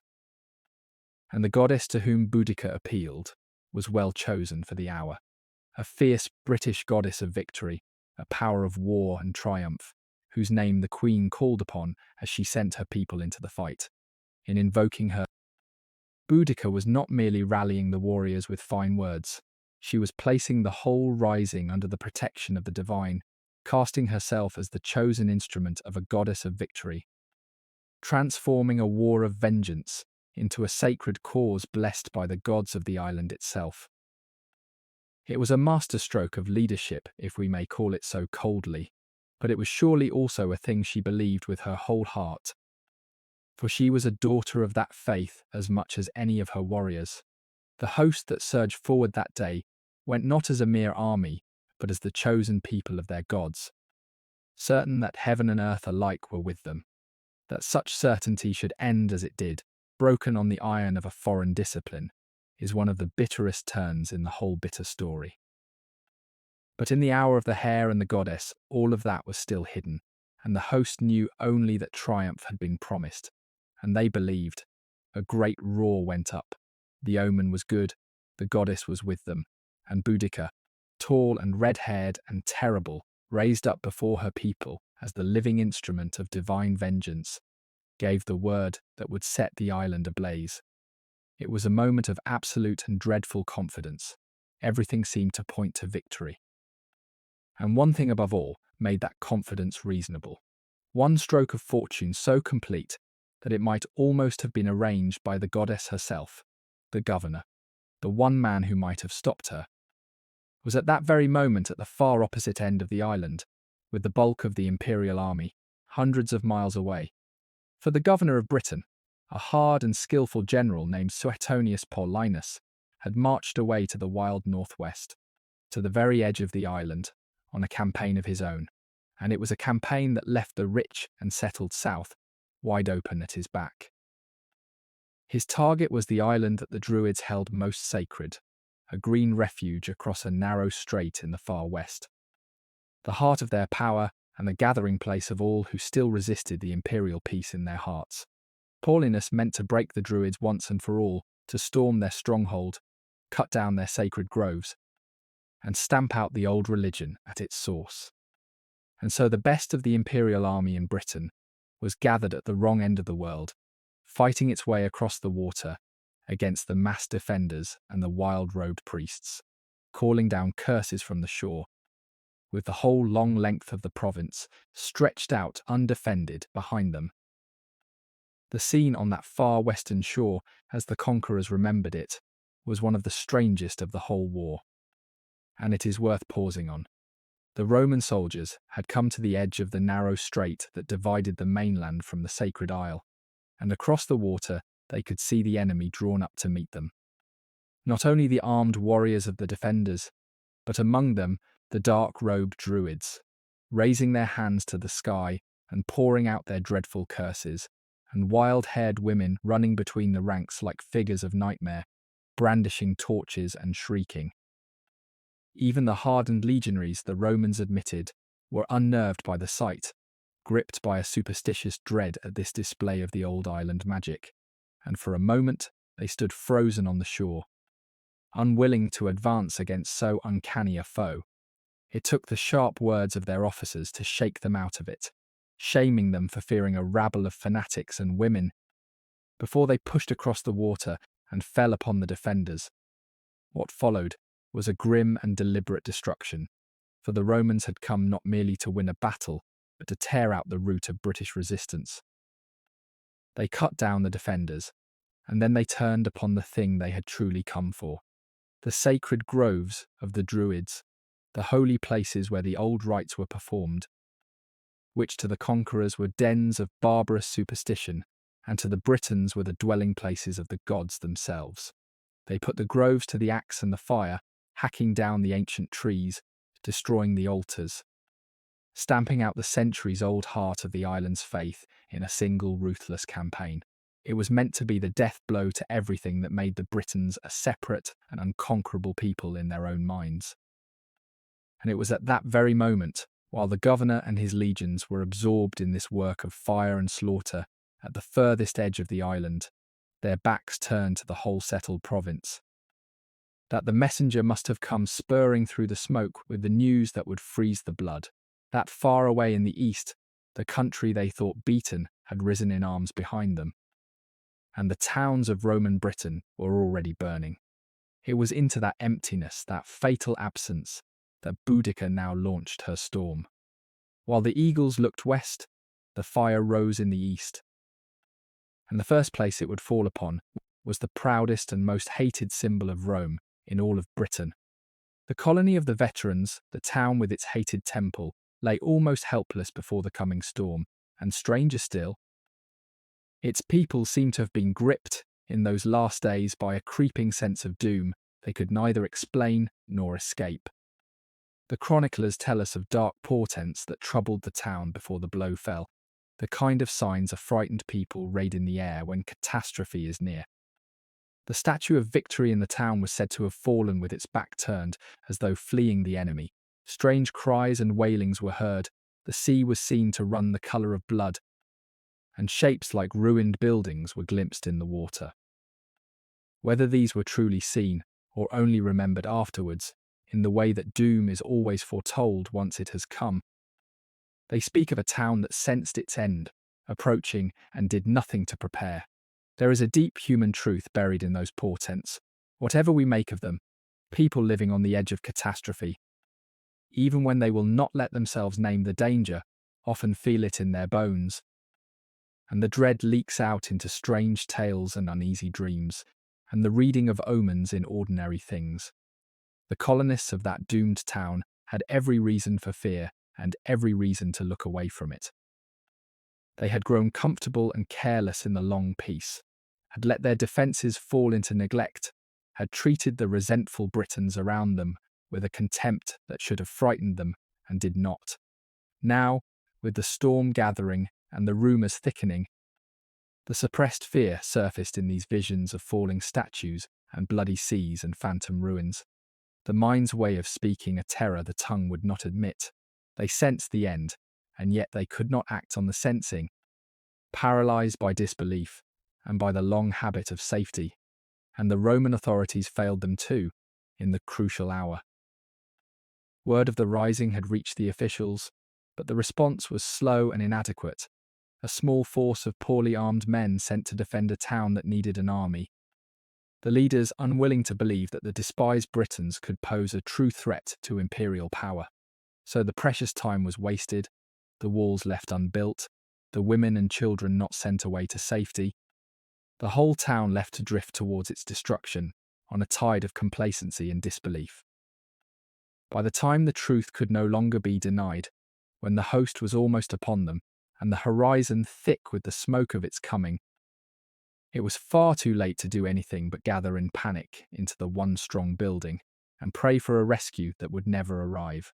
And the goddess to whom Boudica appealed was well chosen for the hour, a fierce British goddess of victory, a power of war and triumph, whose name the Queen called upon as she sent her people into the fight. In invoking her, Boudica was not merely rallying the warriors with fine words. She was placing the whole rising under the protection of the divine, casting herself as the chosen instrument of a goddess of victory, transforming a war of vengeance into a sacred cause blessed by the gods of the island itself. It was a masterstroke of leadership, if we may call it so coldly, but it was surely also a thing she believed with her whole heart, for she was a daughter of that faith as much as any of her warriors. The host that surged forward that day went not as a mere army, but as the chosen people of their gods, certain that heaven and earth alike were with them. That such certainty should end as it did, broken on the iron of a foreign discipline, is one of the bitterest turns in the whole bitter story. But in the hour of the hare and the goddess, all of that was still hidden, and the host knew only that triumph had been promised, and they believed. A great roar went up. The omen was good, the goddess was with them, and Boudica, tall and red-haired and terrible, raised up before her people as the living instrument of divine vengeance, gave the word that would set the island ablaze. It was a moment of absolute and dreadful confidence. Everything seemed to point to victory. And one thing above all made that confidence reasonable. One stroke of fortune so complete that it might almost have been arranged by the goddess herself, the governor, the one man who might have stopped her, was at that very moment at the far opposite end of the island, with the bulk of the imperial army, hundreds of miles away. For the governor of Britain, a hard and skillful general named Suetonius Paulinus, had marched away to the wild northwest, to the very edge of the island, on a campaign of his own, and it was a campaign that left the rich and settled south wide open at his back. His target was the island that the Druids held most sacred, a green refuge across a narrow strait in the far west, the heart of their power and the gathering place of all who still resisted the imperial peace in their hearts. Paulinus meant to break the Druids once and for all, to storm their stronghold, cut down their sacred groves, and stamp out the old religion at its source. And so the best of the imperial army in Britain was gathered at the wrong end of the world, fighting its way across the water against the masked defenders and the wild-robed priests, calling down curses from the shore, with the whole long length of the province stretched out undefended behind them. The scene on that far western shore, as the conquerors remembered it, was one of the strangest of the whole war, and it is worth pausing on. The Roman soldiers had come to the edge of the narrow strait that divided the mainland from the sacred isle, and across the water they could see the enemy drawn up to meet them. Not only the armed warriors of the defenders, but among them the dark-robed druids, raising their hands to the sky and pouring out their dreadful curses, and wild-haired women running between the ranks like figures of nightmare, brandishing torches and shrieking. Even the hardened legionaries, the Romans admitted, were unnerved by the sight, gripped by a superstitious dread at this display of the old island magic, and for a moment they stood frozen on the shore, unwilling to advance against so uncanny a foe. It took the sharp words of their officers to shake them out of it, shaming them for fearing a rabble of fanatics and women, before they pushed across the water and fell upon the defenders. What followed was a grim and deliberate destruction, for the Romans had come not merely to win a battle, but to tear out the root of British resistance. They cut down the defenders, and then they turned upon the thing they had truly come for: the sacred groves of the Druids, the holy places where the old rites were performed, which to the conquerors were dens of barbarous superstition, and to the Britons were the dwelling places of the gods themselves. They put the groves to the axe and the fire, hacking down the ancient trees, destroying the altars, stamping out the centuries-old heart of the island's faith in a single ruthless campaign. It was meant to be the death blow to everything that made the Britons a separate and unconquerable people in their own minds. And it was at that very moment, while the governor and his legions were absorbed in this work of fire and slaughter at the furthest edge of the island, their backs turned to the whole settled province, that the messenger must have come spurring through the smoke with the news that would freeze the blood, that far away in the east, the country they thought beaten had risen in arms behind them, and the towns of Roman Britain were already burning. It was into that emptiness, that fatal absence, that Boudica now launched her storm. While the eagles looked west, the fire rose in the east, and the first place it would fall upon was the proudest and most hated symbol of Rome in all of Britain. The colony of the veterans, the town with its hated temple, lay almost helpless before the coming storm, and stranger still, its people seemed to have been gripped in those last days by a creeping sense of doom they could neither explain nor escape. The chroniclers tell us of dark portents that troubled the town before the blow fell, the kind of signs a frightened people raid in the air when catastrophe is near. The statue of Victory in the town was said to have fallen with its back turned, as though fleeing the enemy. Strange cries and wailings were heard, the sea was seen to run the colour of blood, and shapes like ruined buildings were glimpsed in the water. Whether these were truly seen, or only remembered afterwards, in the way that doom is always foretold once it has come, they speak of a town that sensed its end approaching and did nothing to prepare. There is a deep human truth buried in those portents. Whatever we make of them, people living on the edge of catastrophe, even when they will not let themselves name the danger, often feel it in their bones, and the dread leaks out into strange tales and uneasy dreams, and the reading of omens in ordinary things. The colonists of that doomed town had every reason for fear and every reason to look away from it. They had grown comfortable and careless in the long peace, had let their defences fall into neglect, had treated the resentful Britons around them with a contempt that should have frightened them and did not. Now, with the storm gathering and the rumours thickening, the suppressed fear surfaced in these visions of falling statues and bloody seas and phantom ruins. The mind's way of speaking a terror the tongue would not admit. They sensed the end, and yet they could not act on the sensing, paralysed by disbelief and by the long habit of safety, and the Roman authorities failed them too, in the crucial hour. Word of the rising had reached the officials, but the response was slow and inadequate, a small force of poorly armed men sent to defend a town that needed an army. The leaders unwilling to believe that the despised Britons could pose a true threat to imperial power. So the precious time was wasted, the walls left unbuilt, the women and children not sent away to safety, the whole town left to drift towards its destruction on a tide of complacency and disbelief. By the time the truth could no longer be denied, when the host was almost upon them, and the horizon thick with the smoke of its coming, it was far too late to do anything but gather in panic into the one strong building and pray for a rescue that would never arrive.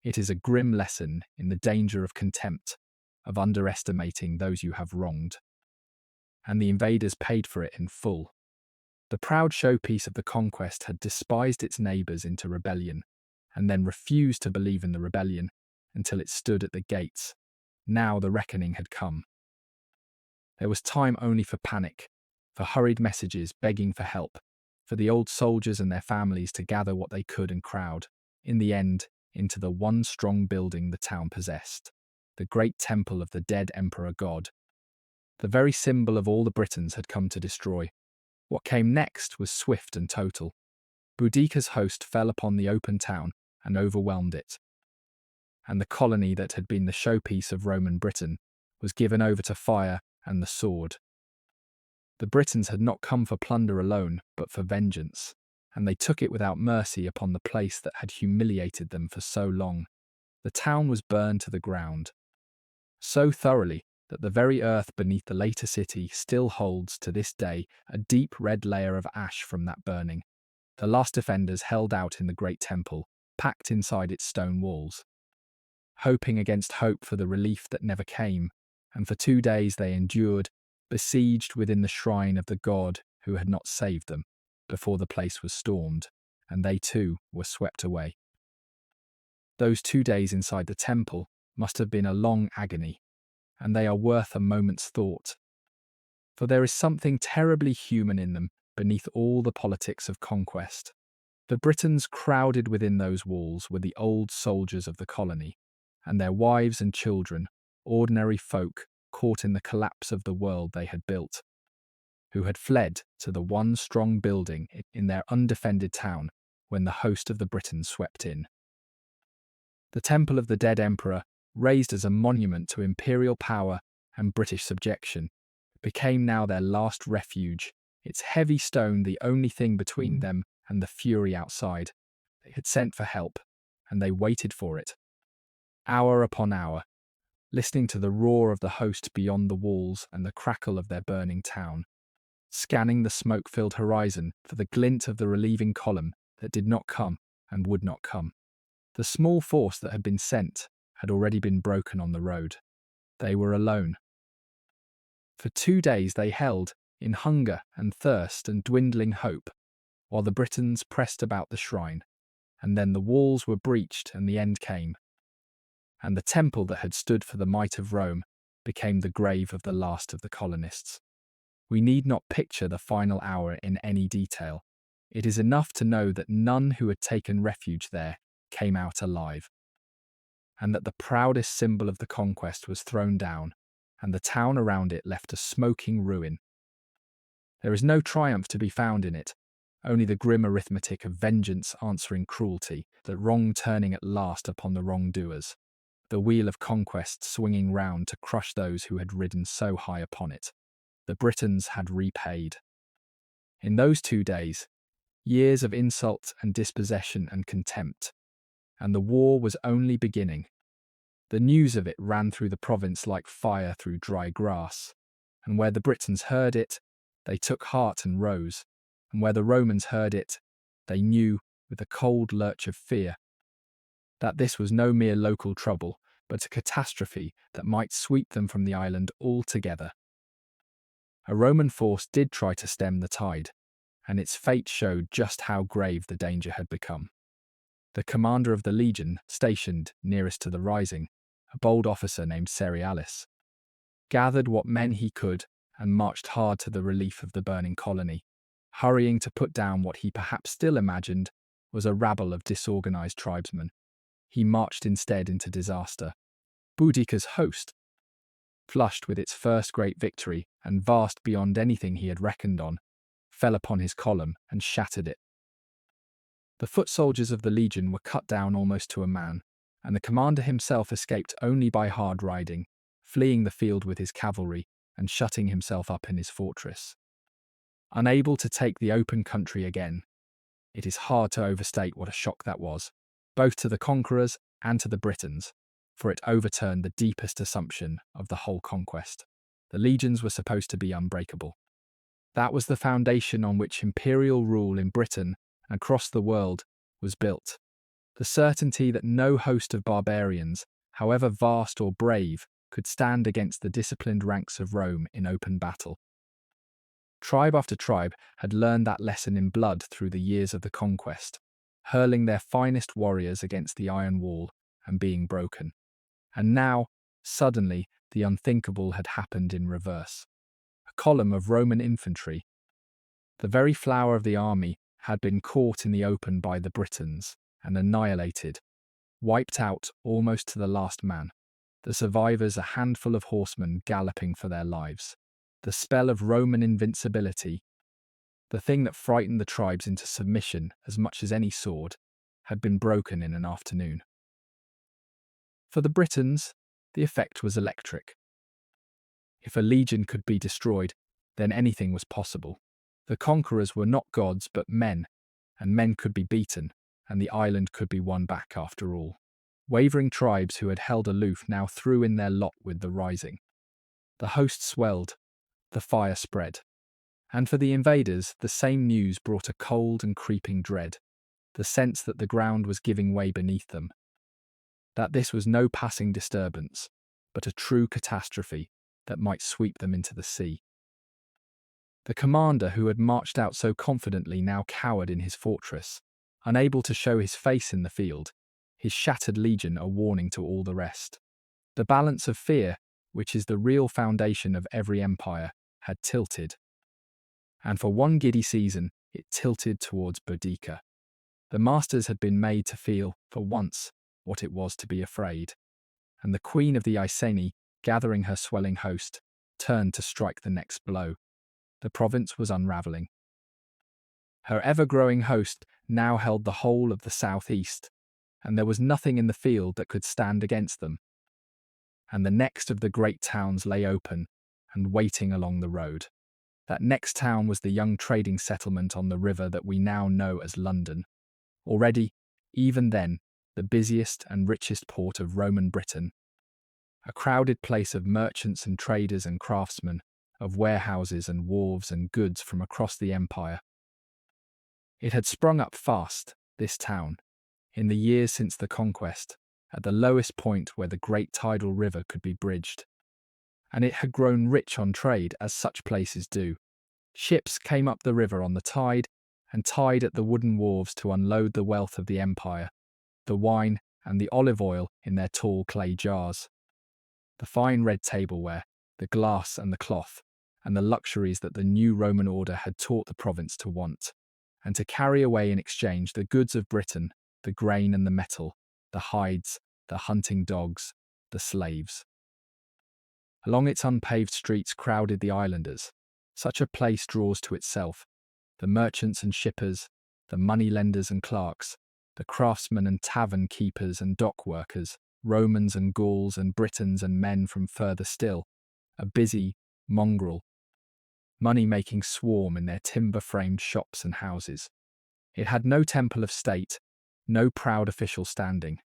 It is a grim lesson in the danger of contempt, of underestimating those you have wronged. And the invaders paid for it in full. The proud showpiece of the conquest had despised its neighbours into rebellion, and then refused to believe in the rebellion until it stood at the gates. Now the reckoning had come. There was time only for panic, for hurried messages begging for help, for the old soldiers and their families to gather what they could and crowd, in the end, into the one strong building the town possessed, the great temple of the dead emperor god. The very symbol of all the Britons had come to destroy. What came next was swift and total. Boudica's host fell upon the open town and overwhelmed it. And the colony that had been the showpiece of Roman Britain was given over to fire and the sword. The Britons had not come for plunder alone, but for vengeance, and they took it without mercy upon the place that had humiliated them for so long. The town was burned to the ground, so thoroughly that the very earth beneath the later city still holds to this day a deep red layer of ash from that burning. The last defenders held out in the great temple, packed inside its stone walls, hoping against hope for the relief that never came, and for 2 days they endured, besieged within the shrine of the god who had not saved them, before the place was stormed, and they too were swept away. Those 2 days inside the temple must have been a long agony, and they are worth a moment's thought. For there is something terribly human in them beneath all the politics of conquest. The Britons crowded within those walls were the old soldiers of the colony, and their wives and children, ordinary folk caught in the collapse of the world they had built, who had fled to the one strong building in their undefended town when the host of the Britons swept in. The temple of the dead emperor, raised as a monument to imperial power and British subjection, became now their last refuge, its heavy stone the only thing between them and the fury outside. They had sent for help, and they waited for it. Hour upon hour, listening to the roar of the host beyond the walls and the crackle of their burning town, scanning the smoke-filled horizon for the glint of the relieving column that did not come and would not come. The small force that had been sent had already been broken on the road. They were alone. For 2 days they held, in hunger and thirst and dwindling hope, while the Britons pressed about the shrine, and then the walls were breached and the end came, and the temple that had stood for the might of Rome became the grave of the last of the colonists. We need not picture the final hour in any detail. It is enough to know that none who had taken refuge there came out alive, and that the proudest symbol of the conquest was thrown down, and the town around it left a smoking ruin. There is no triumph to be found in it, only the grim arithmetic of vengeance answering cruelty, that wrong turning at last upon the wrongdoers, the wheel of conquest swinging round to crush those who had ridden so high upon it. The Britons had repaid. In those 2 days, years of insult and dispossession and contempt, and the war was only beginning. The news of it ran through the province like fire through dry grass, and where the Britons heard it, they took heart and rose, and where the Romans heard it, they knew, with a cold lurch of fear, that this was no mere local trouble, but a catastrophe that might sweep them from the island altogether. A Roman force did try to stem the tide, and its fate showed just how grave the danger had become. The commander of the legion, stationed nearest to the rising, a bold officer named Cerealis, gathered what men he could and marched hard to the relief of the burning colony, hurrying to put down what he perhaps still imagined was a rabble of disorganized tribesmen. He marched instead into disaster. Boudica's host, flushed with its first great victory and vast beyond anything he had reckoned on, fell upon his column and shattered it. The foot soldiers of the legion were cut down almost to a man, and the commander himself escaped only by hard riding, fleeing the field with his cavalry and shutting himself up in his fortress. Unable to take the open country again, it is hard to overstate what a shock that was, both to the conquerors and to the Britons, for it overturned the deepest assumption of the whole conquest. The legions were supposed to be unbreakable. That was the foundation on which imperial rule in Britain and across the world was built. The certainty that no host of barbarians, however vast or brave, could stand against the disciplined ranks of Rome in open battle. Tribe after tribe had learned that lesson in blood through the years of the conquest, hurling their finest warriors against the iron wall and being broken. And now, suddenly, the unthinkable had happened in reverse. A column of Roman infantry, the very flower of the army, had been caught in the open by the Britons and annihilated, wiped out almost to the last man. The survivors a handful of horsemen galloping for their lives. The spell of Roman invincibility, the thing that frightened the tribes into submission as much as any sword, had been broken in an afternoon. For the Britons, the effect was electric. If a legion could be destroyed, then anything was possible. The conquerors were not gods but men, and men could be beaten, and the island could be won back after all. Wavering tribes who had held aloof now threw in their lot with the rising. The host swelled, the fire spread. And for the invaders, the same news brought a cold and creeping dread, the sense that the ground was giving way beneath them, that this was no passing disturbance, but a true catastrophe that might sweep them into the sea. The commander who had marched out so confidently now cowered in his fortress, unable to show his face in the field, his shattered legion a warning to all the rest. The balance of fear, which is the real foundation of every empire, had tilted. And for one giddy season, it tilted towards Boudica. The masters had been made to feel, for once, what it was to be afraid. And the queen of the Iceni, gathering her swelling host, turned to strike the next blow. The province was unravelling. Her ever-growing host now held the whole of the southeast, and there was nothing in the field that could stand against them. And the next of the great towns lay open and waiting along the road. That next town was the young trading settlement on the river that we now know as London. Already, even then, the busiest and richest port of Roman Britain. A crowded place of merchants and traders and craftsmen, of warehouses and wharves and goods from across the empire. It had sprung up fast, this town, in the years since the conquest, at the lowest point where the great tidal river could be bridged. And it had grown rich on trade, as such places do. Ships came up the river on the tide and tied at the wooden wharves to unload the wealth of the empire, the wine and the olive oil in their tall clay jars, the fine red tableware, the glass and the cloth, and the luxuries that the new Roman order had taught the province to want, and to carry away in exchange the goods of Britain, the grain and the metal, the hides, the hunting dogs, the slaves. Along its unpaved streets crowded the islanders. Such a place draws to itself the merchants and shippers, the money-lenders and clerks, the craftsmen and tavern keepers and dock workers, Romans and Gauls and Britons and men from further still, a busy, mongrel, money-making swarm in their timber-framed shops and houses. It had no temple of state, no proud official standing.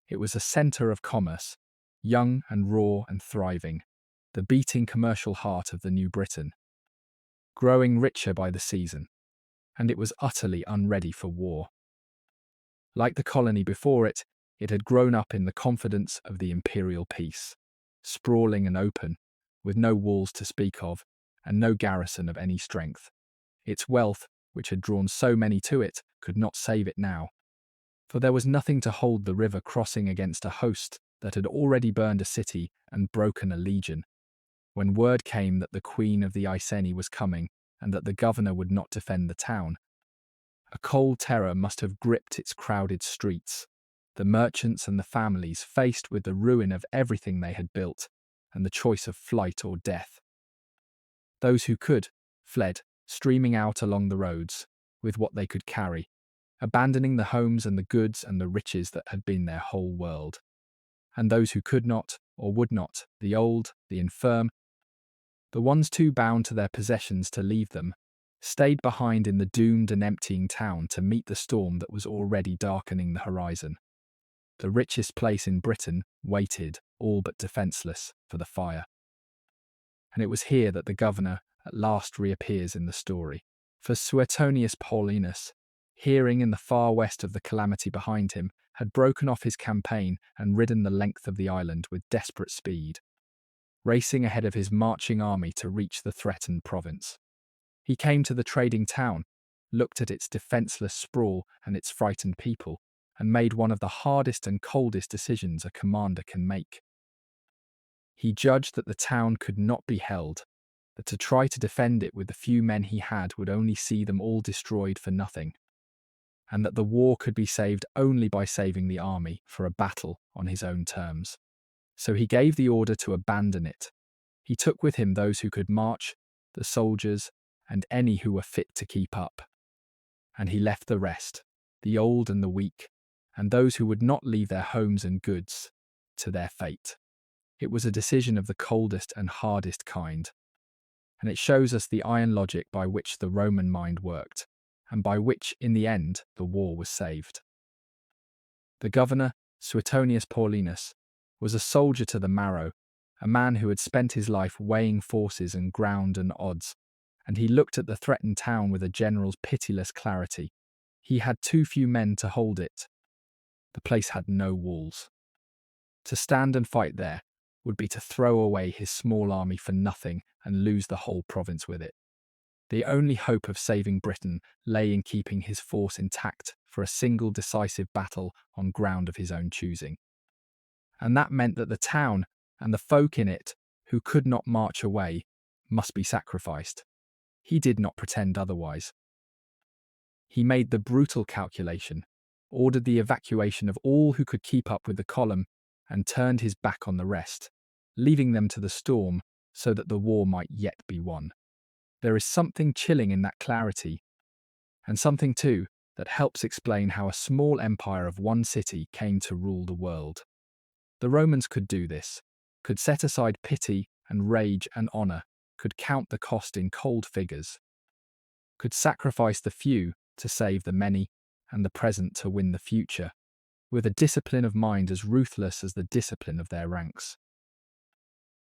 It was a centre of commerce, young and raw and thriving, the beating commercial heart of the new Britain, growing richer by the season, and it was utterly unready for war. Like the colony before it, it had grown up in the confidence of the imperial peace, sprawling and open, with no walls to speak of, and no garrison of any strength. Its wealth, which had drawn so many to it, could not save it now, for there was nothing to hold the river crossing against a host that had already burned a city and broken a legion. When word came that the queen of the Iceni was coming and that the governor would not defend the town, a cold terror must have gripped its crowded streets, the merchants and the families faced with the ruin of everything they had built, and the choice of flight or death. Those who could fled, streaming out along the roads with what they could carry, abandoning the homes and the goods and the riches that had been their whole world. And those who could not or would not, the old, the infirm, the ones too bound to their possessions to leave them, stayed behind in the doomed and emptying town to meet the storm that was already darkening the horizon. The richest place in Britain waited, all but defenceless, for the fire. And it was here that the governor at last reappears in the story. For Suetonius Paulinus, hearing in the far west of the calamity behind him, had broken off his campaign and ridden the length of the island with desperate speed, racing ahead of his marching army to reach the threatened province. He came to the trading town, looked at its defenceless sprawl and its frightened people, and made one of the hardest and coldest decisions a commander can make. He judged that the town could not be held, that to try to defend it with the few men he had would only see them all destroyed for nothing, and that the war could be saved only by saving the army for a battle on his own terms. So he gave the order to abandon it. He took with him those who could march, the soldiers, and any who were fit to keep up. And he left the rest, the old and the weak, and those who would not leave their homes and goods, to their fate. It was a decision of the coldest and hardest kind, and it shows us the iron logic by which the Roman mind worked, and by which, in the end, the war was saved. The governor, Suetonius Paulinus, was a soldier to the marrow, a man who had spent his life weighing forces and ground and odds, and he looked at the threatened town with a general's pitiless clarity. He had too few men to hold it. The place had no walls. To stand and fight there would be to throw away his small army for nothing and lose the whole province with it. The only hope of saving Britain lay in keeping his force intact for a single decisive battle on ground of his own choosing. And that meant that the town and the folk in it who could not march away must be sacrificed. He did not pretend otherwise. He made the brutal calculation, ordered the evacuation of all who could keep up with the column, and turned his back on the rest, leaving them to the storm so that the war might yet be won. There is something chilling in that clarity, and something, too, that helps explain how a small empire of one city came to rule the world. The Romans could do this, could set aside pity and rage and honour, could count the cost in cold figures, could sacrifice the few to save the many and the present to win the future, with a discipline of mind as ruthless as the discipline of their ranks.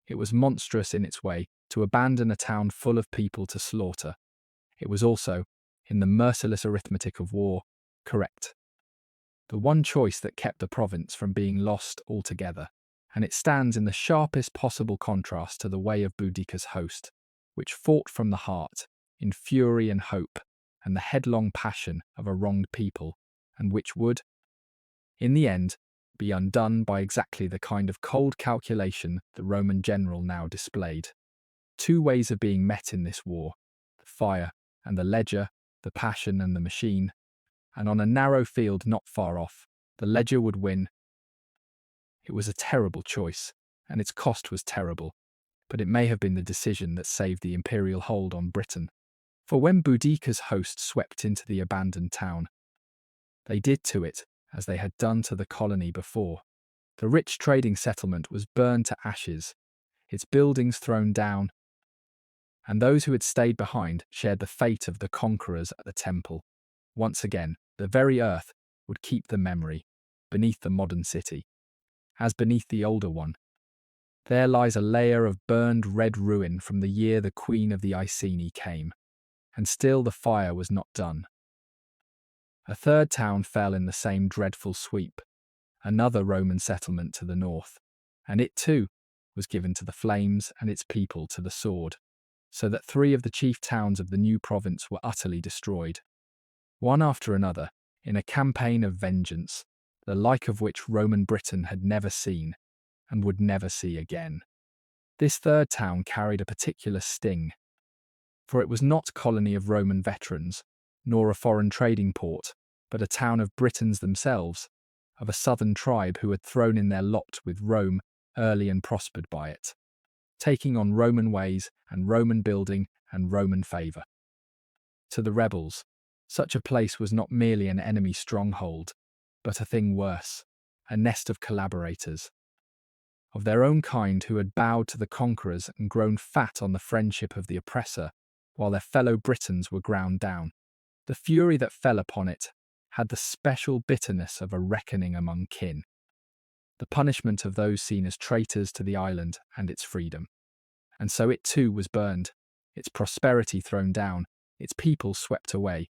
It was monstrous in its way to abandon a town full of people to slaughter. It was also, in the merciless arithmetic of war, correct. The one choice that kept the province from being lost altogether, and it stands in the sharpest possible contrast to the way of Boudica's host, which fought from the heart, in fury and hope, and the headlong passion of a wronged people, and which would, in the end, be undone by exactly the kind of cold calculation the Roman general now displayed. Two ways of being met in this war, the fire and the ledger, the passion and the machine, and on a narrow field not far off, the ledger would win. It was a terrible choice, and its cost was terrible, but it may have been the decision that saved the imperial hold on Britain. For when Boudica's host swept into the abandoned town, they did to it as they had done to the colony before. The rich trading settlement was burned to ashes, its buildings thrown down, and those who had stayed behind shared the fate of the conquerors at the temple. Once again, the very earth would keep the memory, beneath the modern city, as beneath the older one. There lies a layer of burned red ruin from the year the queen of the Iceni came, and still the fire was not done. A third town fell in the same dreadful sweep, another Roman settlement to the north, and it too was given to the flames and its people to the sword, so that 3 of the chief towns of the new province were utterly destroyed, one after another, in a campaign of vengeance, the like of which Roman Britain had never seen, and would never see again. This third town carried a particular sting, for it was not a colony of Roman veterans, nor a foreign trading port, but a town of Britons themselves, of a southern tribe who had thrown in their lot with Rome early and prospered by it. taking on Roman ways and Roman building and Roman favour. To the rebels, such a place was not merely an enemy stronghold, but a thing worse, a nest of collaborators, of their own kind who had bowed to the conquerors and grown fat on the friendship of the oppressor, while their fellow Britons were ground down. The fury that fell upon it had the special bitterness of a reckoning among kin, the punishment of those seen as traitors to the island and its freedom. And so it too was burned, its prosperity thrown down, its people swept away,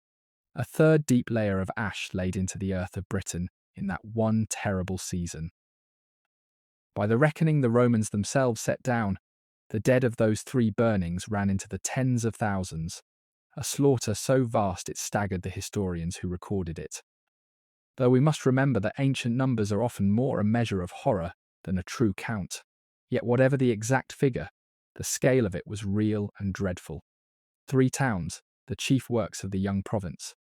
a third deep layer of ash laid into the earth of Britain in that one terrible season. By the reckoning the Romans themselves set down, the dead of those 3 burnings ran into the tens of thousands, a slaughter so vast it staggered the historians who recorded it. Though we must remember that ancient numbers are often more a measure of horror than a true count. Yet whatever the exact figure, the scale of it was real and dreadful. 3 towns, the chief works of the young province,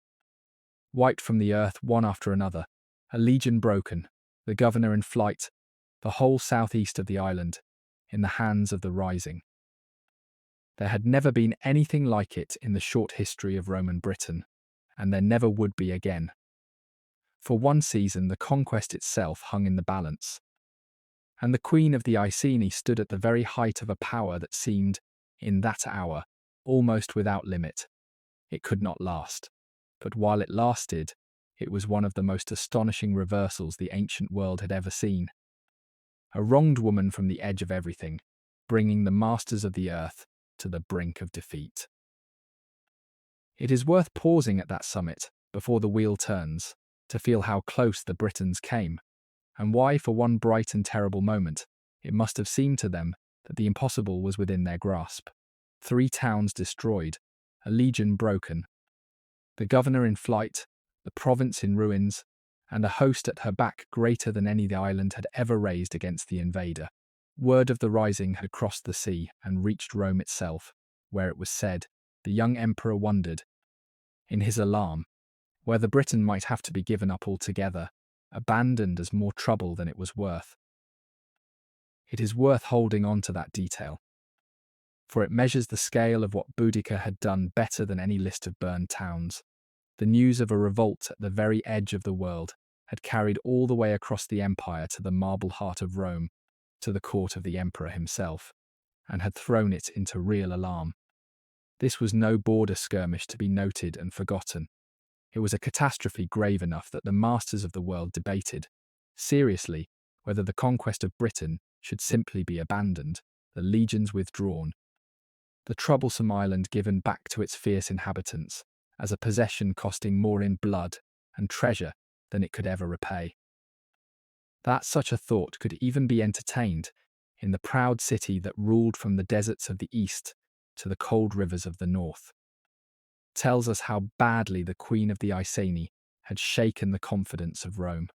wiped from the earth one after another, a legion broken, the governor in flight, the whole southeast of the island in the hands of the rising. There had never been anything like it in the short history of Roman Britain, and there never would be again. For one season, the conquest itself hung in the balance, and the queen of the Iceni stood at the very height of a power that seemed, in that hour, almost without limit. It could not last, but while it lasted, it was one of the most astonishing reversals the ancient world had ever seen. A wronged woman from the edge of everything, bringing the masters of the earth to the brink of defeat. It is worth pausing at that summit, before the wheel turns, to feel how close the Britons came, and why for one bright and terrible moment it must have seemed to them that the impossible was within their grasp. 3 towns destroyed, a legion broken, the governor in flight, the province in ruins, and a host at her back greater than any the island had ever raised against the invader. Word of the rising had crossed the sea and reached Rome itself, where it was said, the young emperor wondered, in his alarm, whether Britain might have to be given up altogether, abandoned as more trouble than it was worth. It is worth holding on to that detail, for it measures the scale of what Boudica had done better than any list of burned towns. The news of a revolt at the very edge of the world had carried all the way across the empire to the marble heart of Rome, to the court of the emperor himself, and had thrown it into real alarm. This was no border skirmish to be noted and forgotten. It was a catastrophe grave enough that the masters of the world debated, seriously, whether the conquest of Britain should simply be abandoned, the legions withdrawn, the troublesome island given back to its fierce inhabitants, as a possession costing more in blood and treasure than it could ever repay. That such a thought could even be entertained in the proud city that ruled from the deserts of the east to the cold rivers of the north, tells us how badly the queen of the Iceni had shaken the confidence of Rome.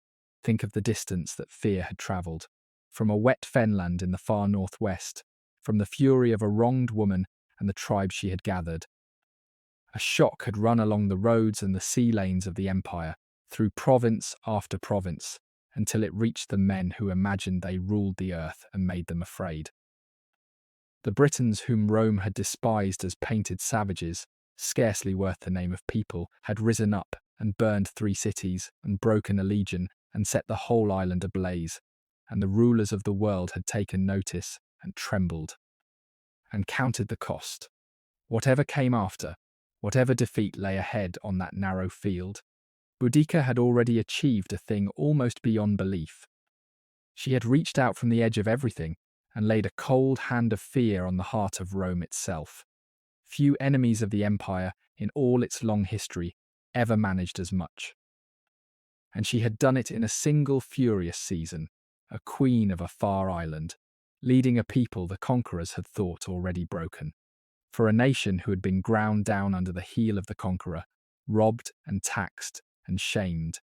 Think of the distance that fear had travelled, from a wet fenland in the far northwest, from the fury of a wronged woman and the tribe she had gathered. A shock had run along the roads and the sea lanes of the empire, through province after province, until it reached the men who imagined they ruled the earth and made them afraid. The Britons whom Rome had despised as painted savages, scarcely worth the name of people, had risen up and burned 3 cities and broken a legion and set the whole island ablaze, and the rulers of the world had taken notice and trembled, and counted the cost. Whatever came after, whatever defeat lay ahead on that narrow field, Boudica had already achieved a thing almost beyond belief. She had reached out from the edge of everything and laid a cold hand of fear on the heart of Rome itself. Few enemies of the empire in all its long history ever managed as much. And she had done it in a single furious season, a queen of a far island, leading a people the conquerors had thought already broken. For a nation who had been ground down under the heel of the conqueror, robbed and taxed and shamed.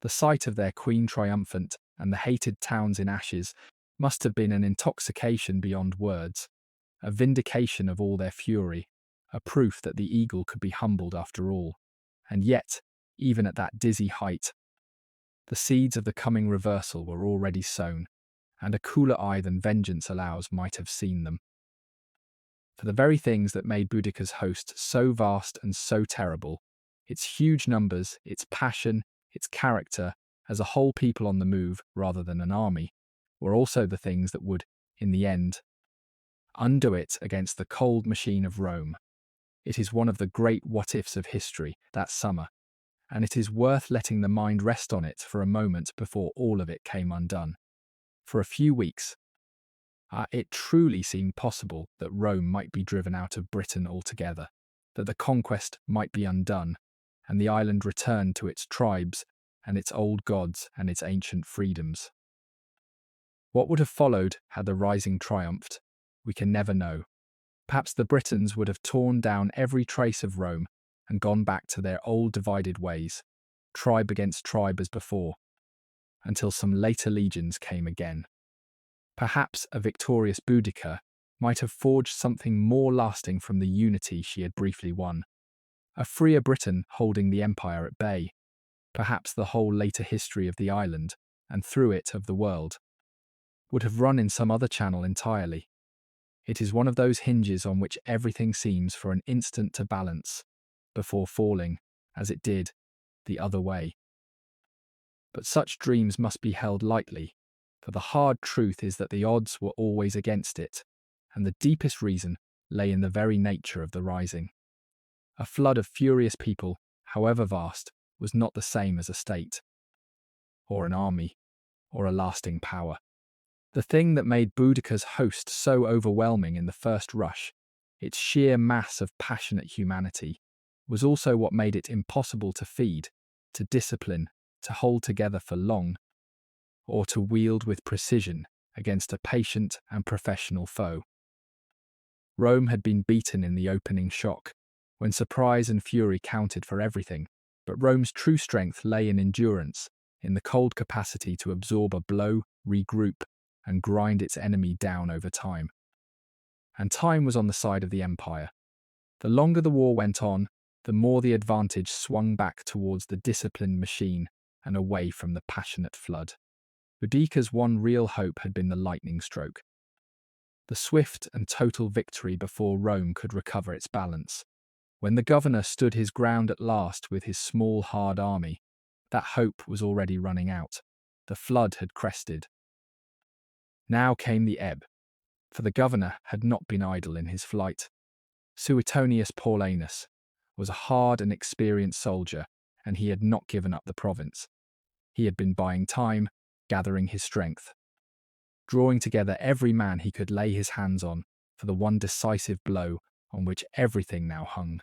The sight of their queen triumphant and the hated towns in ashes must have been an intoxication beyond words, a vindication of all their fury, a proof that the eagle could be humbled after all. And yet, even at that dizzy height, the seeds of the coming reversal were already sown, and a cooler eye than vengeance allows might have seen them. For the very things that made Boudica's host so vast and so terrible, its huge numbers, its passion, its character, as a whole people on the move rather than an army, were also the things that would, in the end, undo it against the cold machine of Rome. It is one of the great what-ifs of history, that summer, and it is worth letting the mind rest on it for a moment before all of it came undone. For a few weeks, it truly seemed possible that Rome might be driven out of Britain altogether, that the conquest might be undone, and the island returned to its tribes and its old gods and its ancient freedoms. What would have followed had the rising triumphed, we can never know. Perhaps the Britons would have torn down every trace of Rome and gone back to their old divided ways, tribe against tribe as before, until some later legions came again. Perhaps a victorious Boudica might have forged something more lasting from the unity she had briefly won. A freer Britain holding the empire at bay, perhaps the whole later history of the island, and through it of the world, would have run in some other channel entirely. It is one of those hinges on which everything seems for an instant to balance, before falling, as it did, the other way. But such dreams must be held lightly, for the hard truth is that the odds were always against it, and the deepest reason lay in the very nature of the rising. A flood of furious people, however vast, was not the same as a state, or an army, or a lasting power. The thing that made Boudica's host so overwhelming in the first rush, its sheer mass of passionate humanity, was also what made it impossible to feed, to discipline, to hold together for long, or to wield with precision against a patient and professional foe. Rome had been beaten in the opening shock, when surprise and fury counted for everything, but Rome's true strength lay in endurance, in the cold capacity to absorb a blow, regroup, and grind its enemy down over time. And time was on the side of the empire. The longer the war went on, the more the advantage swung back towards the disciplined machine and away from the passionate flood. Boudica's one real hope had been the lightning stroke, the swift and total victory before Rome could recover its balance. When the governor stood his ground at last with his small, hard army, that hope was already running out. The flood had crested. Now came the ebb, for the governor had not been idle in his flight. Suetonius Paulinus was a hard and experienced soldier, and he had not given up the province. He had been buying time, gathering his strength, drawing together every man he could lay his hands on for the one decisive blow on which everything now hung.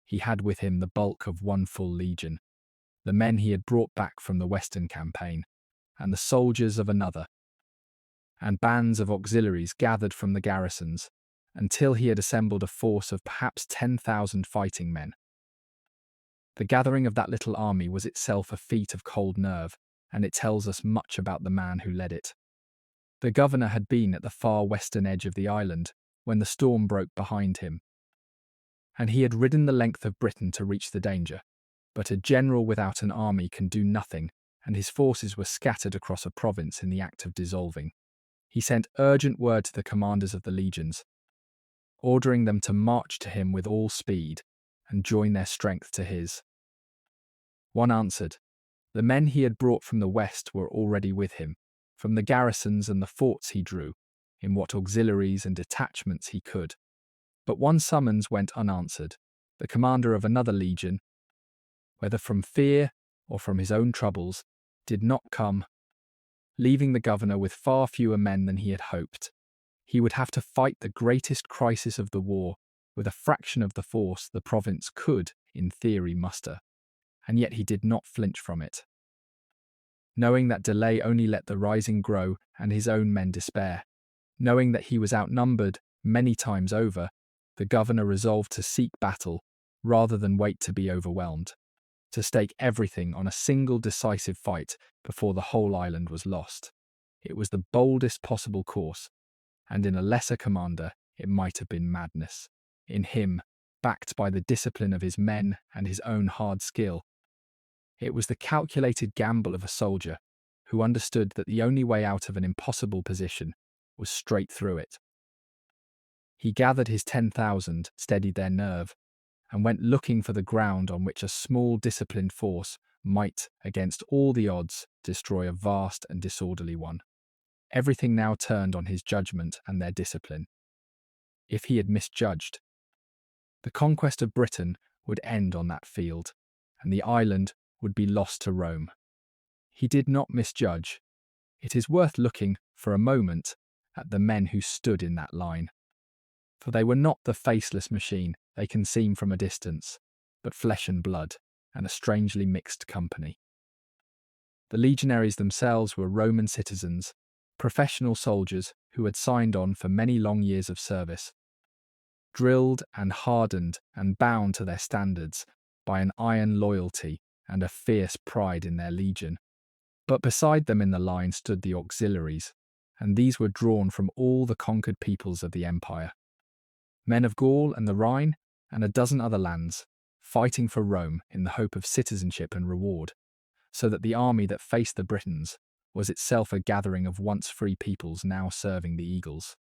He had with him the bulk of one full legion, the men he had brought back from the Western campaign, and the soldiers of another, and bands of auxiliaries gathered from the garrisons, until he had assembled a force of perhaps 10,000 fighting men. The gathering of that little army was itself a feat of cold nerve, and it tells us much about the man who led it. The governor had been at the far western edge of the island when the storm broke behind him, and he had ridden the length of Britain to reach the danger. But a general without an army can do nothing, and his forces were scattered across a province in the act of dissolving. He sent urgent word to the commanders of the legions, ordering them to march to him with all speed and join their strength to his. One answered. The men he had brought from the west were already with him, from the garrisons and the forts he drew, in what auxiliaries and detachments he could. But one summons went unanswered. The commander of another legion, whether from fear or from his own troubles, did not come, leaving the governor with far fewer men than he had hoped. He would have to fight the greatest crisis of the war with a fraction of the force the province could, in theory, muster, and yet he did not flinch from it. Knowing that delay only let the rising grow and his own men despair, knowing that he was outnumbered many times over, the governor resolved to seek battle rather than wait to be overwhelmed, to stake everything on a single decisive fight before the whole island was lost. It was the boldest possible course, and in a lesser commander it might have been madness. In him, backed by the discipline of his men and his own hard skill, it was the calculated gamble of a soldier who understood that the only way out of an impossible position was straight through it. He gathered his 10,000, steadied their nerve, and went looking for the ground on which a small disciplined force might, against all the odds, destroy a vast and disorderly one. Everything now turned on his judgment and their discipline. If he had misjudged, the conquest of Britain would end on that field, and the island would be lost to Rome. He did not misjudge. It is worth looking, for a moment, at the men who stood in that line. For they were not the faceless machine they can seem from a distance, but flesh and blood, and a strangely mixed company. The legionaries themselves were Roman citizens, professional soldiers who had signed on for many long years of service, drilled and hardened and bound to their standards by an iron loyalty and a fierce pride in their legion. But beside them in the line stood the auxiliaries, and these were drawn from all the conquered peoples of the empire. Men of Gaul and the Rhine, and a dozen other lands, fighting for Rome in the hope of citizenship and reward, so that the army that faced the Britons was itself a gathering of once free peoples now serving the eagles.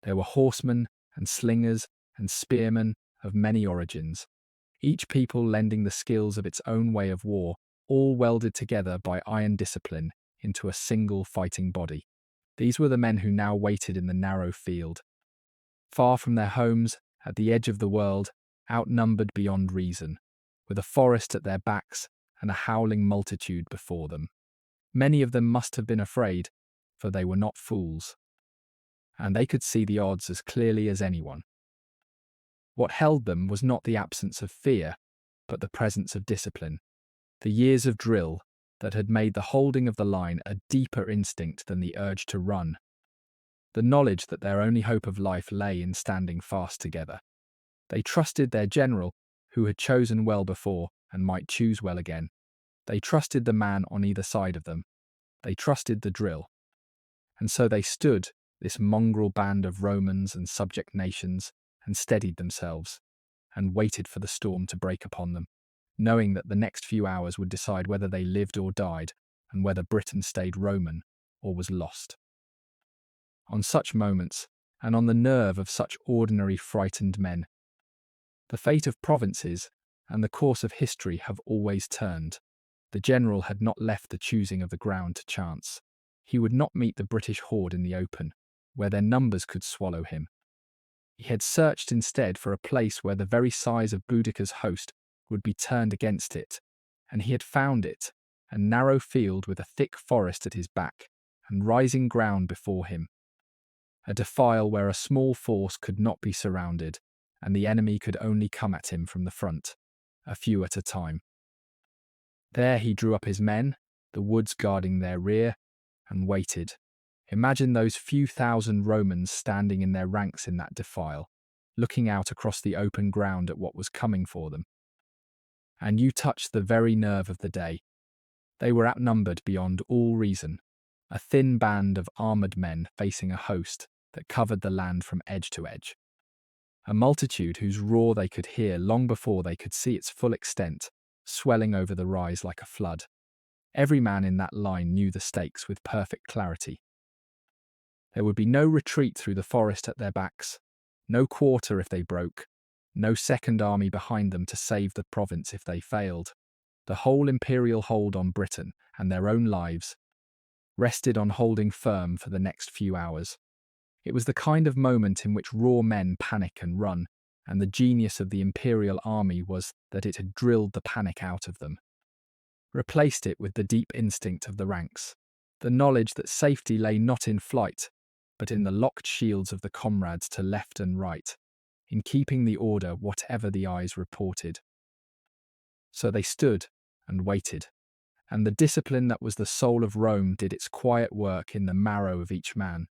There were horsemen and slingers and spearmen of many origins, each people lending the skills of its own way of war, all welded together by iron discipline into a single fighting body. These were the men who now waited in the narrow field, far from their homes, at the edge of the world, outnumbered beyond reason, with a forest at their backs and a howling multitude before them. Many of them must have been afraid, for they were not fools, and they could see the odds as clearly as anyone. What held them was not the absence of fear, but the presence of discipline, the years of drill that had made the holding of the line a deeper instinct than the urge to run, the knowledge that their only hope of life lay in standing fast together. They trusted their general, who had chosen well before and might choose well again. They trusted the man on either side of them. They trusted the drill. And so they stood, this mongrel band of Romans and subject nations, and steadied themselves, and waited for the storm to break upon them, knowing that the next few hours would decide whether they lived or died, and whether Britain stayed Roman or was lost. On such moments, and on the nerve of such ordinary frightened men, the fate of provinces and the course of history have always turned. The general had not left the choosing of the ground to chance. He would not meet the British horde in the open, where their numbers could swallow him. He had searched instead for a place where the very size of Boudica's host would be turned against it, and he had found it, a narrow field with a thick forest at his back, and rising ground before him. A defile where a small force could not be surrounded, and the enemy could only come at him from the front, a few at a time. There he drew up his men, the woods guarding their rear, and waited. Imagine those few thousand Romans standing in their ranks in that defile, looking out across the open ground at what was coming for them. And you touched the very nerve of the day. They were outnumbered beyond all reason, a thin band of armoured men facing a host that covered the land from edge to edge. A multitude whose roar they could hear long before they could see its full extent, swelling over the rise like a flood. Every man in that line knew the stakes with perfect clarity. There would be no retreat through the forest at their backs, no quarter if they broke, no second army behind them to save the province if they failed. The whole imperial hold on Britain and their own lives rested on holding firm for the next few hours. It was the kind of moment in which raw men panic and run, and the genius of the imperial army was that it had drilled the panic out of them, replaced it with the deep instinct of the ranks, the knowledge that safety lay not in flight, but in the locked shields of the comrades to left and right, in keeping the order whatever the eyes reported. So they stood and waited, and the discipline that was the soul of Rome did its quiet work in the marrow of each man.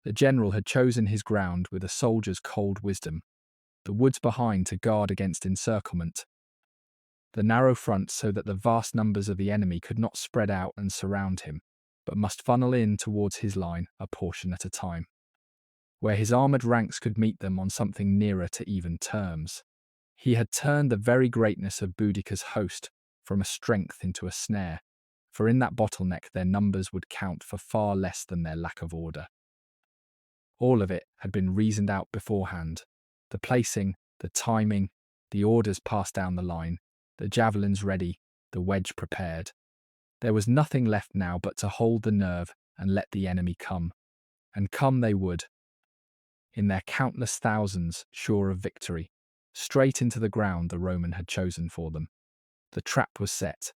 The general had chosen his ground with a soldier's cold wisdom, the woods behind to guard against encirclement, the narrow front so that the vast numbers of the enemy could not spread out and surround him, but must funnel in towards his line a portion at a time, where his armoured ranks could meet them on something nearer to even terms. He had turned the very greatness of Boudica's host from a strength into a snare, for in that bottleneck their numbers would count for far less than their lack of order. All of it had been reasoned out beforehand. The placing, the timing, the orders passed down the line, the javelins ready, the wedge prepared. There was nothing left now but to hold the nerve and let the enemy come. And come they would, in their countless thousands, sure of victory, straight into the ground the Roman had chosen for them. The trap was set.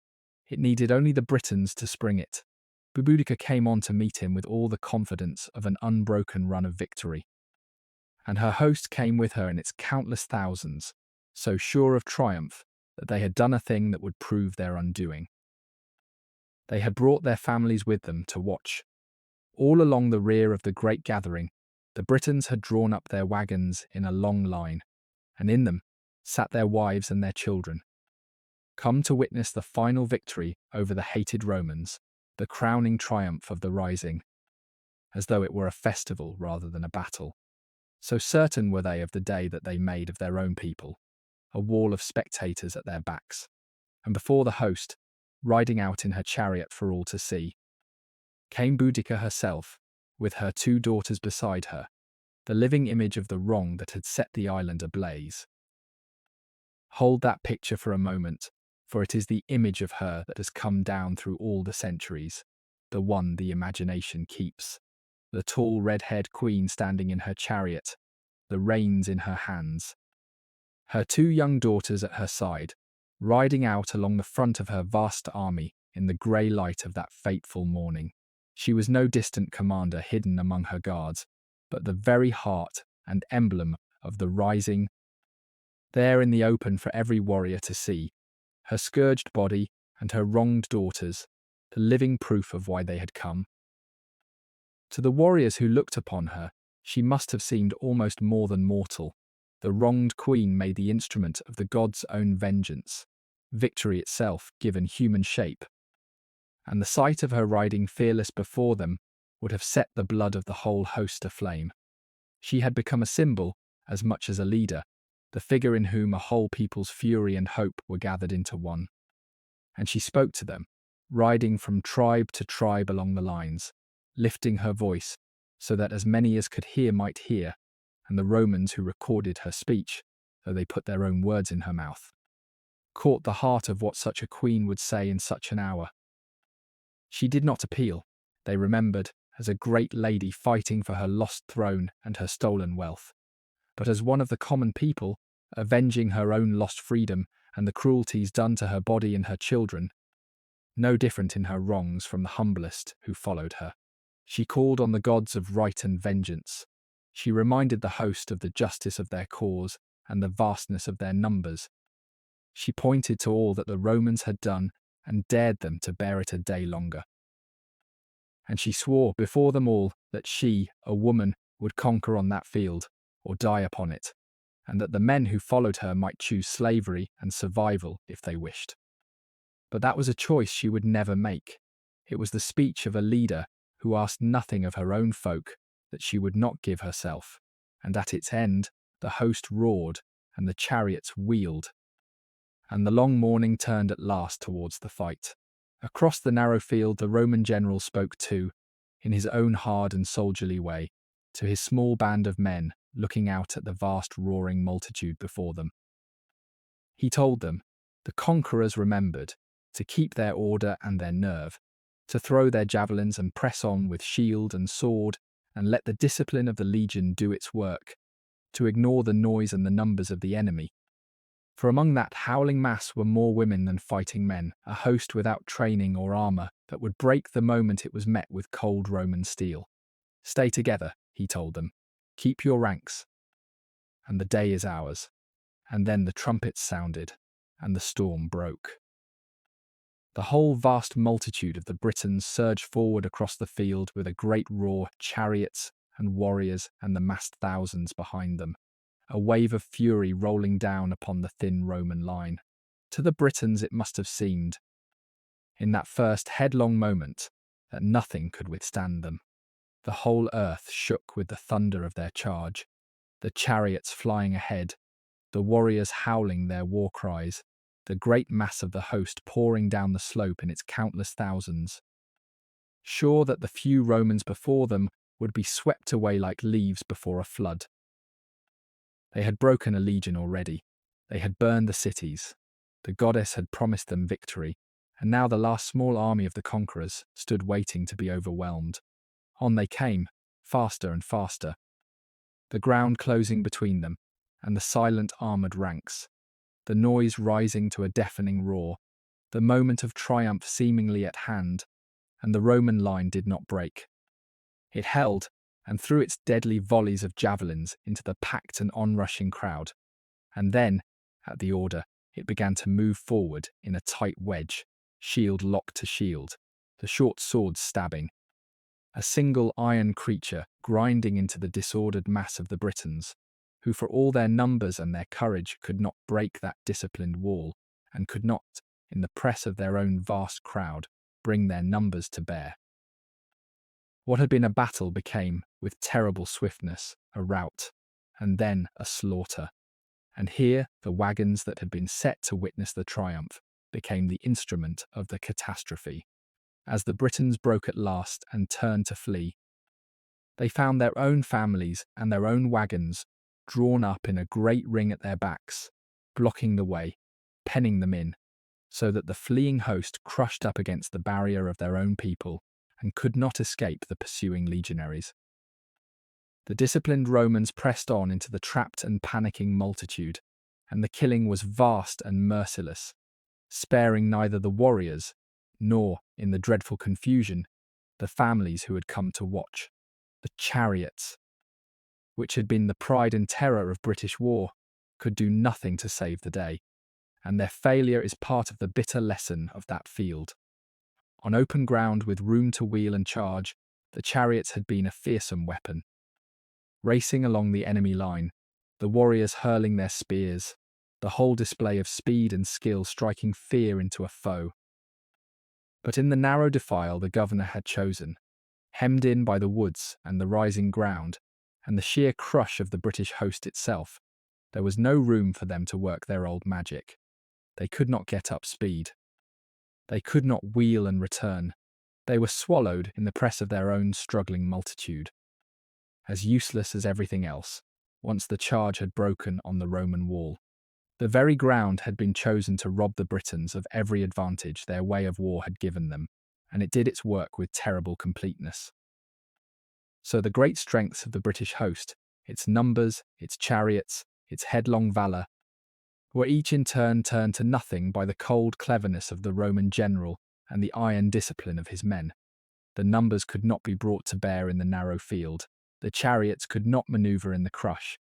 It needed only the Britons to spring it. Boudica came on to meet him with all the confidence of an unbroken run of victory. And her host came with her in its countless thousands, so sure of triumph that they had done a thing that would prove their undoing. They had brought their families with them to watch. All along the rear of the great gathering, the Britons had drawn up their wagons in a long line, and in them sat their wives and their children, come to witness the final victory over the hated Romans, the crowning triumph of the rising, as though it were a festival rather than a battle. So certain were they of the day that they made of their own people, a wall of spectators at their backs, and before the host, riding out in her chariot for all to see, came Boudica herself, with her 2 daughters beside her, the living image of the wrong that had set the island ablaze. Hold that picture for a moment, for it is the image of her that has come down through all the centuries, the one the imagination keeps. The tall red-haired queen standing in her chariot, the reins in her hands. Her 2 young daughters at her side, riding out along the front of her vast army in the grey light of that fateful morning. She was no distant commander hidden among her guards, but the very heart and emblem of the rising, there in the open for every warrior to see, her scourged body and her wronged daughters, the living proof of why they had come. To the warriors who looked upon her, she must have seemed almost more than mortal. The wronged queen made the instrument of the god's own vengeance, victory itself given human shape. And the sight of her riding fearless before them would have set the blood of the whole host aflame. She had become a symbol as much as a leader, the figure in whom a whole people's fury and hope were gathered into one. And she spoke to them, riding from tribe to tribe along the lines, lifting her voice so that as many as could hear might hear, and the Romans who recorded her speech, though they put their own words in her mouth, caught the heart of what such a queen would say in such an hour. She did not appeal, they remembered, as a great lady fighting for her lost throne and her stolen wealth, but as one of the common people, avenging her own lost freedom and the cruelties done to her body and her children, no different in her wrongs from the humblest who followed her. She called on the gods of right and vengeance. She reminded the host of the justice of their cause and the vastness of their numbers. She pointed to all that the Romans had done and dared them to bear it a day longer. And she swore before them all that she, a woman, would conquer on that field, or die upon it, and that the men who followed her might choose slavery and survival if they wished. But that was a choice she would never make. It was the speech of a leader who asked nothing of her own folk that she would not give herself, and at its end the host roared and the chariots wheeled, and the long morning turned at last towards the fight. Across the narrow field the Roman general spoke too, in his own hard and soldierly way, to his small band of men looking out at the vast roaring multitude before them. He told them, the conquerors remembered, to keep their order and their nerve, to throw their javelins and press on with shield and sword, and let the discipline of the legion do its work, to ignore the noise and the numbers of the enemy. For among that howling mass were more women than fighting men, a host without training or armour that would break the moment it was met with cold Roman steel. Stay together, he told them. Keep your ranks. And the day is ours. And then the trumpets sounded, and the storm broke. The whole vast multitude of the Britons surged forward across the field with a great roar, chariots and warriors and the massed thousands behind them, a wave of fury rolling down upon the thin Roman line. To the Britons it must have seemed, in that first headlong moment, that nothing could withstand them. The whole earth shook with the thunder of their charge, the chariots flying ahead, the warriors howling their war cries, the great mass of the host pouring down the slope in its countless thousands. Sure that the few Romans before them would be swept away like leaves before a flood. They had broken a legion already. They had burned the cities. The goddess had promised them victory, and now the last small army of the conquerors stood waiting to be overwhelmed. On they came, faster and faster, the ground closing between them, and the silent armoured ranks, the noise rising to a deafening roar, the moment of triumph seemingly at hand, and the Roman line did not break. It held, and threw its deadly volleys of javelins into the packed and onrushing crowd, and then, at the order, it began to move forward in a tight wedge, shield locked to shield, the short swords stabbing. A single iron creature grinding into the disordered mass of the Britons, who for all their numbers and their courage could not break that disciplined wall, and could not, in the press of their own vast crowd, bring their numbers to bear. What had been a battle became, with terrible swiftness, a rout, and then a slaughter. And here the wagons that had been set to witness the triumph became the instrument of the catastrophe. As the Britons broke at last and turned to flee, they found their own families and their own wagons drawn up in a great ring at their backs, blocking the way, penning them in, so that the fleeing host crushed up against the barrier of their own people and could not escape the pursuing legionaries. The disciplined Romans pressed on into the trapped and panicking multitude, and the killing was vast and merciless, sparing neither the warriors nor, in the dreadful confusion, the families who had come to watch. The chariots, which had been the pride and terror of British war, could do nothing to save the day, and their failure is part of the bitter lesson of that field. On open ground with room to wheel and charge, the chariots had been a fearsome weapon. Racing along the enemy line, the warriors hurling their spears, the whole display of speed and skill striking fear into a foe. But in the narrow defile the governor had chosen, hemmed in by the woods and the rising ground, and the sheer crush of the British host itself, there was no room for them to work their old magic. They could not get up speed. They could not wheel and return. They were swallowed in the press of their own struggling multitude, as useless as everything else, once the charge had broken on the Roman wall. The very ground had been chosen to rob the Britons of every advantage their way of war had given them, and it did its work with terrible completeness. So the great strengths of the British host, its numbers, its chariots, its headlong valour, were each in turn turned to nothing by the cold cleverness of the Roman general and the iron discipline of his men. The numbers could not be brought to bear in the narrow field. The chariots could not manoeuvre in the crush.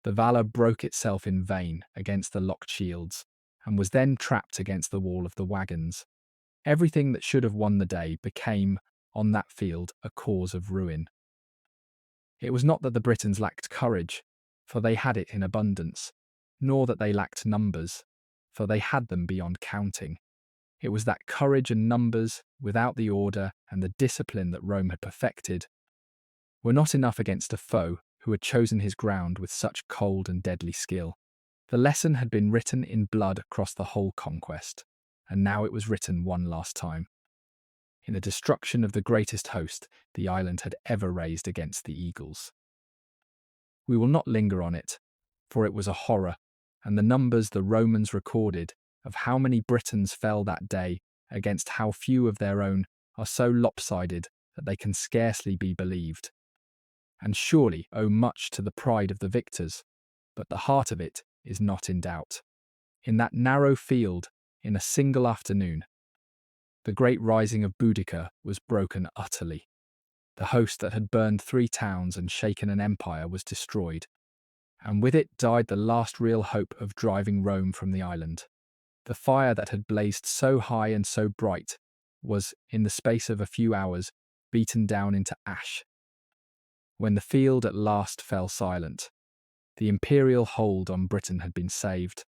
The valour broke itself in vain against the locked shields, and was then trapped against the wall of the wagons. Everything that should have won the day became, on that field, a cause of ruin. It was not that the Britons lacked courage, for they had it in abundance, nor that they lacked numbers, for they had them beyond counting. It was that courage and numbers, without the order and the discipline that Rome had perfected, were not enough against a foe who had chosen his ground with such cold and deadly skill. The lesson had been written in blood across the whole conquest, and now it was written one last time, in the destruction of the greatest host the island had ever raised against the eagles. We will not linger on it, for it was a horror, and the numbers the Romans recorded of how many Britons fell that day against how few of their own are so lopsided that they can scarcely be believed, and surely owe much to the pride of the victors, but the heart of it is not in doubt. In that narrow field, in a single afternoon, the great rising of Boudica was broken utterly. The host that had burned 3 towns and shaken an empire was destroyed, and with it died the last real hope of driving Rome from the island. The fire that had blazed so high and so bright was, in the space of a few hours, beaten down into ash. When the field at last fell silent, the imperial hold on Britain had been saved,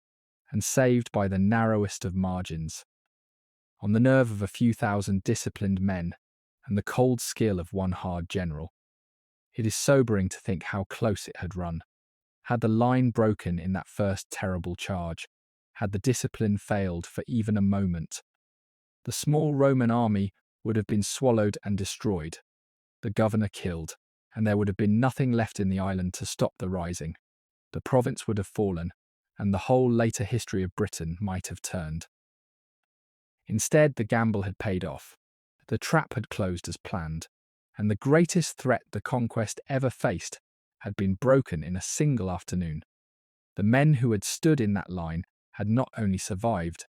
and saved by the narrowest of margins, on the nerve of a few thousand disciplined men and the cold skill of one hard general. It is sobering to think how close it had run. Had the line broken in that first terrible charge, had the discipline failed for even a moment. The small Roman army would have been swallowed and destroyed, the governor killed, and there would have been nothing left in the island to stop the rising. The province would have fallen, and the whole later history of Britain might have turned. Instead, the gamble had paid off. The trap had closed as planned, and the greatest threat the conquest ever faced had been broken in a single afternoon. The men who had stood in that line had not only survived,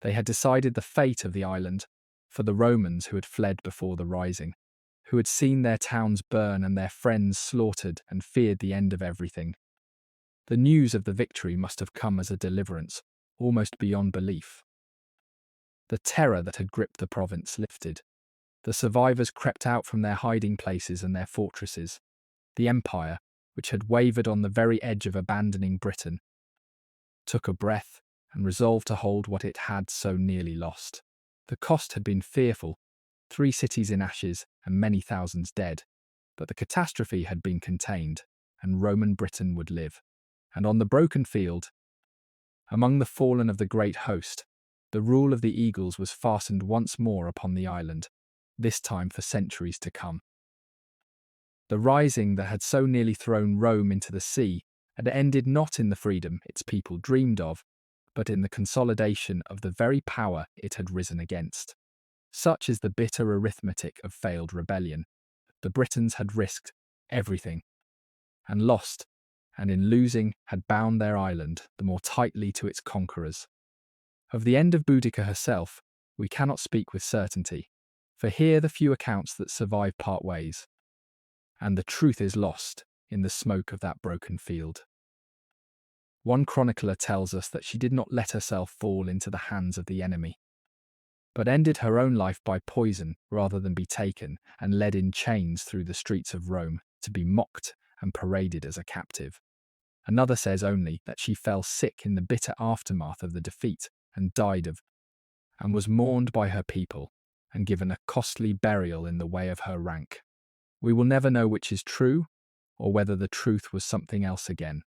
they had decided the fate of the island for the Romans who had fled before the rising, who had seen their towns burn and their friends slaughtered and feared the end of everything. The news of the victory must have come as a deliverance, almost beyond belief. The terror that had gripped the province lifted. The survivors crept out from their hiding places and their fortresses. The empire, which had wavered on the very edge of abandoning Britain, took a breath and resolved to hold what it had so nearly lost. The cost had been fearful, 3 cities in ashes and many thousands dead, but the catastrophe had been contained, and Roman Britain would live. And on the broken field, among the fallen of the great host, the rule of the eagles was fastened once more upon the island, this time for centuries to come. The rising that had so nearly thrown Rome into the sea had ended not in the freedom its people dreamed of, but in the consolidation of the very power it had risen against. Such is the bitter arithmetic of failed rebellion. The Britons had risked everything and lost, and in losing had bound their island the more tightly to its conquerors. Of the end of Boudica herself, we cannot speak with certainty, for here the few accounts that survive part ways, and the truth is lost in the smoke of that broken field. One chronicler tells us that she did not let herself fall into the hands of the enemy, but ended her own life by poison rather than be taken and led in chains through the streets of Rome to be mocked and paraded as a captive. Another says only that she fell sick in the bitter aftermath of the defeat and and was mourned by her people and given a costly burial in the way of her rank. We will never know which is true, or whether the truth was something else again.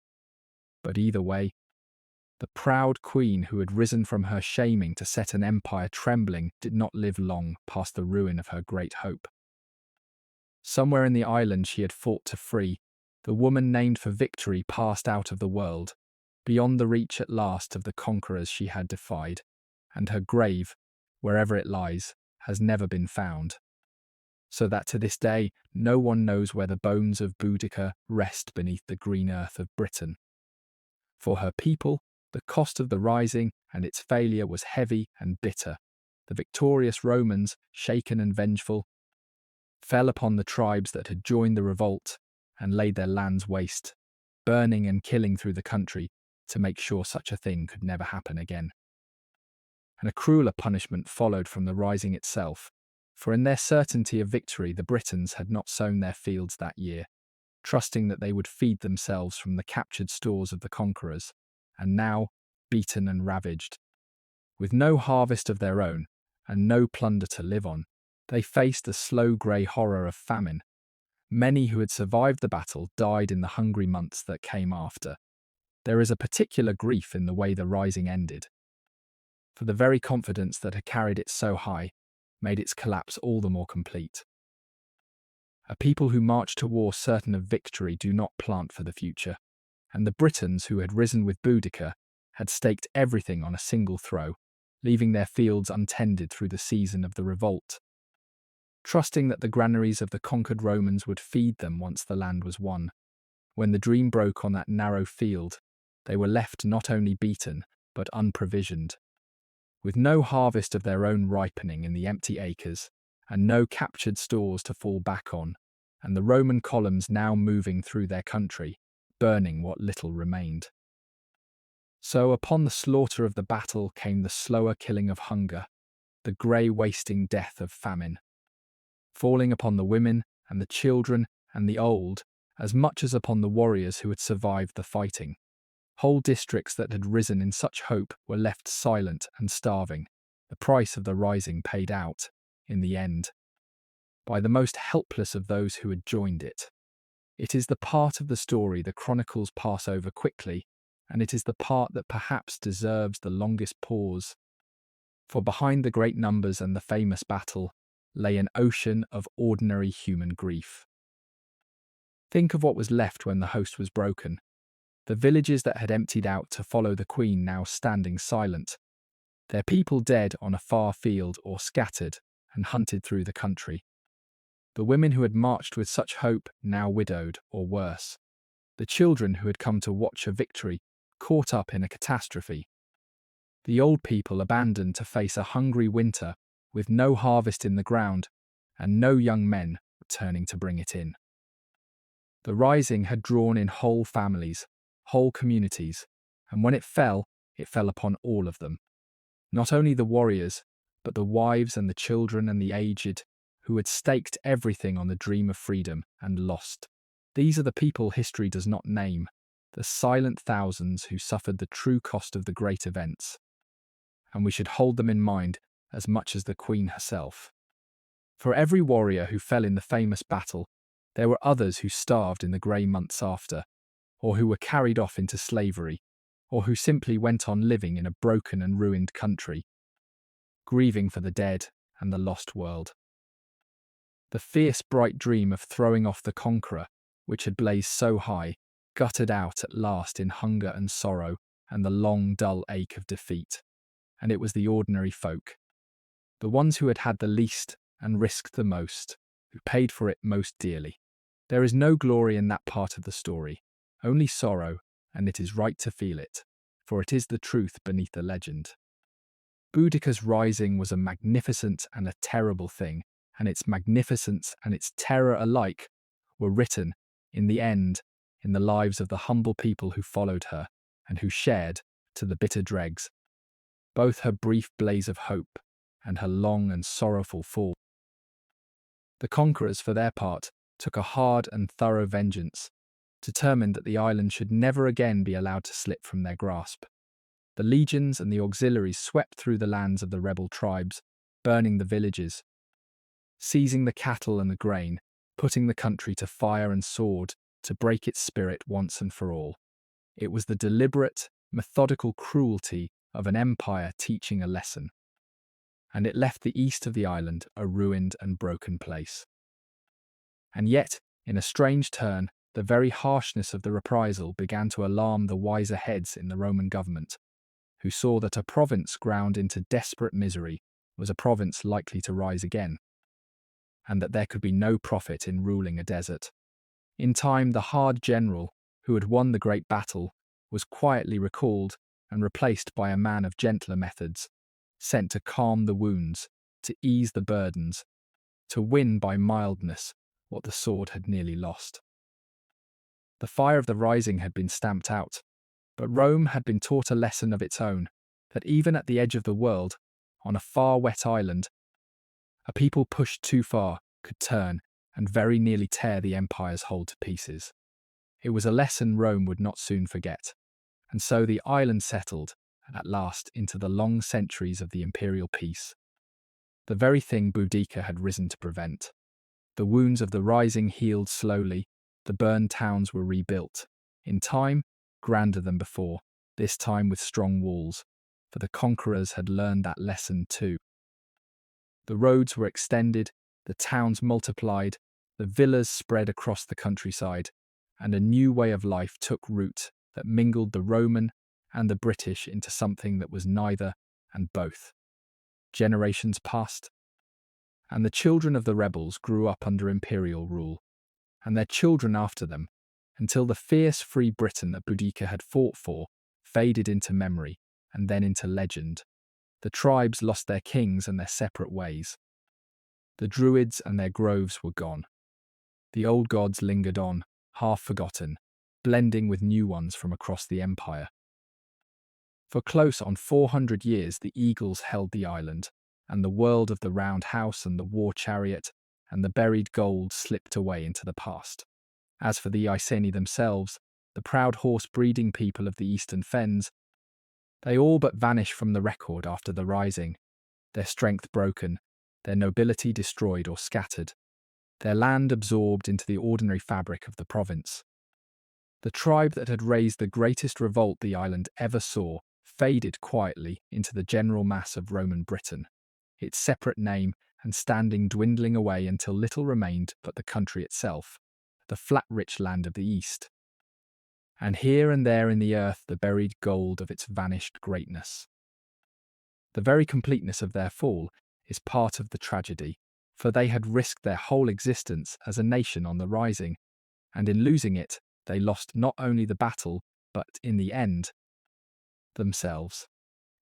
But either way, the proud queen who had risen from her shaming to set an empire trembling did not live long past the ruin of her great hope. Somewhere in the island she had fought to free, the woman named for victory passed out of the world, beyond the reach at last of the conquerors she had defied, and her grave, wherever it lies, has never been found. So that to this day no one knows where the bones of Boudica rest beneath the green earth of Britain. For her people, the cost of the rising and its failure was heavy and bitter. The victorious Romans, shaken and vengeful, fell upon the tribes that had joined the revolt and laid their lands waste, burning and killing through the country to make sure such a thing could never happen again. And a crueler punishment followed from the rising itself, for in their certainty of victory the Britons had not sown their fields that year, trusting that they would feed themselves from the captured stores of the conquerors, and now, beaten and ravaged, with no harvest of their own and no plunder to live on, they faced the slow grey horror of famine. Many who had survived the battle died in the hungry months that came after. There is a particular grief in the way the rising ended, for the very confidence that had carried it so high made its collapse all the more complete. A people who march to war certain of victory do not plant for the future, and the Britons who had risen with Boudica had staked everything on a single throw, leaving their fields untended through the season of the revolt, trusting that the granaries of the conquered Romans would feed them once the land was won. When the dream broke on that narrow field, they were left not only beaten, but unprovisioned, with no harvest of their own ripening in the empty acres, and no captured stores to fall back on, and the Roman columns now moving through their country, burning what little remained. So upon the slaughter of the battle came the slower killing of hunger, the grey wasting death of famine, falling upon the women and the children and the old as much as upon the warriors who had survived the fighting. Whole districts that had risen in such hope were left silent and starving, the price of the rising paid out, in the end, by the most helpless of those who had joined it. It is the part of the story the chronicles pass over quickly and it is the part that perhaps deserves the longest pause. For behind the great numbers and the famous battle lay an ocean of ordinary human grief. Think of what was left when the host was broken. The villages that had emptied out to follow the queen now standing silent, their people dead on a far field or scattered and hunted through the country. The women who had marched with such hope now widowed or worse. The children who had come to watch a victory caught up in a catastrophe. The old people abandoned to face a hungry winter with no harvest in the ground and no young men returning to bring it in. The rising had drawn in whole families, whole communities, and when it fell upon all of them. Not only the warriors, but the wives and the children and the aged, who had staked everything on the dream of freedom and lost. These are the people history does not name, the silent thousands who suffered the true cost of the great events. And we should hold them in mind as much as the Queen herself. For every warrior who fell in the famous battle, there were others who starved in the grey months after, or who were carried off into slavery, or who simply went on living in a broken and ruined country, grieving for the dead and the lost world. The fierce, bright dream of throwing off the conqueror, which had blazed so high, guttered out at last in hunger and sorrow and the long, dull ache of defeat. And it was the ordinary folk, the ones who had had the least and risked the most, who paid for it most dearly. There is no glory in that part of the story, only sorrow, and it is right to feel it, for it is the truth beneath the legend. Boudica's rising was a magnificent and a terrible thing, and its magnificence and its terror alike were written, in the end, in the lives of the humble people who followed her and who shared, to the bitter dregs, both her brief blaze of hope and her long and sorrowful fall. The conquerors, for their part, took a hard and thorough vengeance, determined that the island should never again be allowed to slip from their grasp. The legions and the auxiliaries swept through the lands of the rebel tribes, burning the villages, seizing the cattle and the grain, putting the country to fire and sword to break its spirit once and for all. It was the deliberate, methodical cruelty of an empire teaching a lesson, and it left the east of the island a ruined and broken place. And yet, in a strange turn, the very harshness of the reprisal began to alarm the wiser heads in the Roman government, who saw that a province ground into desperate misery was a province likely to rise again, and that there could be no profit in ruling a desert. In time, the hard general, who had won the great battle, was quietly recalled and replaced by a man of gentler methods, sent to calm the wounds, to ease the burdens, to win by mildness what the sword had nearly lost. The fire of the rising had been stamped out, but Rome had been taught a lesson of its own, that even at the edge of the world, on a far wet island, a people pushed too far could turn and very nearly tear the empire's hold to pieces. It was a lesson Rome would not soon forget, and so the island settled, at last, into the long centuries of the imperial peace. The very thing Boudica had risen to prevent. The wounds of the rising healed slowly, the burned towns were rebuilt, in time, grander than before, this time with strong walls, for the conquerors had learned that lesson too. The roads were extended, the towns multiplied, the villas spread across the countryside, and a new way of life took root that mingled the Roman and the British into something that was neither and both. Generations passed, and the children of the rebels grew up under imperial rule, and their children after them, until the fierce free Britain that Boudica had fought for faded into memory and then into legend. The tribes lost their kings and their separate ways. The druids and their groves were gone. The old gods lingered on, half forgotten, blending with new ones from across the empire. For close on 400 years the eagles held the island, and the world of the round house and the war chariot and the buried gold slipped away into the past. As for the Iceni themselves, the proud horse-breeding people of the eastern fens, they all but vanished from the record after the rising, their strength broken, their nobility destroyed or scattered, their land absorbed into the ordinary fabric of the province. The tribe that had raised the greatest revolt the island ever saw faded quietly into the general mass of Roman Britain, its separate name and standing dwindling away until little remained but the country itself, the flat rich land of the east. And here and there in the earth the buried gold of its vanished greatness. The very completeness of their fall is part of the tragedy, for they had risked their whole existence as a nation on the rising, and in losing it, they lost not only the battle, but, in the end, themselves.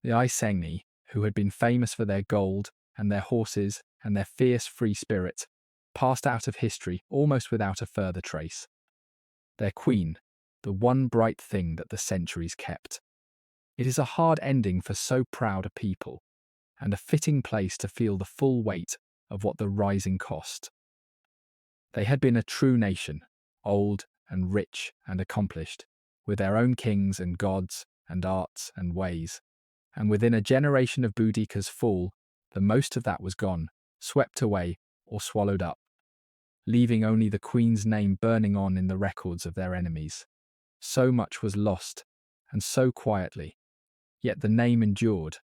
The Iceni, who had been famous for their gold and their horses and their fierce free spirit, passed out of history almost without a further trace. Their queen, the one bright thing that the centuries kept. It is a hard ending for so proud a people, and a fitting place to feel the full weight of what the rising cost. They had been a true nation, old and rich and accomplished, with their own kings and gods and arts and ways. And within a generation of Boudica's fall, the most of that was gone, swept away or swallowed up, leaving only the queen's name burning on in the records of their enemies. So much was lost, and so quietly. Yet the name endured,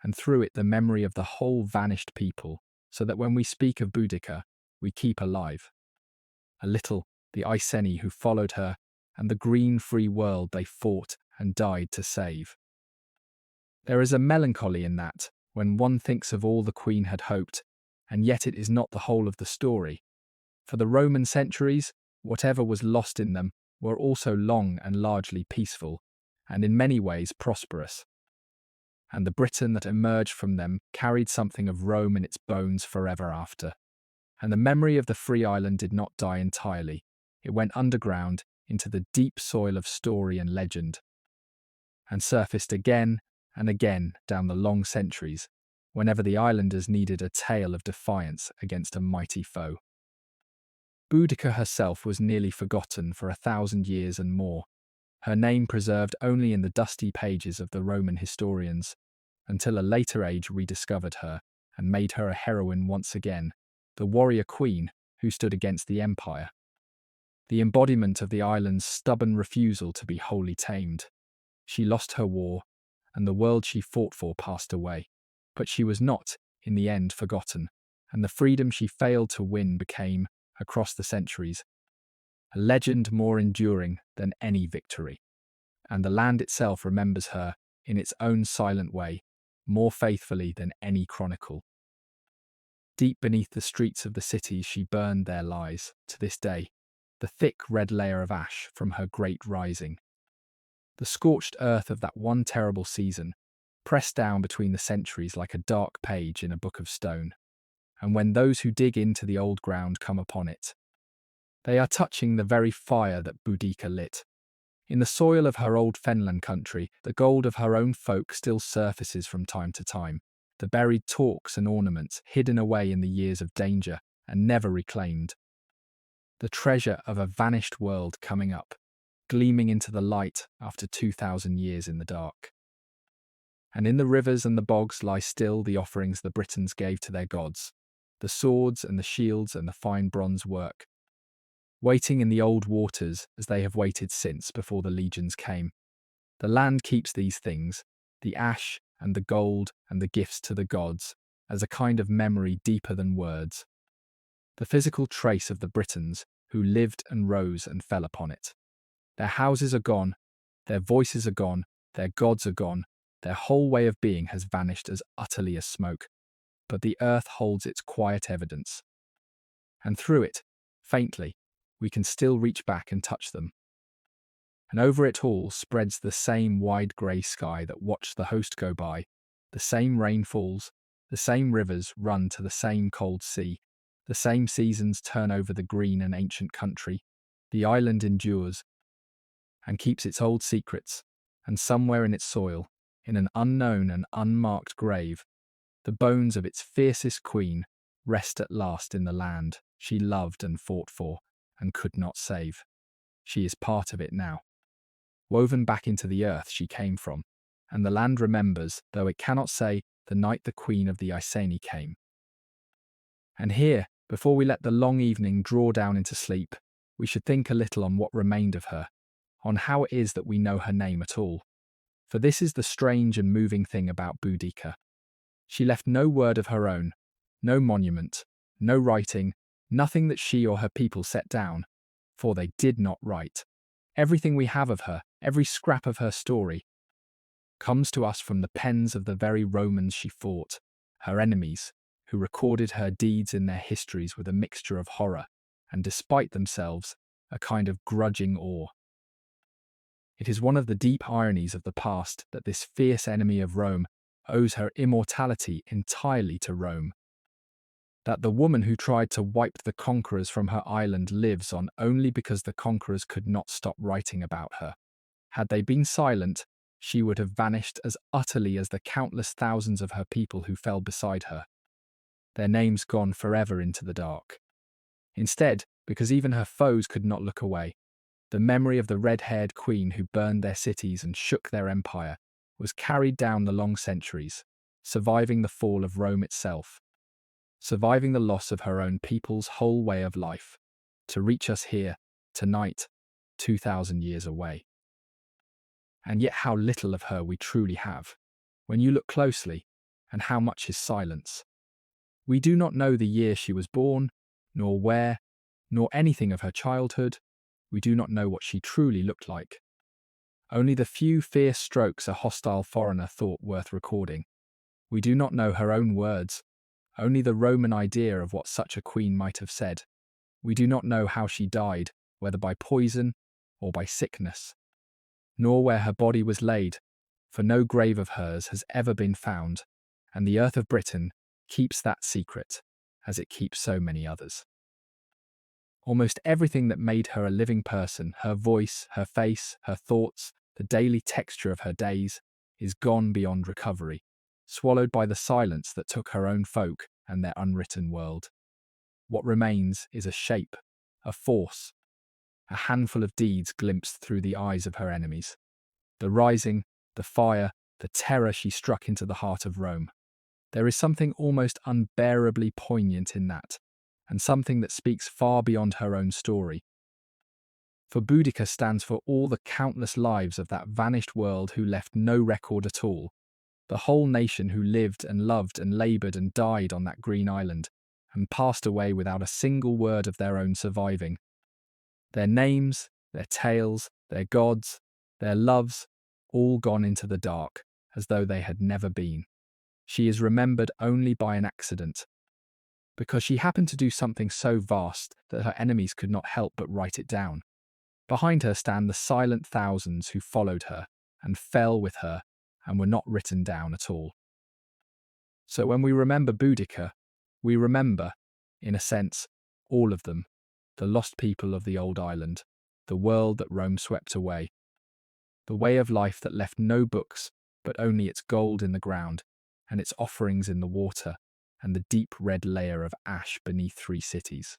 and through it the memory of the whole vanished people, so that when we speak of Boudica, we keep alive. A little the Iceni who followed her, and the green free world they fought and died to save. There is a melancholy in that, when one thinks of all the queen had hoped, and yet it is not the whole of the story. For the Roman centuries, whatever was lost in them, were also long and largely peaceful, and in many ways prosperous. And the Britain that emerged from them carried something of Rome in its bones forever after. And the memory of the free island did not die entirely. It went underground into the deep soil of story and legend, and surfaced again and again down the long centuries, whenever the islanders needed a tale of defiance against a mighty foe. Boudica herself was nearly forgotten for 1,000 years and more, her name preserved only in the dusty pages of the Roman historians, until a later age rediscovered her and made her a heroine once again, the warrior queen who stood against the empire. The embodiment of the island's stubborn refusal to be wholly tamed. She lost her war, and the world she fought for passed away. But she was not, in the end, forgotten, and the freedom she failed to win became, across the centuries, a legend more enduring than any victory. And the land itself remembers her, in its own silent way, more faithfully than any chronicle. Deep beneath the streets of the cities she burned there lies, to this day, the thick red layer of ash from her great rising. The scorched earth of that one terrible season, pressed down between the centuries like a dark page in a book of stone. And when those who dig into the old ground come upon it, they are touching the very fire that Boudica lit. In the soil of her old fenland country, the gold of her own folk still surfaces from time to time, the buried talks and ornaments hidden away in the years of danger and never reclaimed. The treasure of a vanished world coming up, gleaming into the light after 2,000 years in the dark. And in the rivers and the bogs lie still the offerings the Britons gave to their gods, the swords and the shields and the fine bronze work, waiting in the old waters as they have waited since before the legions came. The land keeps these things, the ash and the gold and the gifts to the gods, as a kind of memory deeper than words. The physical trace of the Britons who lived and rose and fell upon it. Their houses are gone, their voices are gone, their gods are gone, their whole way of being has vanished as utterly as smoke. But the earth holds its quiet evidence. And through it, faintly, we can still reach back and touch them. And over it all spreads the same wide grey sky that watched the host go by, the same rain falls, the same rivers run to the same cold sea, the same seasons turn over the green and ancient country, the island endures, and keeps its old secrets, and somewhere in its soil, in an unknown and unmarked grave, the bones of its fiercest queen rest at last in the land she loved and fought for, and could not save. She is part of it now, woven back into the earth she came from, and the land remembers, though it cannot say, the night the queen of the Iceni came. And here, before we let the long evening draw down into sleep, we should think a little on what remained of her, on how it is that we know her name at all. For this is the strange and moving thing about Boudica. She left no word of her own, no monument, no writing, nothing that she or her people set down, for they did not write. Everything we have of her, every scrap of her story, comes to us from the pens of the very Romans she fought, her enemies, who recorded her deeds in their histories with a mixture of horror, and despite themselves, a kind of grudging awe. It is one of the deep ironies of the past that this fierce enemy of Rome owes her immortality entirely to Rome. That the woman who tried to wipe the conquerors from her island lives on only because the conquerors could not stop writing about her. Had they been silent, she would have vanished as utterly as the countless thousands of her people who fell beside her, their names gone forever into the dark. Instead, because even her foes could not look away, the memory of the red-haired queen who burned their cities and shook their empire was carried down the long centuries, surviving the fall of Rome itself, surviving the loss of her own people's whole way of life, to reach us here, tonight, 2,000 years away. And yet how little of her we truly have, when you look closely, and how much is silence. We do not know the year she was born, nor where, nor anything of her childhood. We do not know what she truly looked like. Only the few fierce strokes a hostile foreigner thought worth recording. We do not know her own words, only the Roman idea of what such a queen might have said. We do not know how she died, whether by poison or by sickness, nor where her body was laid, for no grave of hers has ever been found, and the earth of Britain keeps that secret, as it keeps so many others. Almost everything that made her a living person, her voice, her face, her thoughts, the daily texture of her days, is gone beyond recovery, swallowed by the silence that took her own folk and their unwritten world. What remains is a shape, a force, a handful of deeds glimpsed through the eyes of her enemies. The rising, the fire, the terror she struck into the heart of Rome. There is something almost unbearably poignant in that, and something that speaks far beyond her own story. For Boudica stands for all the countless lives of that vanished world who left no record at all, the whole nation who lived and loved and laboured and died on that green island, and passed away without a single word of their own surviving. Their names, their tales, their gods, their loves, all gone into the dark, as though they had never been. She is remembered only by an accident, because she happened to do something so vast that her enemies could not help but write it down. Behind her stand the silent thousands who followed her and fell with her and were not written down at all. So when we remember Boudica, we remember, in a sense, all of them, the lost people of the old island, the world that Rome swept away, the way of life that left no books but only its gold in the ground and its offerings in the water, and the deep red layer of ash beneath 3 cities.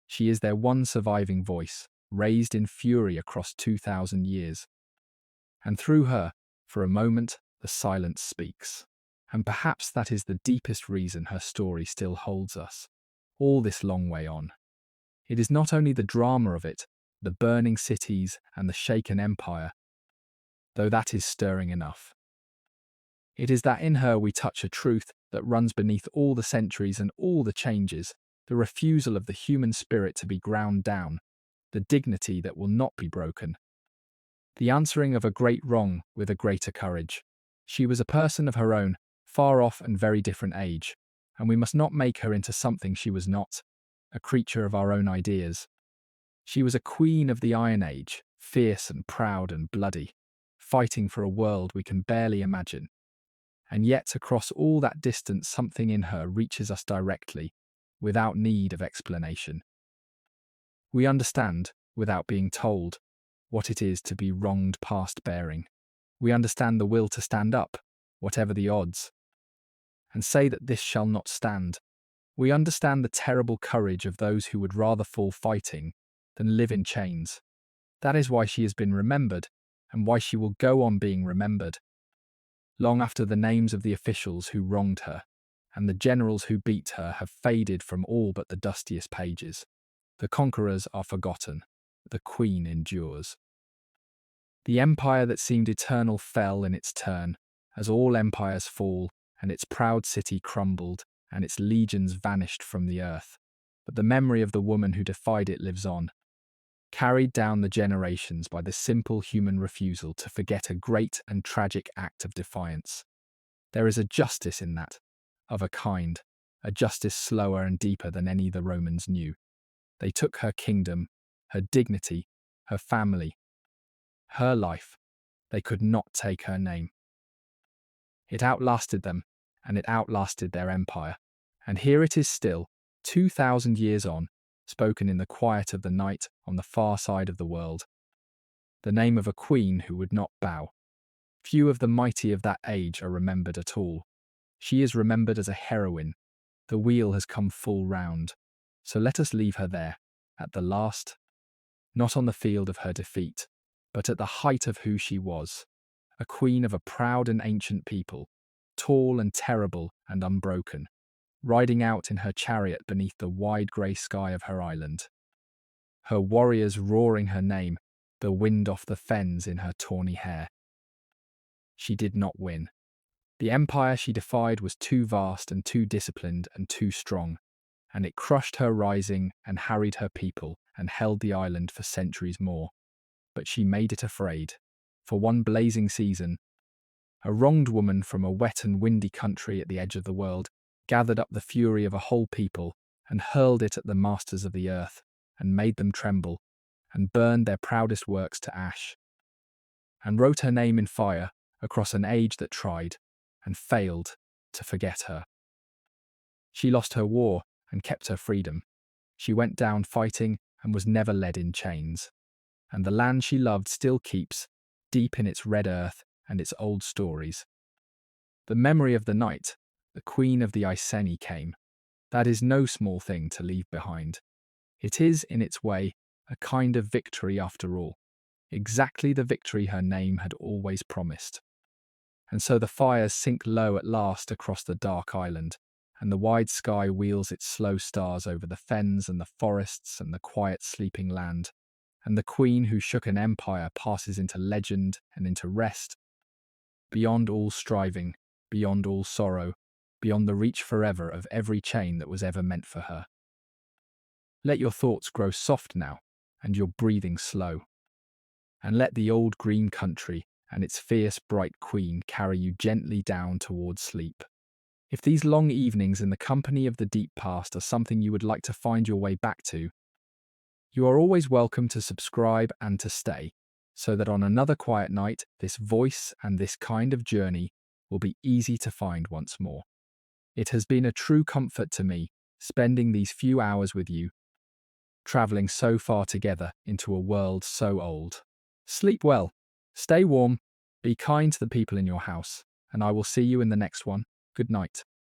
She is their one surviving voice, raised in fury across 2,000 years. And through her, for a moment, the silence speaks. And perhaps that is the deepest reason her story still holds us, all this long way on. It is not only the drama of it, the burning cities and the shaken empire, though that is stirring enough. It is that in her we touch a truth that runs beneath all the centuries and all the changes, the refusal of the human spirit to be ground down, the dignity that will not be broken, the answering of a great wrong with a greater courage. She was a person of her own, far off and very different age, and we must not make her into something she was not, a creature of our own ideas. She was a queen of the Iron Age, fierce and proud and bloody, fighting for a world we can barely imagine. And yet across all that distance something in her reaches us directly, without need of explanation. We understand, without being told, what it is to be wronged past bearing. We understand the will to stand up, whatever the odds, and say that this shall not stand. We understand the terrible courage of those who would rather fall fighting than live in chains. That is why she has been remembered, and why she will go on being remembered, long after the names of the officials who wronged her and the generals who beat her have faded from all but the dustiest pages. The conquerors are forgotten, the queen endures. The empire that seemed eternal fell in its turn, as all empires fall, and its proud city crumbled, and its legions vanished from the earth. But the memory of the woman who defied it lives on, carried down the generations by the simple human refusal to forget a great and tragic act of defiance. There is a justice in that, of a kind, a justice slower and deeper than any the Romans knew. They took her kingdom, her dignity, her family, her life. They could not take her name. It outlasted them, and it outlasted their empire. And here it is still, 2,000 years on, spoken in the quiet of the night on the far side of the world. The name of a queen who would not bow. Few of the mighty of that age are remembered at all. She is remembered as a heroine. The wheel has come full round. So let us leave her there, at the last, not on the field of her defeat, but at the height of who she was, a queen of a proud and ancient people, tall and terrible and unbroken, riding out in her chariot beneath the wide grey sky of her island. Her warriors roaring her name, the wind off the fens in her tawny hair. She did not win. The empire she defied was too vast and too disciplined and too strong, and it crushed her rising and harried her people and held the island for centuries more. But she made it afraid. For one blazing season, a wronged woman from a wet and windy country at the edge of the world gathered up the fury of a whole people and hurled it at the masters of the earth and made them tremble and burned their proudest works to ash and wrote her name in fire across an age that tried and failed to forget her. She lost her war and kept her freedom. She went down fighting and was never led in chains. And the land she loved still keeps, deep in its red earth and its old stories. The memory of the night, the queen of the Iceni came. That is no small thing to leave behind. It is, in its way, a kind of victory after all, exactly the victory her name had always promised. And so the fires sink low at last across the dark island, and the wide sky wheels its slow stars over the fens and the forests and the quiet sleeping land, and the queen who shook an empire passes into legend and into rest, beyond all striving, beyond all sorrow, beyond the reach forever of every chain that was ever meant for her. Let your thoughts grow soft now, and your breathing slow, and let the old green country and its fierce bright queen carry you gently down towards sleep. If these long evenings in the company of the deep past are something you would like to find your way back to, you are always welcome to subscribe and to stay, so that on another quiet night, this voice and this kind of journey will be easy to find once more. It has been a true comfort to me, spending these few hours with you, travelling so far together into a world so old. Sleep well, stay warm, be kind to the people in your house, and I will see you in the next one. Good night.